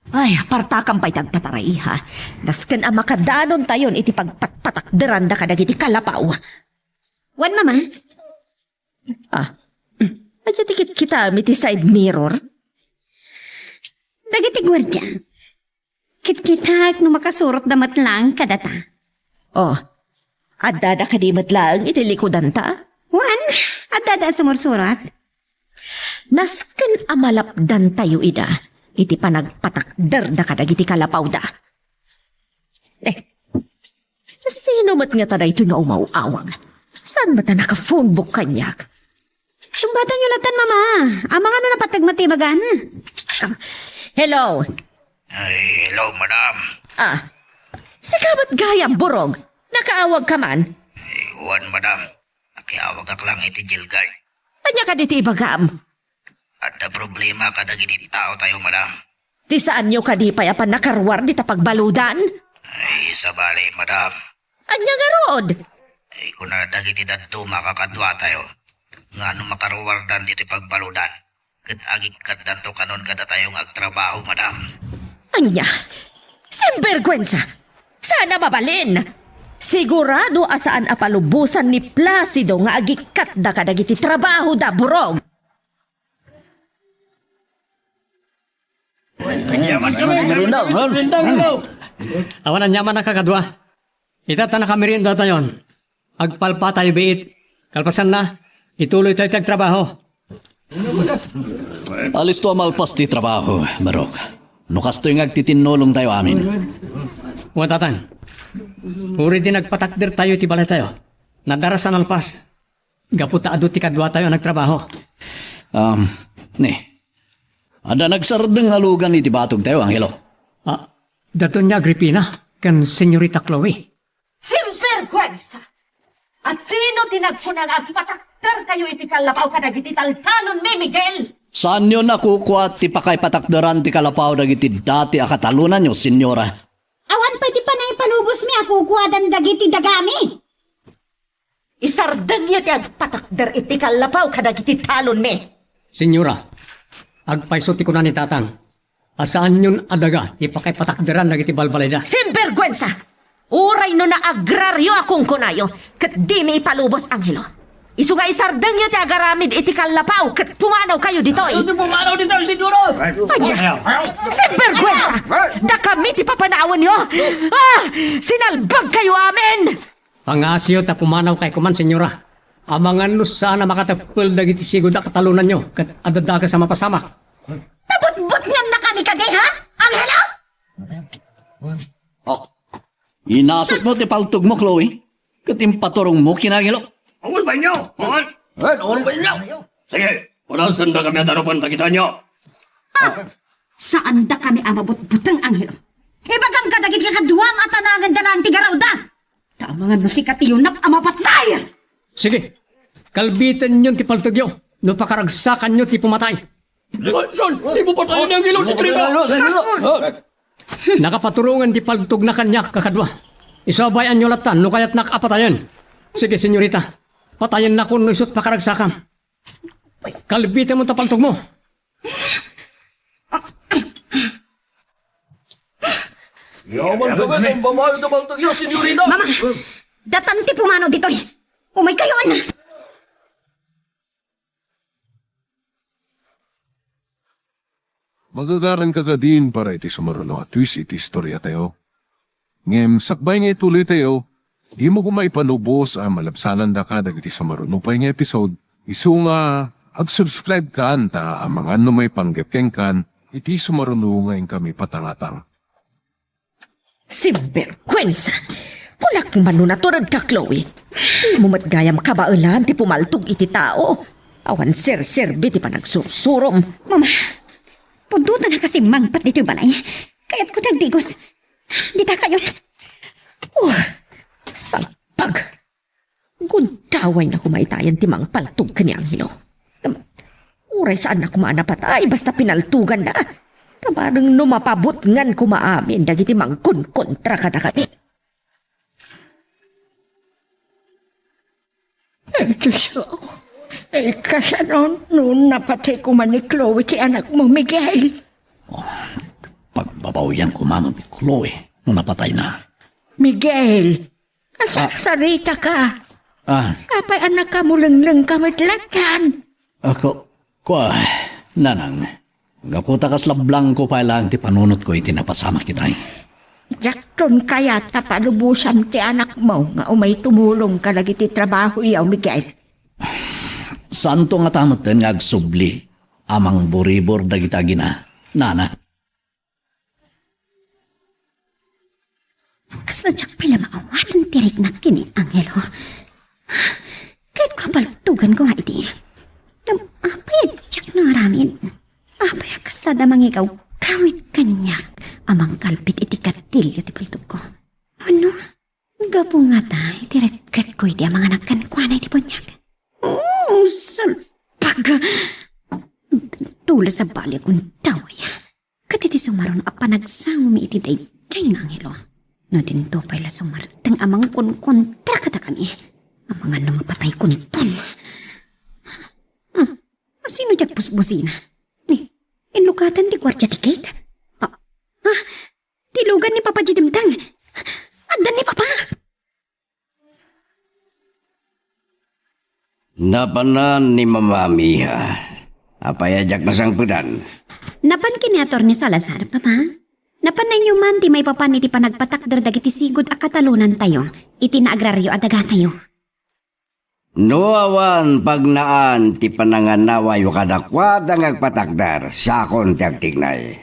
Ay, partakang pa'y tagpataray, ha. Nasken ang makadanon tayon iti pagpatpatakderan da kadagiti kalapaw. Wan, Mama? Adya tikit kita miti side mirror. Dagiti gwardya. Kit-kitak no makasurot damat lang kadata. Oh, adda da kadimat lang iti likodan ta. Wan, at dada sumursurat. Nasken amalapdan tayo ida. Iti panagpatakder da kadagiti kalapaw da. Sino mat nga tada ito nga umauawag? Saan ba ta naka-phonebook kanyak? Sumbatan nyo latan, Mama. Amang ano na patagmatibagan. Hello? Ay, hello, madam. Sikabat gayam burog. Nakaawag ka man. Iwan, madam. Nakiawag ak lang iti Gilgard. Anya ka diti ibagam. Ada problema kadagiti tao tayo, madam. Ti saan nyo kadipayapan nakarwar di tapagbaludan? Ay, sabali, madam. Anya nga rod? Ay, kung dagiti dadto makakadwa tayo. Nga nung makaruwardan dito pagbaludan. Kat agigkat danto kanon kada tayong agtrabaho, madam. Anya, sinvergwensa. Sana mabalin. Sigurado asaan apalubusan ni Placido nga agikat da kadagiti trabaho da burog. Awan ang yaman na kakadwa. Itata na kamerienda tayon. Agpalpa tayo biit. Kalpasan na. Ituloy tayo tagtrabaho. Alis to malpas ti trabaho, Barok. Nukas to yung agtitinulong tayo amin. Wan, tatang. Uri din nagpatakder tayo iti balay tayo. Nadarasan alpas. Gaputa adu ti kadwa tayo nagtrabaho. Ni. Ada nagsardeng alugan iti batog tayo, Angelo. Dato niya Agripina. Kan Senyorita Chloe. Sinvergwensa! Asino tinagpunang agpatakder kayo iti kalapaw kadagiti taltanon mi, Miguel? Saan nyo nakukuha ti pakay patakdaran ti kalapaw dagiti dati akatalunan nyo, senyora? Awan pa di pa na ipalubos mi ako kuwadan dagiti dagami. Isardan niya ti agpatakder iti kalapaw kadagiti talon mi. Senyora, agpaiso ti kuna ni tatang. Asaan yun adaga ipakaipatakderan dagiti balbalayda. Sinvergwensa! Uray no na agraryo akong kunayo kat di mi ipalubos, Angelo. Isu nga isardang nyo ti agaramid iti kalapaw kat pumanaw kayo dito eh. Pumanaw dito si Duro! Sinvergwensa! Da kami ti papanawan nyo! Sinalbag kayo amin! Pangasyo ta pumanaw kay kuman, senyora. Amangan no sana makatapil dagiti sigod na katalunan nyo kat adada ka sa mapasamak. Tabot-bot nga na kami kagay, ha? Angelo? Oh, inasot mo ti paltog mo, Chloe. Katimpaturong mo, kinagilo. Awal ba inyo? Awal ba inyo? Sige, orasan na kami darupan takita nyo. Saan da kami amabot-butang Angelo? Ibagam ka dagit ka kaduam at anangan dalang tigaraw da! Tamangan mo si katiyunak amapatay! Sige, kalbitan nyo ti paltog nyo. No pakaragsakan nyo ti pumatay. Son, di mo pa tayo ng ilaw si Trina. Nakapaturungan ti paltog na kanya kakadwa. Isabayan nyo latan no kaya't nakapatayan. Sige, senyorita. Patayan na ko no isot pakaragsakam. Kalbitan mo ta paltog mo. Yaman ka ba ng babae na baltag nyo, senyorita? Mama, datan ti pumano dito eh. Umay kayo na. Magagaran ka din para iti sumaruno at twist iti istorya tayo. Ngem, sakbay nga ituloy tayo, di mo kumaipanubos ang malabsanan da ka dagiti sumaruno pa nga episode. Isu nga, ag-subscribe ka anta ang mga ano may panggepkeng kan, iti sumaruno nga kami patangatang. Sinvergwensa! Kulak manunaturad ka, Chloe. Mumatgayam ka ba ulan ti pumaltog iti tao? Awan sir-serbi ti panagsursurom. Mama, pundutan na kasi mangpat dito yung balay. Kaya't ko nagdigos. Dita kayo. Salpag! Gundaway na kumaitayan ti mga paltog kanyang hilo. Uray saan na kumanapatay basta pinaltugan na. Kabarang numapabot ngan kumaamin dagiti mangkun kontra kada kami. Diyos ko. Kasanon, noon napatay ko man ni Chloe si anak mo, Miguel. Pagbabawian ko mama ni Chloe nung napatay na. Miguel, sarita ka. Apay anak ka mo lang kamitlatan. Ako, nanang, gaputa kas lablang ko pa lang ti panunot ko iti napasama kitay. Yakton kaya tapalubusan ti anak mo nga umay tumulong ka lagi ti trabaho yaw, Miguel. Santo nga tamoten nga agsubli amang buribor dagita gina, nana. Kas na tsak pala maawatan tirik na kini, Angelo. Kahit kapaltugan ko nga iti. Apay tsak na ramin. Apay kas na damang ikaw kawit kanyak. Amang kalpit iti katilyo ti paltog ko. Ano? Gapo nga ta, iti rekat ko iti amang anak kankwana iti ponyak. Salpag! Tula sa bali kong taway. Katiti sumaron a panagsaw mi iti dayjay nga Angelo. No dinto pala sumartang amang kontra kata kami. Amang ano mapatay kunton. Sino dyak pusbusina? Ni, inlukatan di kwartya ti Kate? Tilugan ni Papa Jidimtang. Adan ni Papa. Napanan ni Mamamiha. Apayajak na sang pedan. Napan kiniator ni Salazar, Papa? Napanay nyo man ti may papan iti panagpatakder dagiti sigod a katalunan tayo. Iti na agraryo adaga tayo. Nuawan pagnaan ti pananganawa yu kadakwad ang agpatakdar sakon ti agtignay.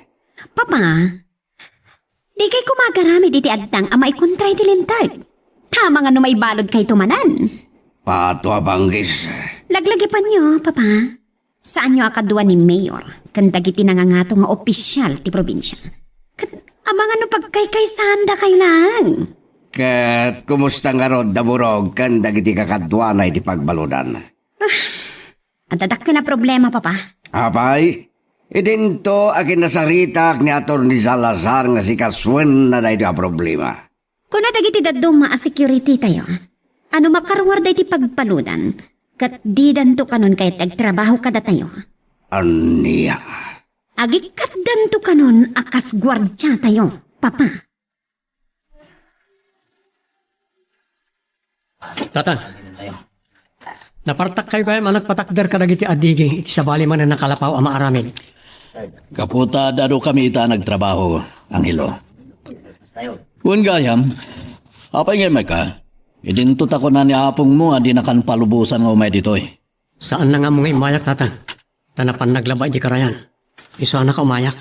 Papa, di kay kumagarami diti agtang amay kontray ti lintag. Tama nga no may balod kay tumanan. Pato abanggis. Laglagi pa nyo, Papa. Saan nyo akadwa ni Mayor? Kandagiti nangangato nga opisyal ti probinsya. Amang ano pagkay-kaysahan da kay lang. Kat kumusta nga rod daburog kan dagiti kakadwanay di pagbaludan. Adadak ka na problema, Papa. Apay, idinto akin nasaritak ni Ator ni Salazar nga si Kaswen na dahi a problema. Kung nadagiti daduma a security tayo, ano makarwar da iti pagbaludan, kat di danto kanon kahit agtrabaho kada tayo. Aniya. Agikat danto kanon akas gwardya tayo, Papa. Tatang, Napartak kayo kaya managpatakder ka dagiti adigi iti sabali man na nakalapaw ama aramid. Kaputa dado kami ita nagtrabaho, Angelo. Kung gayam, apay ngay may ka, idintot ako na ni apong mo, adi nakan palubusan nga umay ditoy. Saan na nga mga imayak tatan? Tanapan naglaba di karayan. Iso na ka umayak.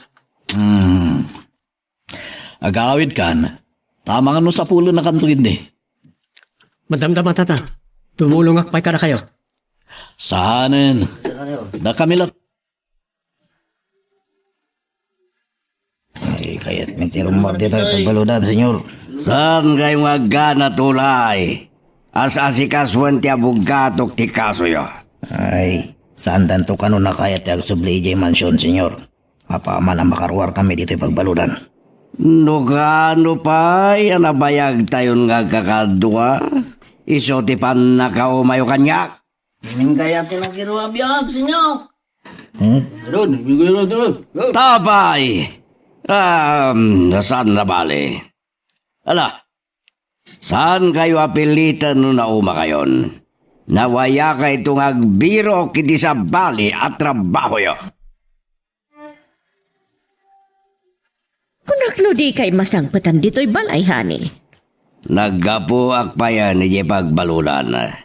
Agawid kan, tama nga no sa pulo na kanto hindi. Madamdama tatan. Tumulong akpay ka na kayo. Saanin, na kami lang. Ay, kaya't mentirong morte tayo pagbaludan, senyor. Saan kayo nga gana tulay? As asikaswan ti abugatok ti kaso yo. Ay, saan danto ka na kayat yung subli ijay mansyon, senyor? Apa man ang makarwar kami dito pagbaludan. No kano pa, yan nabayag tayon nga kakadwa. Iso ti pan nakaumayo kanyak. Hindi kaya tinagiro abiyag, senyor. Tabay! Saan na bali? Ala, saan kayo apilitan no nauma kayon? Nawaya ka itong agbiro kiti sa bali at trabaho yo. Kung nakludi kay masangpatan dito'y balay, hani. Naggapo akpayan ni pagbalulan.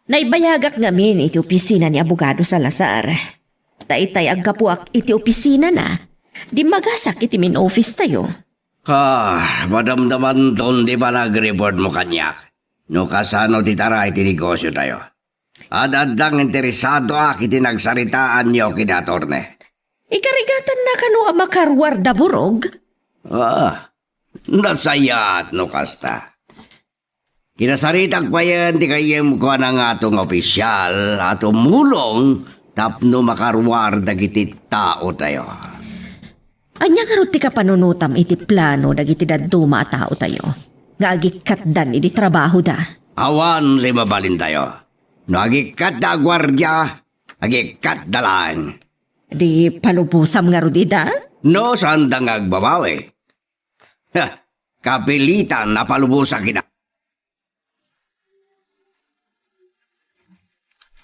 Naibayagak ngamin iti opisina ni Abogado Salazar. Taitay aggapuak iti opisina na. Di magasak iti min office tayo. Madamdaman ton di ba nag-report mo kanyak? No kasano ti tara iti negosyo tayo. Adadang interesado iti nagsaritaan niyo kinatorne. Ikarigatan na kano ang makarwar da burog? Nasayat no kasta. Kinasaritak pa yan di kayem ko na nga atong opisyal at umulong tapno makarwar dagiti tao tayo. Anya karuti ka panunutam iti plano dagiti daduma a tao tayo. Nga agikatdan iti trabaho da. Awan lima balin tayo. No agikat da gwardya, agikat da lang. Di palubusam nga rudi da? No sandang agbabawi. Kapilitan na palubusa kita.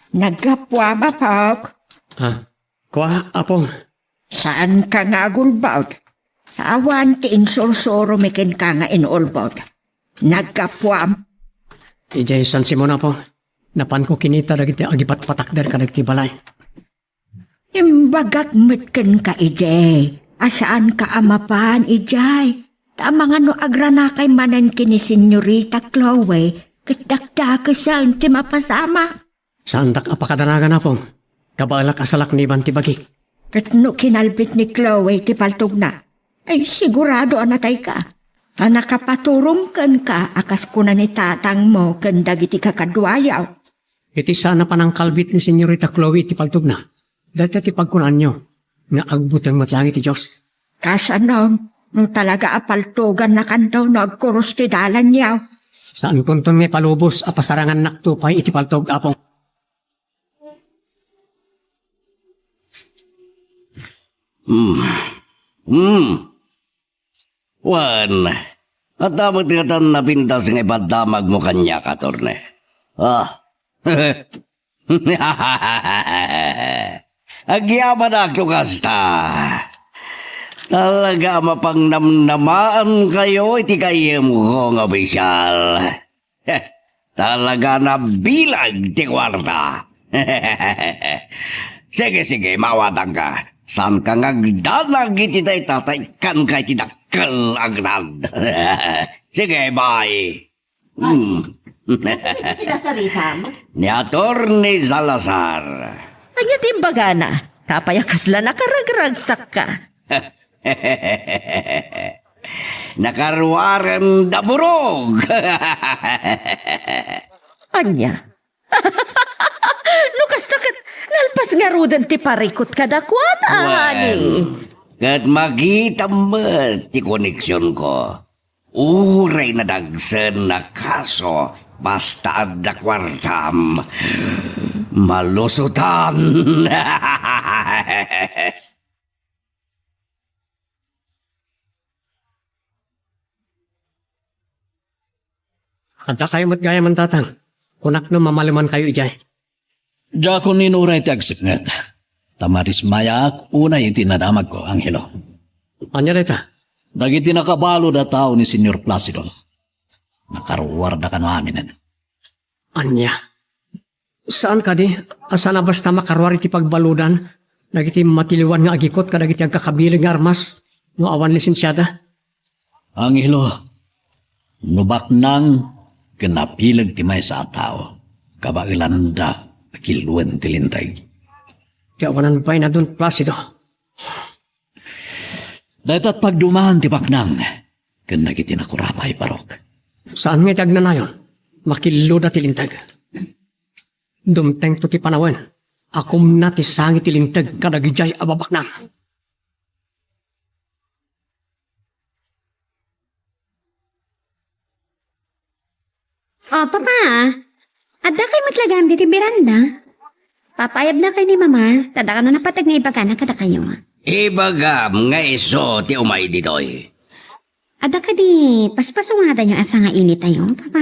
Nagkapwa ba, Pog? Kuha, apong. Saan ka nga agulbaw? Sa awan ti insursuro mikin ka nga inulbaw. Nagkapwa. Ijay San Simon apong. Napan ko kinita dagiti agipat patakder ka dagiti balay. Imbagak metken ka, ijay. Asaan ka amapan, ijay? Tama nga no agranakay manan kini Senyorita Chloe. Kadakda ka saan ti mapasama. Saan tak apakadanagan apong. Kabalak asalak ni Banti Bagik. Kat no kinalbit ni Chloe ti paltog na. Ay sigurado anatay ka. Ta nakapaturong kan ka akas kuna ni tatang mo kan dagiti kakadwayaw. Iti sana pa ng kalbit ni Senyorita Chloe iti paltog na. Dati ti pagkunan nyo. Nga agbutang matlangit ti Diyos. Kasanon, no talaga apaltogan na kanto no agkurus ti dalan niyaw. Saan kunton may palubos a pasarangan naktupay iti paltog apong. Wan, at dapat katan na pintas ng ipadamag mo kanya, katorne. Agyaman ako kasta. Talaga mapangnamnamaan kayo, iti kayem ko ng opisyal. Talaga na bilag ti kwarta. Sige, mawatang ka. Saan ka ngagdanag iti tay tatay kan kay tinakal agrad. Sige, bye. Pinasaritam? Ni Atty. Salazar. Anya timbaga na. Kapayakasla na karagragsak ka. Nakarwarem da burog. Anya? Lukas na kat nalpas nga rudan ti parikot kadakwat, ani. Kat makita mo ti koneksyon ko. Uray na dagsen na kaso basta adda kwartam. Malusutan. Adda kayo matgaya man tatang. Kunak no mamalaman kayo ijay. Diya ko ninuray ti agsiknget. Tamaris mayak, unay itinadamag ko, Angelo. Anya reta? Dagiti nakabalo da tao ni Senyor Placido. Nakaruwarda ka no aminin. Anya? Saan ka di? Asa na basta makarwari ti pagbaludan? Nagiti matiliwan nga agikot ka nagiti agkakabiling nga armas no awan lisensyada? Angelo, nubak nang kinapilag ti may sa tao. Kabailan da, akiluan tilintay. Di awanan pa na dun, Placido. Dahitat pagdumaan ti baknang, kanagiti nakurapay parok. Saan nga itag na nayon? Makiluda tilintag. Dumteng to ti panawan. Akum na ti sangi tilintag kadagijay ababak na. Oh, papa, adda kay matlagam diti beranda. Papayab na kay ni mama, tada ka no napatag nga ibagana kada kayo. Ibagam nga iso ti umay ditoy. Adda ka di, paspasungada yung asa nga init tayo, papa.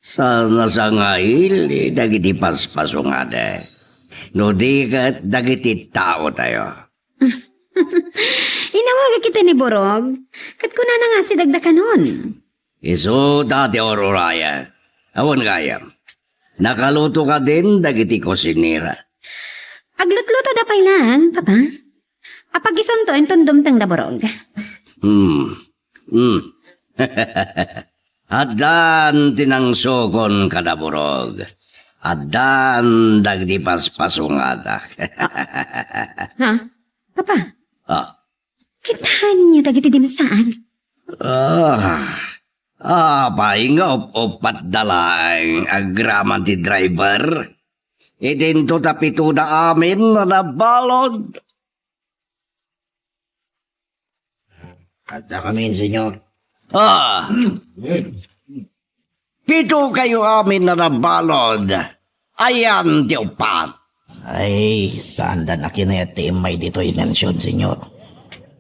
Sana sa ngail, dagiti paspasungada. No di kat dagiti tao tayo. Inawaga kita ni Borog, kat kuna na nga si dagda ka nun. Iso dati ororaya. Awan kaya. Nakaluto ka din dagiti kusinira. Aglutluto da pailan, papa. Apag isunto enton dumtang da Borog. Adan tinangsokon kadaburog. Adan dagdi paspasungada. Ha? Papa, Ah. kitahan niyo dagiti din saan? Pay nga upat dalang agraman ti driver. Idinto tapito da amin na nabalod. Kada kami, senyor. Pito kayo amin na nabalod. Ayan ti upat. Ay, saan da na kinayat may dito inensyon, senyor.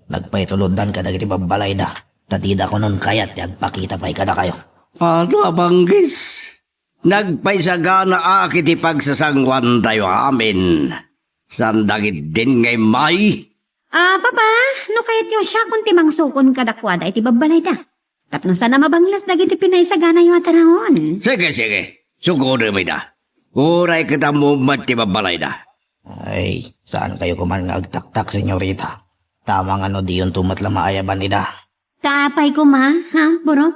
Nagpaituludan ka dagiti babalay da. Tatida ko nun kayat agpakita pa'y kada kayo. Ato abanggis. Nagpaisagana akit ipagsasangwan tayo amin. Sandagit din ngay may. Papa, no kahit yung siya kung timang sukon kadakwada, iti babalay da. Tapno sana mabanglas dagiti pinaisagana yung atarahon. Sige. Suguro mi da. Uray kita mo mati babalay da. Ay, saan kayo kuman nga agtaktak, senyorita? Tamang ano di yung tumatla maayaban nida. Kaapay ko ma, ha, Borog?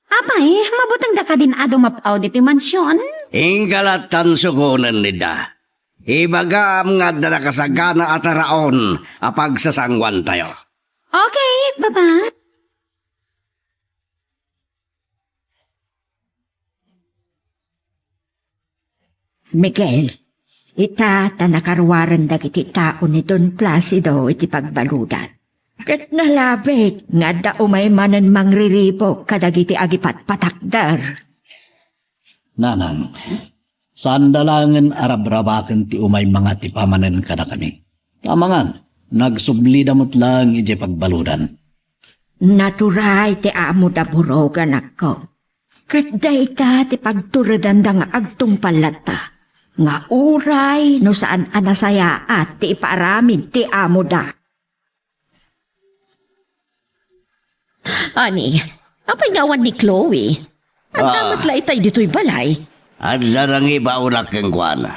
Apay, mabutang da ka din ado mapaw diti mansyon? Ingkalatan sugunan nida. Ibagam nga da nakasagana at araon apag sasangwan tayo. Okay, Papa. Miguel, ita tanakarwaran dagiti tao ni Don Placido iti pagbaludan. Kat nalabit nga da umay manan mangriripo kadagiti agipat patakdar. Nanang, saan dalangan arabrabakan ti umay mga tipamanan kada kami. Tamangan, nagsublidamot lang iti pagbaludan. Naturay ti amo da burogan ako. Kat dayta ti pagturadan da nga agtungpalata. Nga uray no saan anasaya at ti ipaaramid ti amo da. Ani, apay ngawan ni Chloe? Ang damat laitay dito'y balay. At darang ibaulak kang kuana.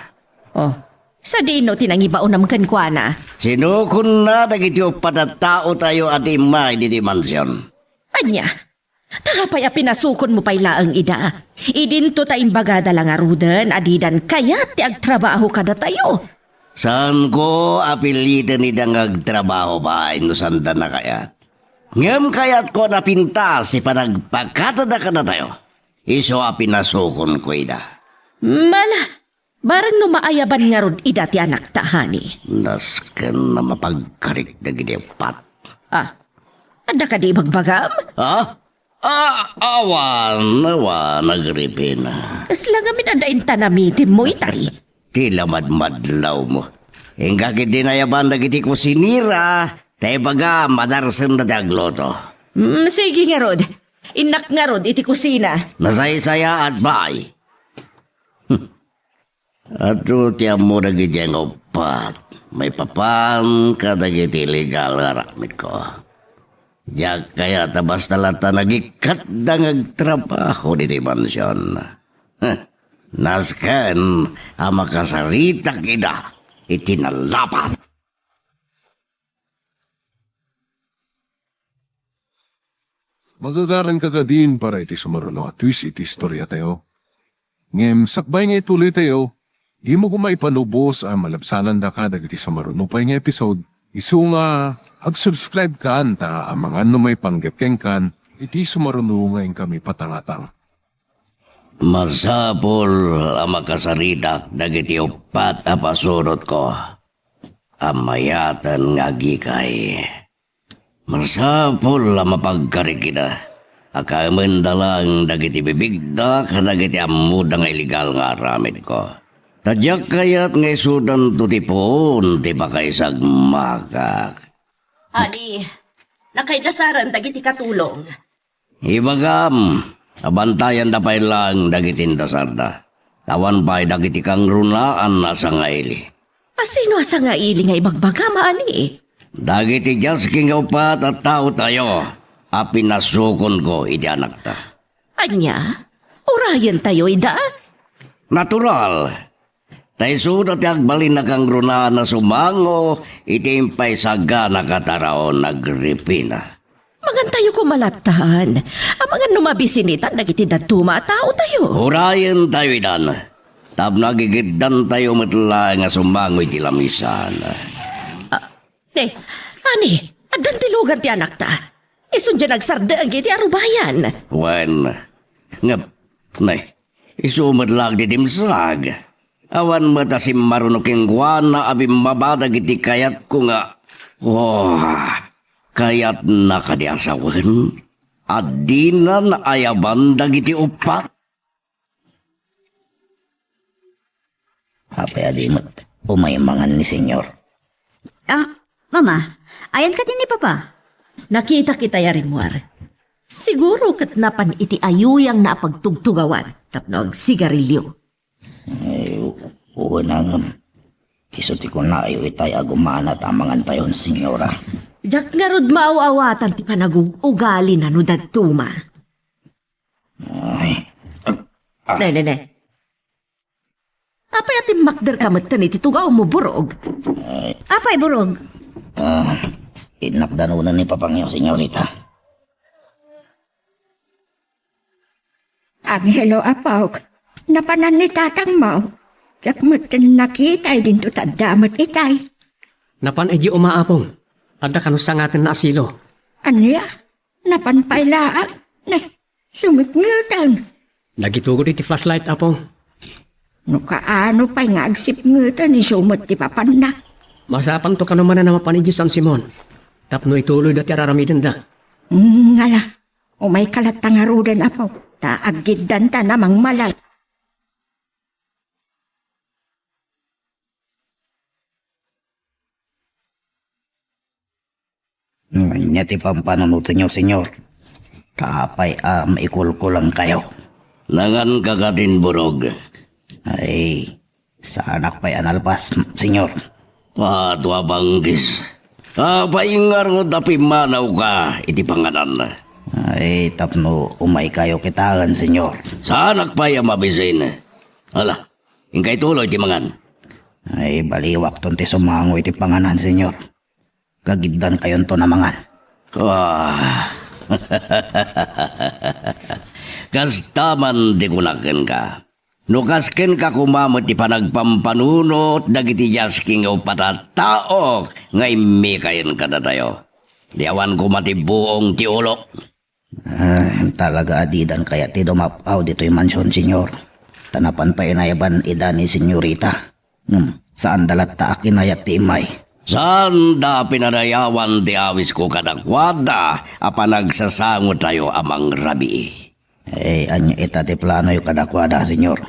Oh, sa dino tinangibaon naman kan kuana. Sinukun na dagiti upat at tao tayo at imay di mansyon. Anya, takapay pinasukon mo pa'y laang ida. Idinto ta imbagada lang arudan, adidan kayat ti agtrabaho kada tayo. Saan ko apilitan ni dangag trabaho ba inusanda na kayat? Ngam kayat ko napinta si panagpagkatada ka na tayo. Iso pinasukon ko ida. Mala, barang no maayaban nga rod ida ti anak tahani. Nasken na mapagkarik na ginepat. Anda ka di magbagam? Awan, nagripin. Kasla nga minadain tanamitin mo itay. Tila madmadlaw mo. Ingkakit din ayaban na giti ko sinira. Tayo baga, madarsan na tagloto. Sige nga rod. Inak nga rod iti kusina. Nasay-saya at bay. Ato tiyan mo dagiti ang upat. May papan ka dagiti legal nga ramit ko. Diyak kaya tabas talata nagikat dang agtrabaho diti mansyon. Nasken ang makasarita kida itinalapat. Magagaran ka ka din para iti sumaruno at twist iti istorya tayo. Ngem, sakbay nga ituloy tayo, di mo kumay panubos ang malabsanan da ka dagiti sumaruno pa yung episode. Isu nga, ag-subscribe ka anta ang mga may panggepkeng kan, iti sumaruno nga yung kami patangatang. Masapol ang makasaritak dagiti upat a pasurot ko. Amayatan nga gikay. Masapol ang mapagkarikida. Akaman dalang dagiti bibigda kadagiti amud nga illegal nga aramid ko. Tadyak kayat nga isudan tutipon ti pakaisag makak. Ani, nakaidasaran dagiti katulong. Ibagam, abantayan da pa'y lang dagiti dasarda. Tawan pa'y dagiti kang runaan na sa ngaili. Asino asa nga ili nga ibagbagam, ani? Dagiti jasking nga upat at tao tayo. Apinasukon ko iti anak ta. Anya, orayan tayo ida? Natural. Tay sudat agbalin na kang runaan na sumango, iti impay saga na kataraon nagripina. Magantayo ko malatahan. Ang mga numabisinitan nagiti datuma at tao tayo. Urayan tayo idan. Tab nagigiddan tayo matla nga sumango iti lamisan. Ani, agdan tilugan ti anak ta. Isun dyan nagsarda ang iti arubayan. Wen, ngap, nay, isumad lang di dimsag. Awan matasim marunuking guana abim mabadag iti kayat ko nga. Kayat na kadiasawan. At di na naayaban dagiti upat. Apay adimot, umaymangan ni senyor. Mama, ayan ka din ni Papa. Nakita kita yarin muar. Siguro katnapan iti ayuyang na pagtugtugawan tapno sigarilyo. Oo nang isuti ko na ayo itay agumanat amangan tayon senyora. Jak nga rod maaawatan ti panagugali na no dadtuma. Ne. Apay ati makder kamatan iti tugaw mo burog. Apay burog. Inakdanunan ni Papangyo, senyorita. Angelo Apaw, napanan ni tatang mo. Yak mutin nakita din to tadamat itay. Napan edi umaapong. Adda kanusa ngatin na asilo. Anya, napan pailaan. Sumikngutan. Nagitugod iti flashlight apong. No kaano pa'y nga agsipngutan ni sumot ti papan na. Masapan to kanuman na mapanidyo San Simon. Tapno ituloy dati araramitin da. Ngala, umay kalat tangarudan apaw. Taagiddan ta namang malal. Nya ti pampanunuto nyo, senyor. Kapay maikulko lang kayo. Nangan kakatin burog. Ay, sa anak pa'y analpas, senyor. Tua banggis. Paingar ngo tapi manaw ka iti panganan. Ay, tapno umay kayo kitaan, senyor. Sa anak pa yung mabisin. Ala, ingkay tuloy ti mangan. Ay, baliwak ton ti sumango iti panganan, senyor. Kagiddan kayon to na mangan. Kastaman di kunaken ka. Nukasken ka kumamot ti panagpampanunot dagiti jasking o patataok nga imi kayen ka na tayo. Diawan ko matibuong ti ulo. Talaga adidan kaya ti dumapaw dito'y mansyon, senyor. Tanapan pa inayaban ida ni senyorita. Saan dalat ta akinayat ti imay? Saan da pinarayawan ti awis ko kadakwada apanagsasango tayo amang rabi. Anya ita ti plano yung kadakwada, senyor.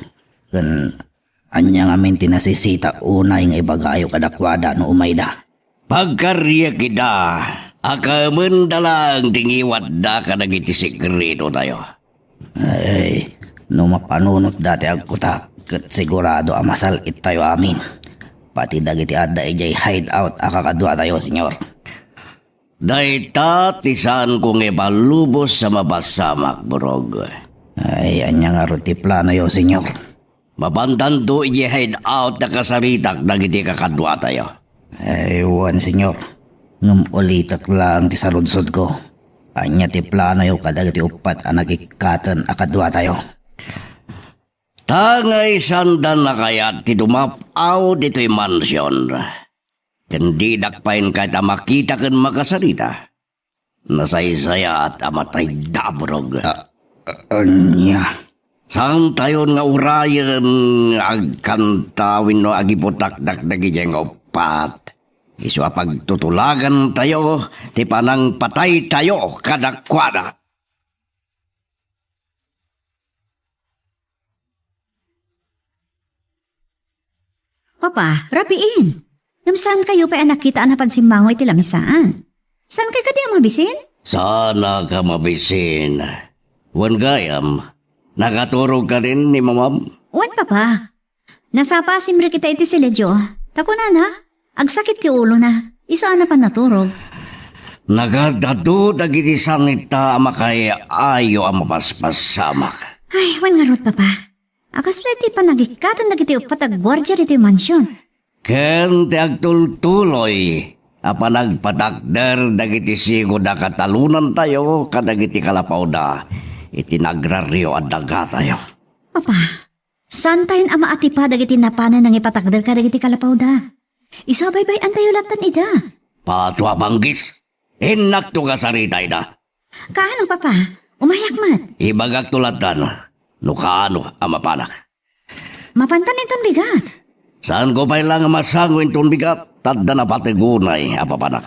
Anya nga minti nasisita unay nga ibagayo kadakwada no umayda. Pagkarya kita, akaman dalang tingiwat da kadagiti sikreto tayo. No mapanunot dati agkutak. Kat sigurado masalit tayo amin. Pati dagiti adda ijay hideout akakadwa tayo, senyor. Dahita tisan kong ibalubos sa mabasamak, burog. Ay, anya nga ruti plano yo, senyor. Mabantan do i-hide out na kasaritak na giti kakadwa tayo. Ay, wan, senyor. Ngam ulitak lang ti sarudsod ko. Anya ti plano yo kadagiti upat ang nagikatan akadwa tayo. Tangay sandan na kaya ti dumapaw dito'y mansyon. Kundi dakpain kahit makita kan makasarita. Nasaysaya at amatay dabrog. Anya. Sang tayon nga urayan agkantawin no agiputakdak na gijeng upat. Isu pagtutulagan tayo, ti panang patay tayo kadakwada. Papa, rapiin. Ngam saan kayo pa nakita na pansimbangoy ti lamisaan? Saan kayo kadi ang mabisin? Sana ka mabisin. Wan gayam, nakaturog ka rin ni mamam. Wan, Papa. Nasapasim rin kita iti si Ledyo. Tako na, agsakit ti ulo na. Iso na pa naturog. Nagadado dagiti sangita amakay ayo ang mapaspasamak. Ay, wan nga rot, Papa. Akas ti pa nagikatan na kiti upat ag gwardiya dito yung mansyon. Ken ti agtultuloy, apa nagpatakder dagiti sigo da katalunan tayo kadagiti kalapaw da itinagraryo at daga tayo. Papa, saan tayo ama ati pa dagiti napanan ng ipatakder ka dagiti kalapaw da? Isabay-bay antayo latan ida. Patwa banggis, hinak to kasaritay da. Kaano, Papa? Umayak mat. Ibagak tulatan, no kaano amapanak. Mapantan itong bigat. Saan ko pa lang masangwin ton bigat, tadda na patigunay, apapanak.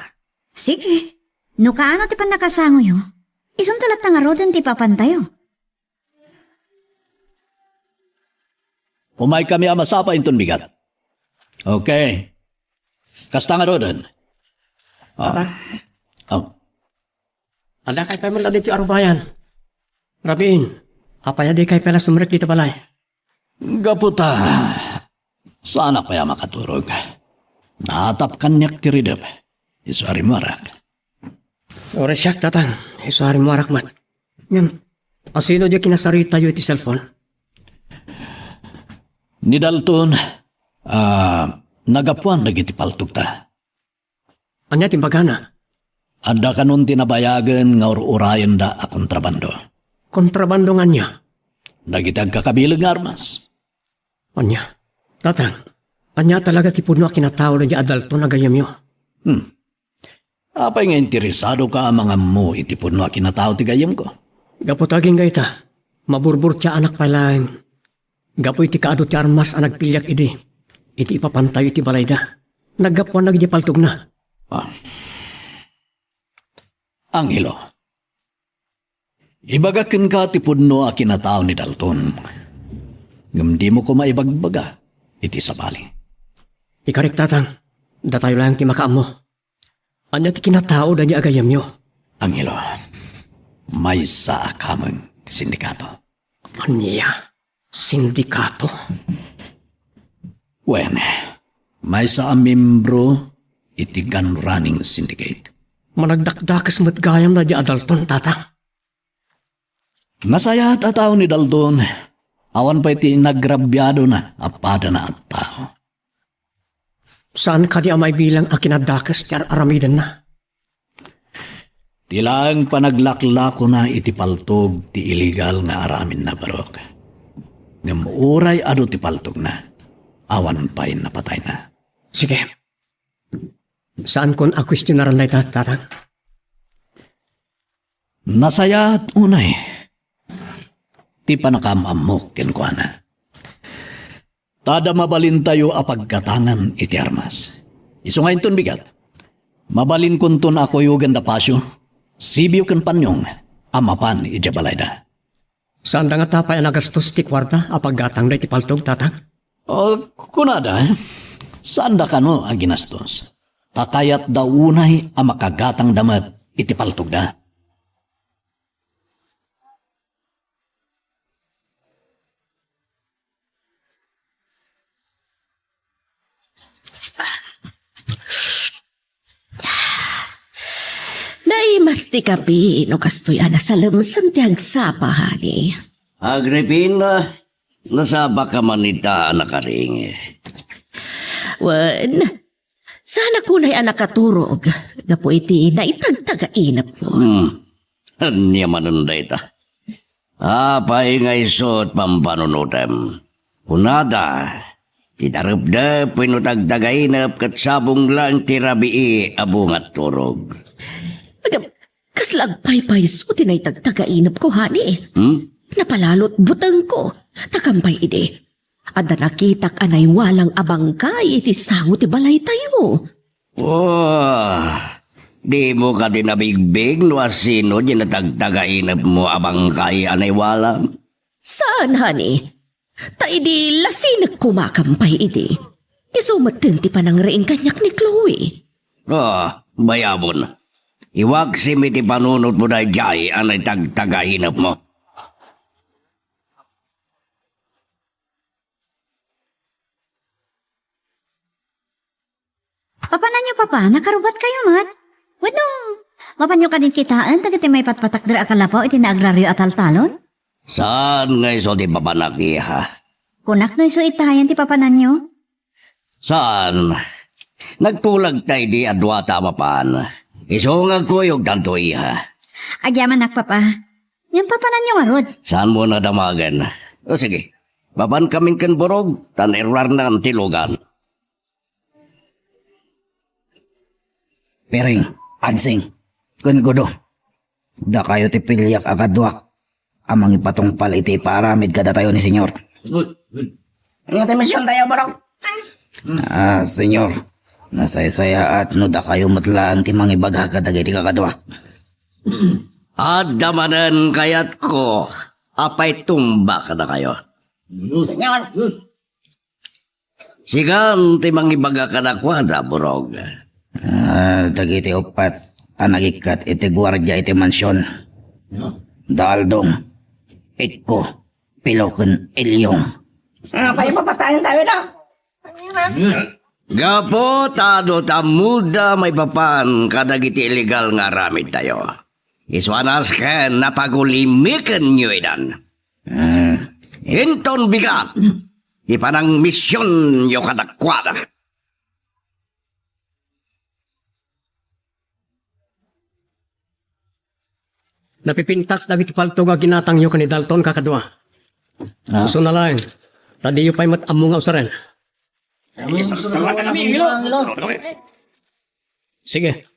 Sige. No kaano ti pan nakasango yo? Isuntulat na nga rodan ti papantayo. Umay kami amasapa inton bigat. Okay. Kasta nga rodan. Ada kay pa man dito arubayan. Rabiin, apaya di kay pala sumrek dito balay. Gaputa. Sana kaya makaturog. Natap kanyak tiridap. Isari marak. Ore siyak tatang, isari mo arakmat. Ngam, asino di kinasarita yu iti cellphone? Ni Dalton, nagapuan nagiti paltog ta. Anya timbagana? Ada kanun tinabayagan nga urayan da a kontrabando. Kontrabando nga niya. Dagiti agkakabilag nga armas. Anya, tatang, anya talaga ti puno kinatao na di adalto na gayam yo. Apay nga interesado ka mga mo iti puno kinatao ti gayam ko. Gapotaging gayta, maburbur tiya anak pala. Gapo iti kaado ti armas ang nagpilyak idi. Iti ipapantayo iti balayda. Naggapuan na gidi paltog na. Angelo. Ibagakin ka ti puno a kinatao ni Dalton. Ngam di mo ko maibagbaga iti sabali. Ikarik tatang, datayo lang ti makaam mo. Anya ti kinatao da niya agayam yo. Angelo, may sa akamang sindikato. Anya, sindikato? Wen, may sa membro iti gun running syndicate. Managdakdakas mo't gayam na di adalton, tatang. Masaya at tao ni Dalton. Awan pa iti nagrabyado na apada na at tao. Saan ka di amay bilang akinadakas ti aramidan na? Tilang panaglaklako na iti paltog ti illegal nga aramin na barok. Ngam uray ado ti paltog na. Awan pa'y napatay na. Sige. Saan kon akwestiyonaran na ita, tatang? Nasaya at unay. Ti panakamamok kenkwana. Tada mabalin tayo apagkatangan iti armas. Iso nga inton bigat. Mabalin kunton ako yugan da pasyo. Sibiyo kan panyong. Amapan iti balayda. Saan da nga tapay ang nagastos ti kwarta apaggatang na iti paltog, tatang? O, kunada, saan da kano ang ginastos? Takayat da unay ang makagatang damat iti paltog da. Kasti kapi, no kastoy ana sa lamsam ti agsapa, hani. Agripina, nasaba ka manita nakaring. Wan, sana kunay anak katurog. Gapo iti na itagtaga-inap ko. Niya manunday ta. Apay nga isot pampanunutem. Kunada, tidarap-dap pinutagtagainap kat sabong lang tirabii abong at turog. Kaslagpay-pay so tinay tagtaga-inap ko, hani. Napalalot butang ko. Takampay ide. Ada nakitak anay walang abangkay iti sango ti balay tayo. Di mo ka din nabigbig no asino di natagtagainap mo abang kay anay walang. Saan, hani? Ta idi lasinak kumakampay ide. Isumatin ti panang reing kanyak ni Chloe. Bayabon. Iwag simiti panunot mo na jay anay tagtagainap mo. Papanan niyo, Papa? Nakarubat kayo, mat? Wano? Mapanyo ka din kitaan, tagati may patpatak dira akalapaw iti na agraryo at altalon? Saan nga iso di papanaki ha? Kunak no iso itayan ti papanan niyo? Saan? Nagtulag tayo di adwa tama paan. Iso nga kuyog tanto iha. Agyaman nak, Papa. Yung papanan niyo, warod. Saan mo na damagan? O sige, baban kaming kan borog, tan errar na ang tilugan. Pering, ansing, kungudo. Da kayo ti pilyak akadwak. Amang ipatong paliti paramid kada tayo ni senyor. Ano tayo misyon tayo, barok? Senyor. Nasaya at no da kayo matlaan ti mangibagha kadagay ti kakadwak. At damanan kayat ko, apay tumba ka na kayo. Senyor. Sigang ti mangibaga ka na kwada, borog. Dagiti upat, anagikat iti gwardiya iti mansyon. Daldong, Iko, Piloken, Ilyong. Pa'y papatayin tayo na. Gapo, tado tamuda may papan kadagiti illegal nga ramid tayo. Iswanas ken napagulimiken nyo idan. Hinton bigat, di panang misyon nyo kadakwada. Napipintas dagiti palto nga ginatang yu ni Dalton kakadwa. So na lang, radiyo pa'y matamong nga usaren. Sige.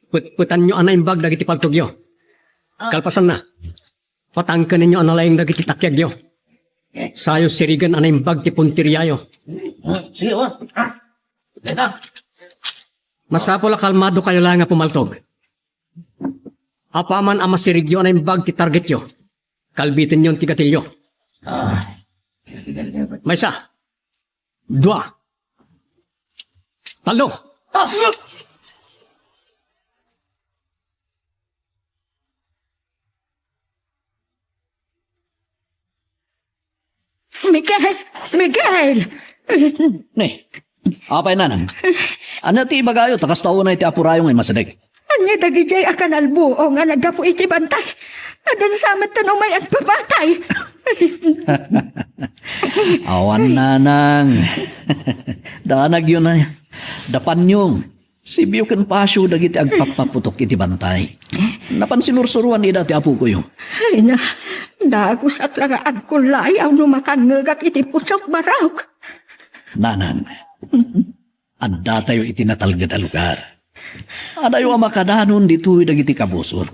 Putan nyo anay bag dagiti paltogyo. Kalpasan na. Patangkan ninyo analayang dagiti takyagyo. Sayo sirigan anay bag ti puntiryayo. Sige, Masapol kalmado kayo lang nga pumaltog. Apaman ama sirigyo anay bag ti targetyo. Kalbitin yon ti gatilyo. May isa. Dua. Talo. Miguel! Ne, apay nanang. Ano ti bagayo, takas tao na iti apurayo ngay masadag. Anya dagijay akan albuo nga nagapu iti bantay. Adan samat tanong may agpapatay. Awan nanang. Danag yun na. Dapan yung. Si Biyuken Pasyo dagiti agpapaputok iti bantay. Napansinursuruan ni dati apo ko yung. Ay na, dagos at lang agkulayaw no makangagak iti pusok barawk. Nanang. Adda tayo iti natalgad a lugar. Adayo ang makadanon dito'y dagiti kabusor.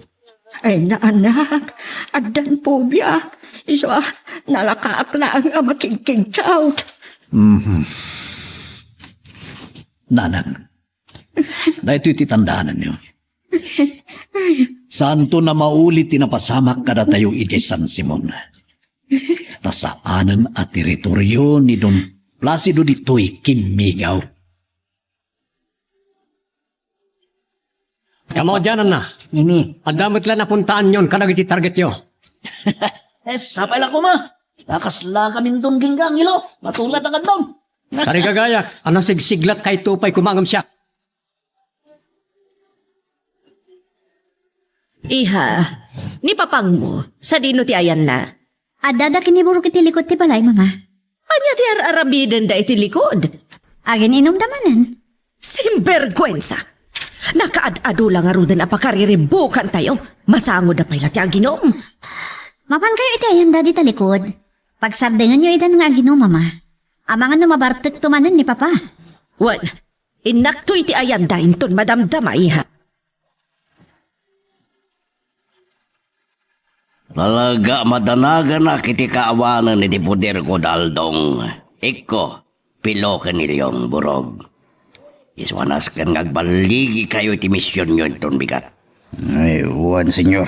Ay na anak, adan po biyak. Iso nalakaaklaan ang makikigsaw. Nanang. Dahil ito'y titandaanan niyo. Santo na maulit tinapasamak kada tayo iti San Simon. Tasaanan at teritoryo ni Don Placido dito'y kimigaw. Kamo dyanan na. Adamot lang napuntaan yon kadag iti target yo. Sapay lang ko ma. Nakasla kami doon ginggang ilo. Matulad ang adong. Karigagayak, anang sigsiglat kay tupay kumangam siya. Iha, ni papang mo, sa dino ti ayan na. Adada kiniburo kiti likod ti balay, mama. Anya ti ararabiden da iti likod. Agin inom damanan. Simbergwensa! Nakaad-ado lang arudan apakariribukan tayo. Masango da pala ti aginom. Mapan kayo iti ayan da di talikod. Pagsardengan nyo idan nga aginom, mama. Amangan no mabartek tumanan ni papa. Wan, inakto iti ayan da inton madamdama iha. Talaga madanaga na kiti kaawanan ni poder ko daldong. Iko, pilo kanilyong burog. Iswanas kan ngagbaligi kayo iti misyon nyo ton bigat. Ay, uwan, senyor.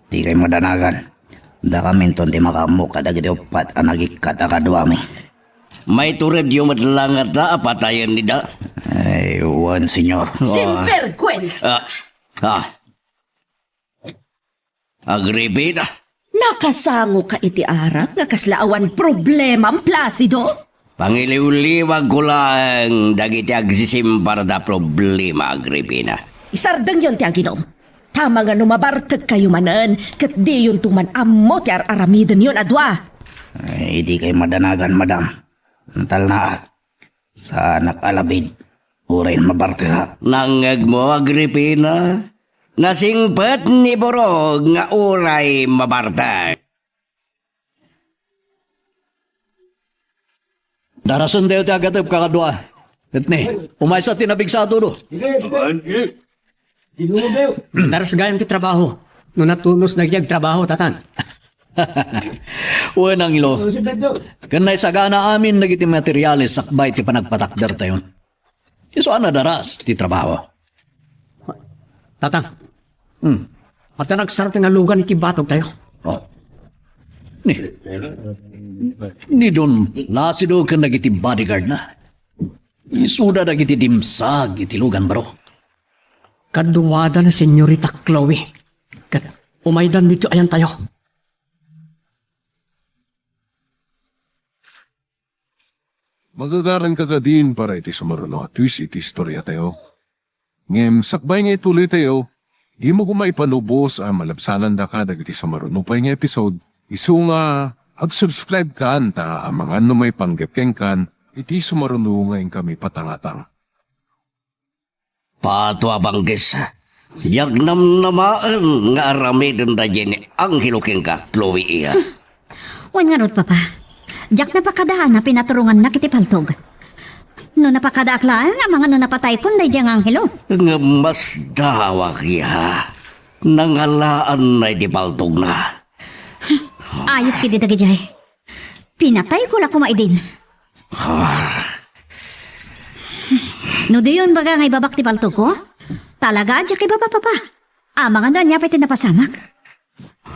Di kayo madanagan. Da kami ton ti makamu kadagiti upat anagikat akadwami. May tured yung madlangat na apatayan ni da. Ay, uwan, senyor. Simbergwensa! Agripina. Nakasango ka iti arap, nakaslaawan problema ang plasido. Pangiliw-liwag ko lang dagiti agsisimpar da problema, Agripina. Isardang yon ti aginom. Tama nga numabartag kayo manan, kat di yun tuman ammo ti aramiden yon adwa. Ay, di kayo madanagan, madam. Antal na. Sa nakalabid. Uray na mabarte ha. Nangag mo, Agripina. Nasingpat ni Borog nga uray mabartag. Darasan tayo ti agatip kakadwa. Itni, umay sa tinabigsado do. Daras gayam ti trabaho. No natunos nagyag trabaho, tatan. Uwan ang ilo. Kanay sagana amin nagiti materyales sakbay ti panagpatakder tayo. Iso ana daras ti trabaho. Tatang. At na nagsarap nga lugan iti batog tayo. Oh. Ni don lasido ka nagiti bodyguard na. Isuda nagiti dimsag iti lugan baro. Kaduwada na senyorita Chloe. Kat umaydan dito ayan tayo. Magagaran ka din para iti sumaruno at twist iti istorya tayo. Ngem, sakbay nga ituloy tayo, di mo kumaipanubos ang malabsanan da ka dagiti sumaruno pa nga episode. Isu nga, ag-subscribe ka anta ang mga may panggepkeng kan, iti sumaruno ngayon kami patangatang. Pato abanggis. Yagnam namaan nga aramidin da dyan ang hiluking ka, Chloe iya. Wan nga rod, papa. Jack napakadaan na pinaturungan na kiti paltog. No napakadaaklaan ang mga no napatay kun day diyang anghelo. Nga mas dawak iya. Nangalaan na di paltog na. Ayot kiti dagijay. Pinatay ko la kumaidin. No diyon baga nga ibabak ti paltog ko? Talaga Jack ibaba, papa. Mga na niya pati napasamak.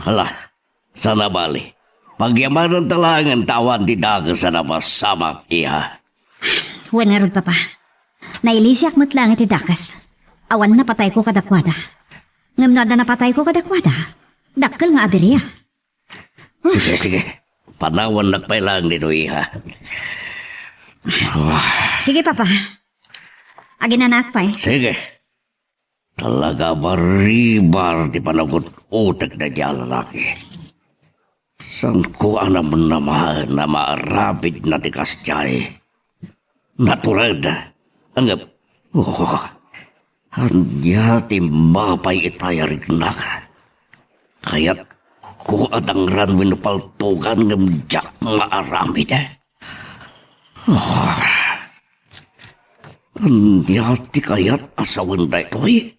Hala, sana bali. Pagyamanan talangan tawan ti daga sa napasamak iya. Wan nga rod, papa. Nailisyak mo't lang iti dakas. Awan na patay ko kadakwada. Ngam na napatay ko kadakwada. Dakkel nga aberya. Sige. Panawan nagpailang dito iha. Sige, papa. Aginanak pa eh. Sige. Talaga baribar di panagot utak na diya lalaki. San ko naman naman na maarapid na tikas diyay. Naturad. Angap. Hanya timbapay itayarig na ka. Kaya't ko adangran winupaltugan ng jak maaramid. Hanya ti kaya't asawan na ito'y.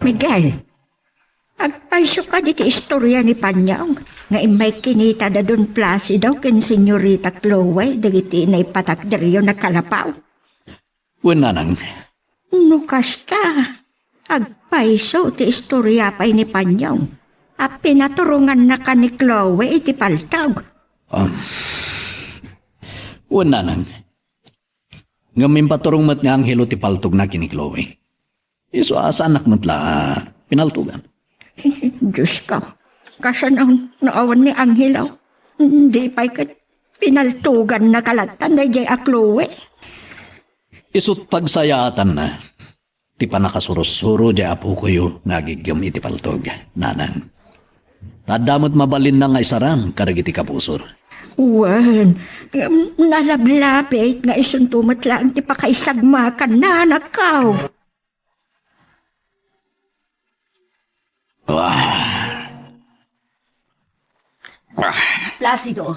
Miguel, agpaiso ka dito istorya ni Panyang. Nga imay kinita da dun Placido ken senyorita Chloe dagiti na ipatakderyo na kalapaw. Wan nanang. No kasta, agpaiso ti istorya pa ni Panyang. A pinaturungan na ka ni Chloe iti paltag. Wan nanang. Ngamin paturong mat nga anghelo ti paltog na kini Chloe. Iso asa anak matla pinaltugan. Diyos ka, kasan ang naawan ni Angelaw. Hindi pa'y kat pinaltugan na kalatan na jay a Chloe. Isot pagsayatan na. ti pa nakasurusuro di apo ko yung nagigyam iti paltog, nanan. Tadamot mabalin na nga isaram, karagiti kapusor. Wan, nalablapit nga isuntumat lang ti pakaisagma ka na nakaw. Placido,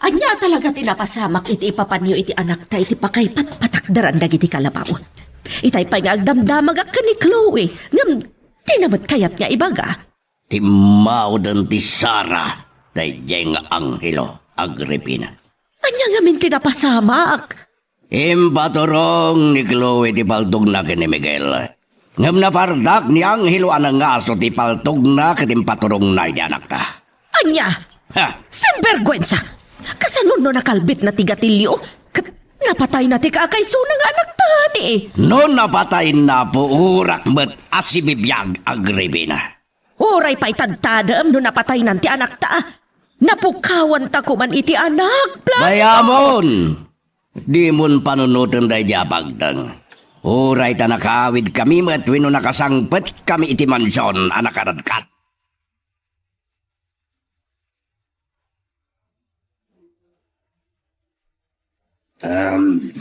anya talaga tinapasamak iti ipapanyo iti anak ta iti pakay patakdaran dagiti kalabaw. Itay pa'y nga agdamdamag ka ni Chloe, ngam tinamat kayat nga ibaga. Timaudan ti Sara, dayjay nga Anghelo, Agripina. Anya nga min tinapasamak. Impaturong ni Chloe ti paltog na ni Miguel. Ngam napardak ni Anghelo anang aso ti paltog na katimpaturong na di anak ta. Anya, Ha? sinvergwensa. Kasanun no nakalbit na tigatilyo, kat napatay na ti kakay sunang anak tani. No napatay na po urak met asibibiyag Agripina. Oray pa'y tagtadam no napatay nanti anak ta. Napukawan ta kuman iti anak, Bayamon! Di mon panunutan day pagdang. Uray ta nakawid kami met wino nakasangpet kami iti mansyon anak karadkat.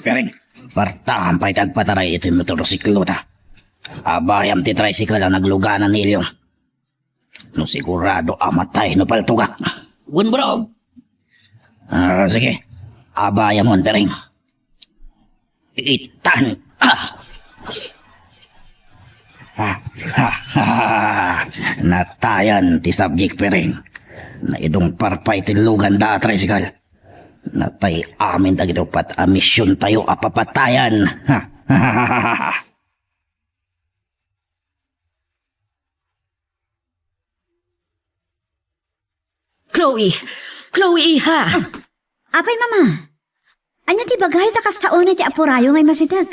Pering, partahan pa'y tagpataray ito yung motorsiklo ta. Abayam ti tricycle ang nagluganan nilyo. No sigurado amatay no paltugak. Gun bro. Sige, abayam mon pering. Itan. Natayan ti subject pering. Na idong parpay ti lugan da tricycle. Natay amin dagito pat amisyon tayo apapatayan. Chloe iha. Apay, mama. Anya ti bagay takas taon ti apurayo ngay masidag.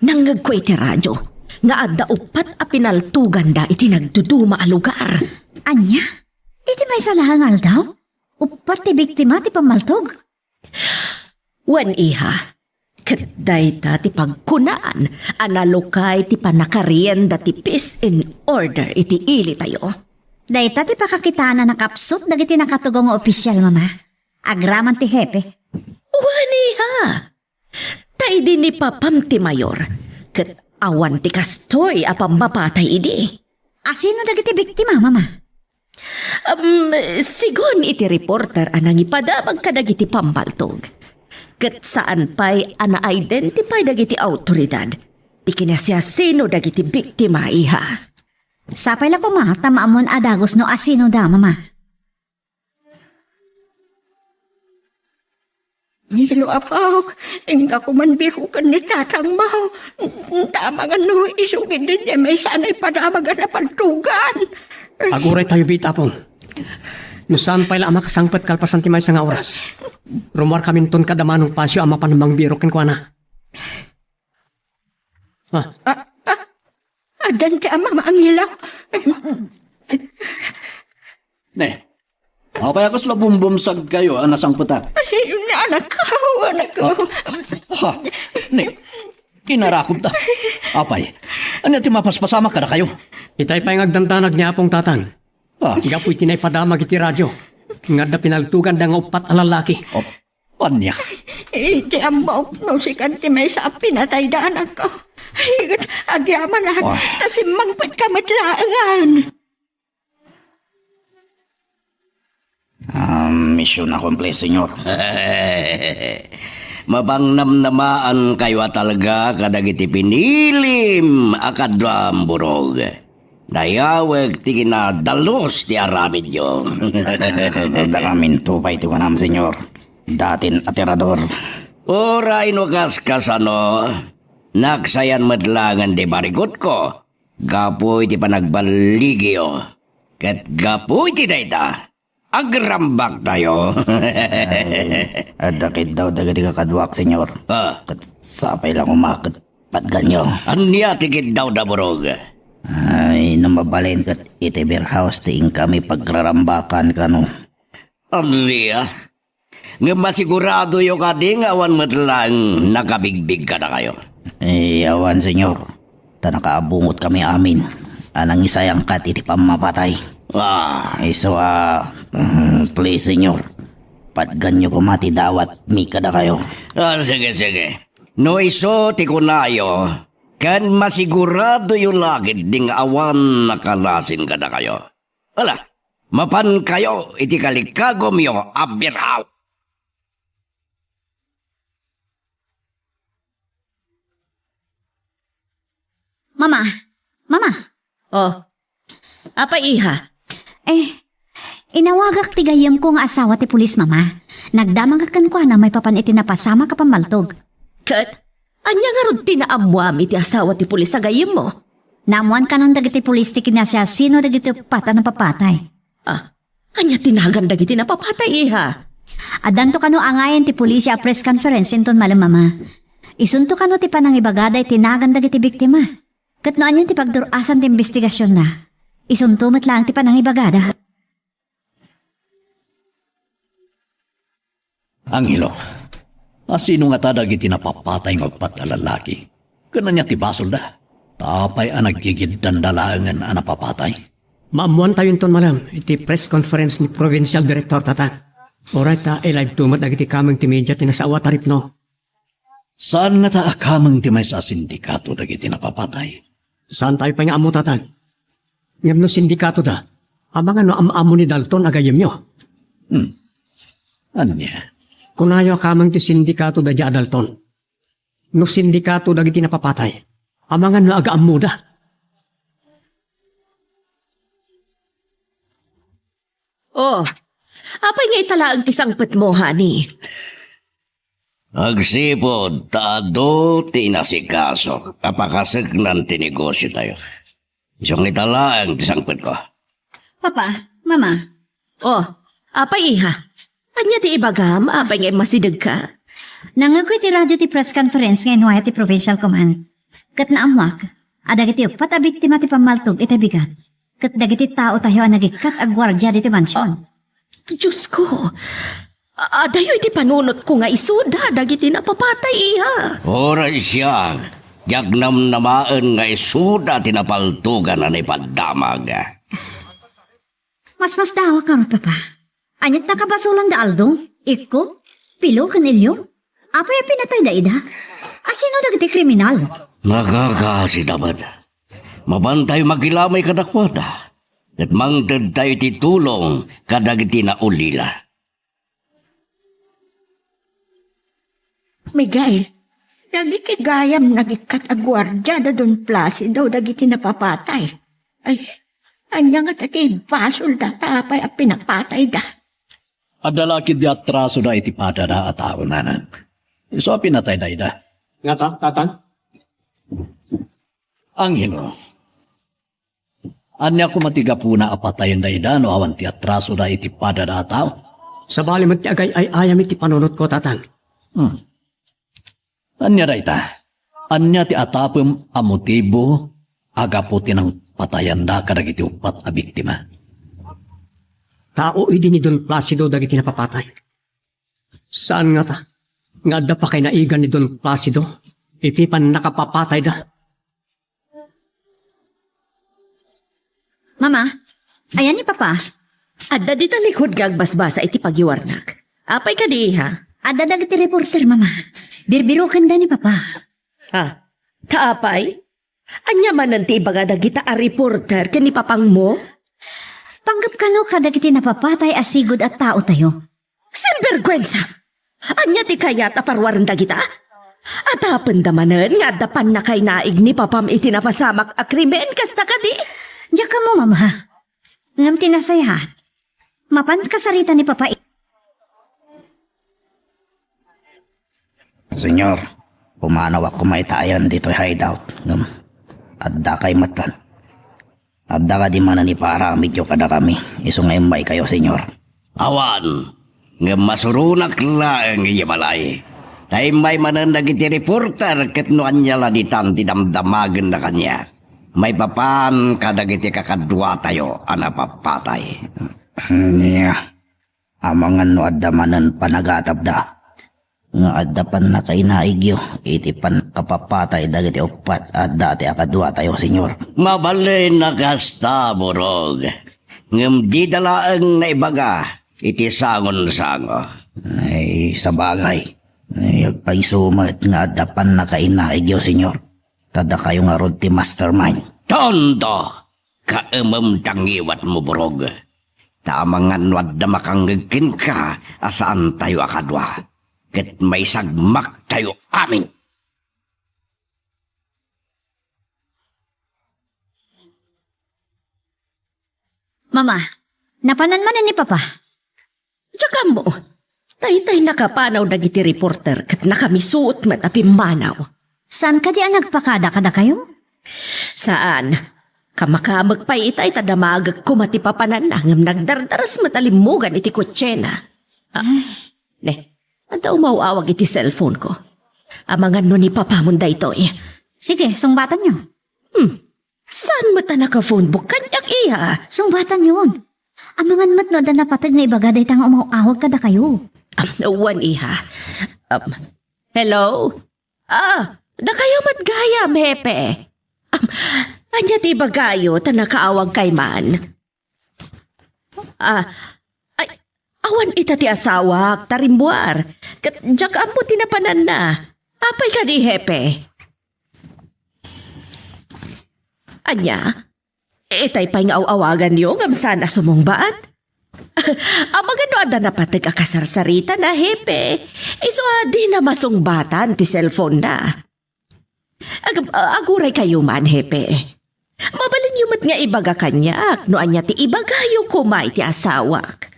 Nangagko iti radyo. Nga adda upat a pinaltugan da iti nagduduma a lugar. Anya? Iti may salahangal daw? Upat ti biktima ti pamaltog. Wen iha. Katday ta ti pagkunaan. Analukay ti panakarienda ti peace in order iti ili tayo. Dayta ti pakakitana na kapsut dagiti nakatugong nga opisyal, mama. Agraman ti hepe. Wen iha. Tay di ni papam ti mayor. Kat awan ti kastoy a pambapatay idi. Asino dagiti biktima, mama? Sigon iti reporter anang ipadamag kadagiti pambaltog. Kat saan pa'y ana-identify dagiti autoridad. Di kinasiyasino dagiti biktima iha. Sapay la ko, ma, tamaamon adagos no asino da, mama. Nilo apok, inga ko man bihukan ni tatang mo. Damang ano, isugin din niya may sanay padamagan na paltugan. Aguray tayo bitapong. No saan pala ama kasangpet kalpasan ti may nga oras. Rumor kami ton kadamanong pasyo ama panamang biro ken kuana. Adan ti ama maangilaw. Ne, apay ako sila bumbumsag kayo, anasang puta. Anak ko. Ha, ne, kinarakob ta. Apay, ano ti mapaspasama ka na kayo? Itay pa yung agdantanag niya pong tatang. Higa po'y tinay padamag iti radyo. Nga da pinaltugan da nga upat a lalaki. Panya. Iti ambok no si kanti may sa pinatay da anak ko. Higat agyaman lahat. Tasimang pat kamatlaangan. Mission accomplished, senyor. Mabangnamnamaan kayo talaga kadagiti pinilim akadram burog. Dayawag ti kinadalos ti aramid nyo. Dakamin tupay ti wanam, senyor. Datin atirador. Oray no kaskasano, naksayan madlangan di barigot ko. Gapoy ti panagbaligyo. Kat gapoy ti dayta. Agrambak tayo. Adakit daw dagiti kakadwak, senyor. Kat sapay lang umakit patganyo. Anya tikid daw da burog. Ay, namabalin kat iti beer house ting kami pagrarambakan kano. Anya? Nga masigurado yung kading awan matlang nakabigbig ka na kayo. Awan, senyor. Nakaabungot kami amin. Anang isayang kat iti pamapatay. So, please, senyor. Patgan nyo kumati dawat mi kada kayo. Sige. No iso ti kunayo. Kan masigurado yung lagid ding awan nakalasin kada kayo. Ala, mapan kayo iti kalikagom yo abirhaw. Mama! Oh, apa iha? Inawagak ti gayam ko nga asawa ti pulis, mama. Nagdamang kakan ko na may papan iti napasama ka pamaltog. Kat, anya nga ron tinaamwami ti asawa ti pulis sa gayem mo? Namuan ka ng dagiti pulis ti kinasya sino dagiti pata ng papatay. Anya tinagan dagiti napapatay iha? Adanto kano angayan ti pulis ya press conference inton malam, mama. Isunto kano ti panang ibagaday tinagan dagiti biktima. Kat noan yan ti pagdurasan ti investigasyon na. Isunto lang ti panang ibagada. Angelo, sino nga tadag iti napapatay ng lalaki? Kanan niya ti basol da. Tapay ang nagigid dandalangan ang napapatay. Maamuan tayo ton malam, iti press conference ni Provincial Director Tatan. Alright, live tumat agiti kamang ti media tinasawa tarip no. Saan nga ta akamang ti may sa sindikato dagiti napapatay? Saan tayo pa nga amo, Tatan? Ngam no sindikato da, abangan no am-amo ni Dalton agayam nyo. Anya? Kunayo kamang ti sindikato da di Dalton. No sindikato da giti napapatay, abangan no aga-amo da. Oh, apay nga italaag ti sangpet mo, honey? Agsipod, taado tinasikaso. Kapakasagnan ti negosyo tayo. Isang italaan ti sangpet ko. Papa, mama. Oh, apay iha? Anya ti ibagam, apay nga masidag ka? Nangakoy ti radyo ti press conference ngayon waya ti Provincial Command. Kat naamwak, adagiti upat a biktima ti pamaltog iti bigat. Kat dagiti tao tayo ang nagikat ag gwardya diti mansyon. Diyos ko, adayo iti panunot ko nga isuda, dagiti napapatay iha. Oray siya, yagnam namaan nga isuda tinapaltugan na ipadamag. Mas dawa ka ron, papa. Anyat nakabasulan da Aldo, Iko, Pilo, Kanilyo. Apay a pinatay da ida? Asino dagiti kriminal? Nakakasi dapat. Mabantay magilamay kadakwada. At mangtad tayo titulong kadagiti na ulila. Miguel, dagiti gayam nagikat a gwardya da Don Placido dagiti napapatay. Ay, anya nga tati basol da tapay a pinapatay da. Adalaki di atraso da iti padada at tao nanan. So pinatay da ida. Nga ta, Tatan? Angelo, anya ko matiga po na apatayin da ida no awan ti atraso da iti padada at tao? Sa bali mo ti agay ay ayam iti panunot ko, Tatan. Anya da ita? Anya ti atapem a motibo agaputi ng patayan da kadagiti upat a biktima. Tao idi ni Don Placido dagiti napapatay. Saan nga ta? Nga da pa kay naigan ni Don Placido. Iti pan nakapapatay da. Mama, ayan ni papa. Adda di talikod gagbasbasa iti pagiwarnak. Apay ka di iha? Ada dagiti reporter, mama. Birbirukan da ni papa. Taapay? Anya man nanti baga dagita a reporter ken ni papang mo? Panggap ka no kadagiti napapatay asigod at tao tayo. Sinvergwensa! Anya ti kayat aparwaran dagita? At apandamanan nga dapan na kay naig ni papam iti napasamak a krimen kasta ka di? Diyak ka mo, mama. Ngam tinasayahan. Mapan kasarita ni papa. Senyor, pumanaw ako maitayan dito hideout. Adda kay matan. Adda ka di man ni para medyo kada kami. Iso ngayon may kayo, senyor. Awan, nga masurunak lang iya balay. Ay may manandag iti reporter ket no anya laditan ti damdamagen na kanya. May papan kadagiti kakadwa tayo anapapatay. Niya, amangan no adda manan panagatap da. Nga adda pan na kay naigyo, iti pan kapapatay dagiti upat at dati akadwa tayo, senyor. Mabalin na kasta, Borog. Ngam di dalaang naibaga, iti sangon-sango. Ay, sa bagay. Ay, agpaisumat nga adapan na kainaigyo, senyor. Tada kayo nga rod ti mastermind. Tondo! Kaamam tangiwat mo, Borog. Tamangan wad na makanggagkin ka asaan tayo akadwa. Ket may sagmak tayo amin. Mama, napanan man ni Papa. Tsaka mo, tay-tay nakapanaw dagiti reporter kat nakamisuot matapi manaw. Saan ka di ang nagpakada-kada kayo? Saan? Kamakamag pa itay tadamagag kumati papanan na ngam nagdardaras matalimugan iti kutsena. Ne, anta umawawag iti cellphone ko. Amangan no ni papamunda ito eh. Sige, sungbatan nyo. Saan mata naka-phone book kanyak iya? Sungbatan yun. Amangan mat no da napatag na ibaga day tang umawawag kada kayo. Wan iha. Hello? Da kayo matgayam, hepe. Anya ti bagayo ta nakaawag kay man. Ay, awan ita ti asawak, tarimbuar. Kat jak ampo tinapanan na. Apay ka di, hepe. Anya, itay pa nga awagan niyo ngam sana sumungbaat. Amagano ada na patag akasarsarita na, hepe. Iso di na masungbatan ti cellphone na. Aguray kayo man, hepe. Mabalin yumat nga ibaga kanyak, no anya ti ibagayo kumay ti asawak.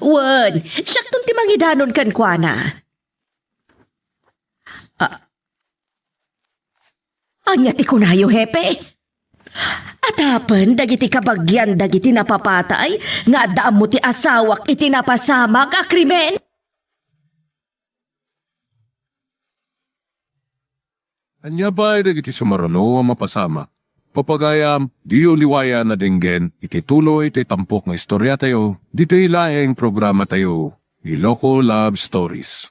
Wan, siyak tong ti mangidanon kan kwa na. Anya ti kunayo, hepe. Atapan, dagiti kabagyan, dagiti napapatay, nga daam mo ti asawak iti napasamak a krimen. Anya ba iti sumarano ang mapasama? Papagayam, diyo liwaya na dinggen, iti tuloy iti tampok nga istorya tayo, dito ilaing programa tayo, Iloko Love Stories.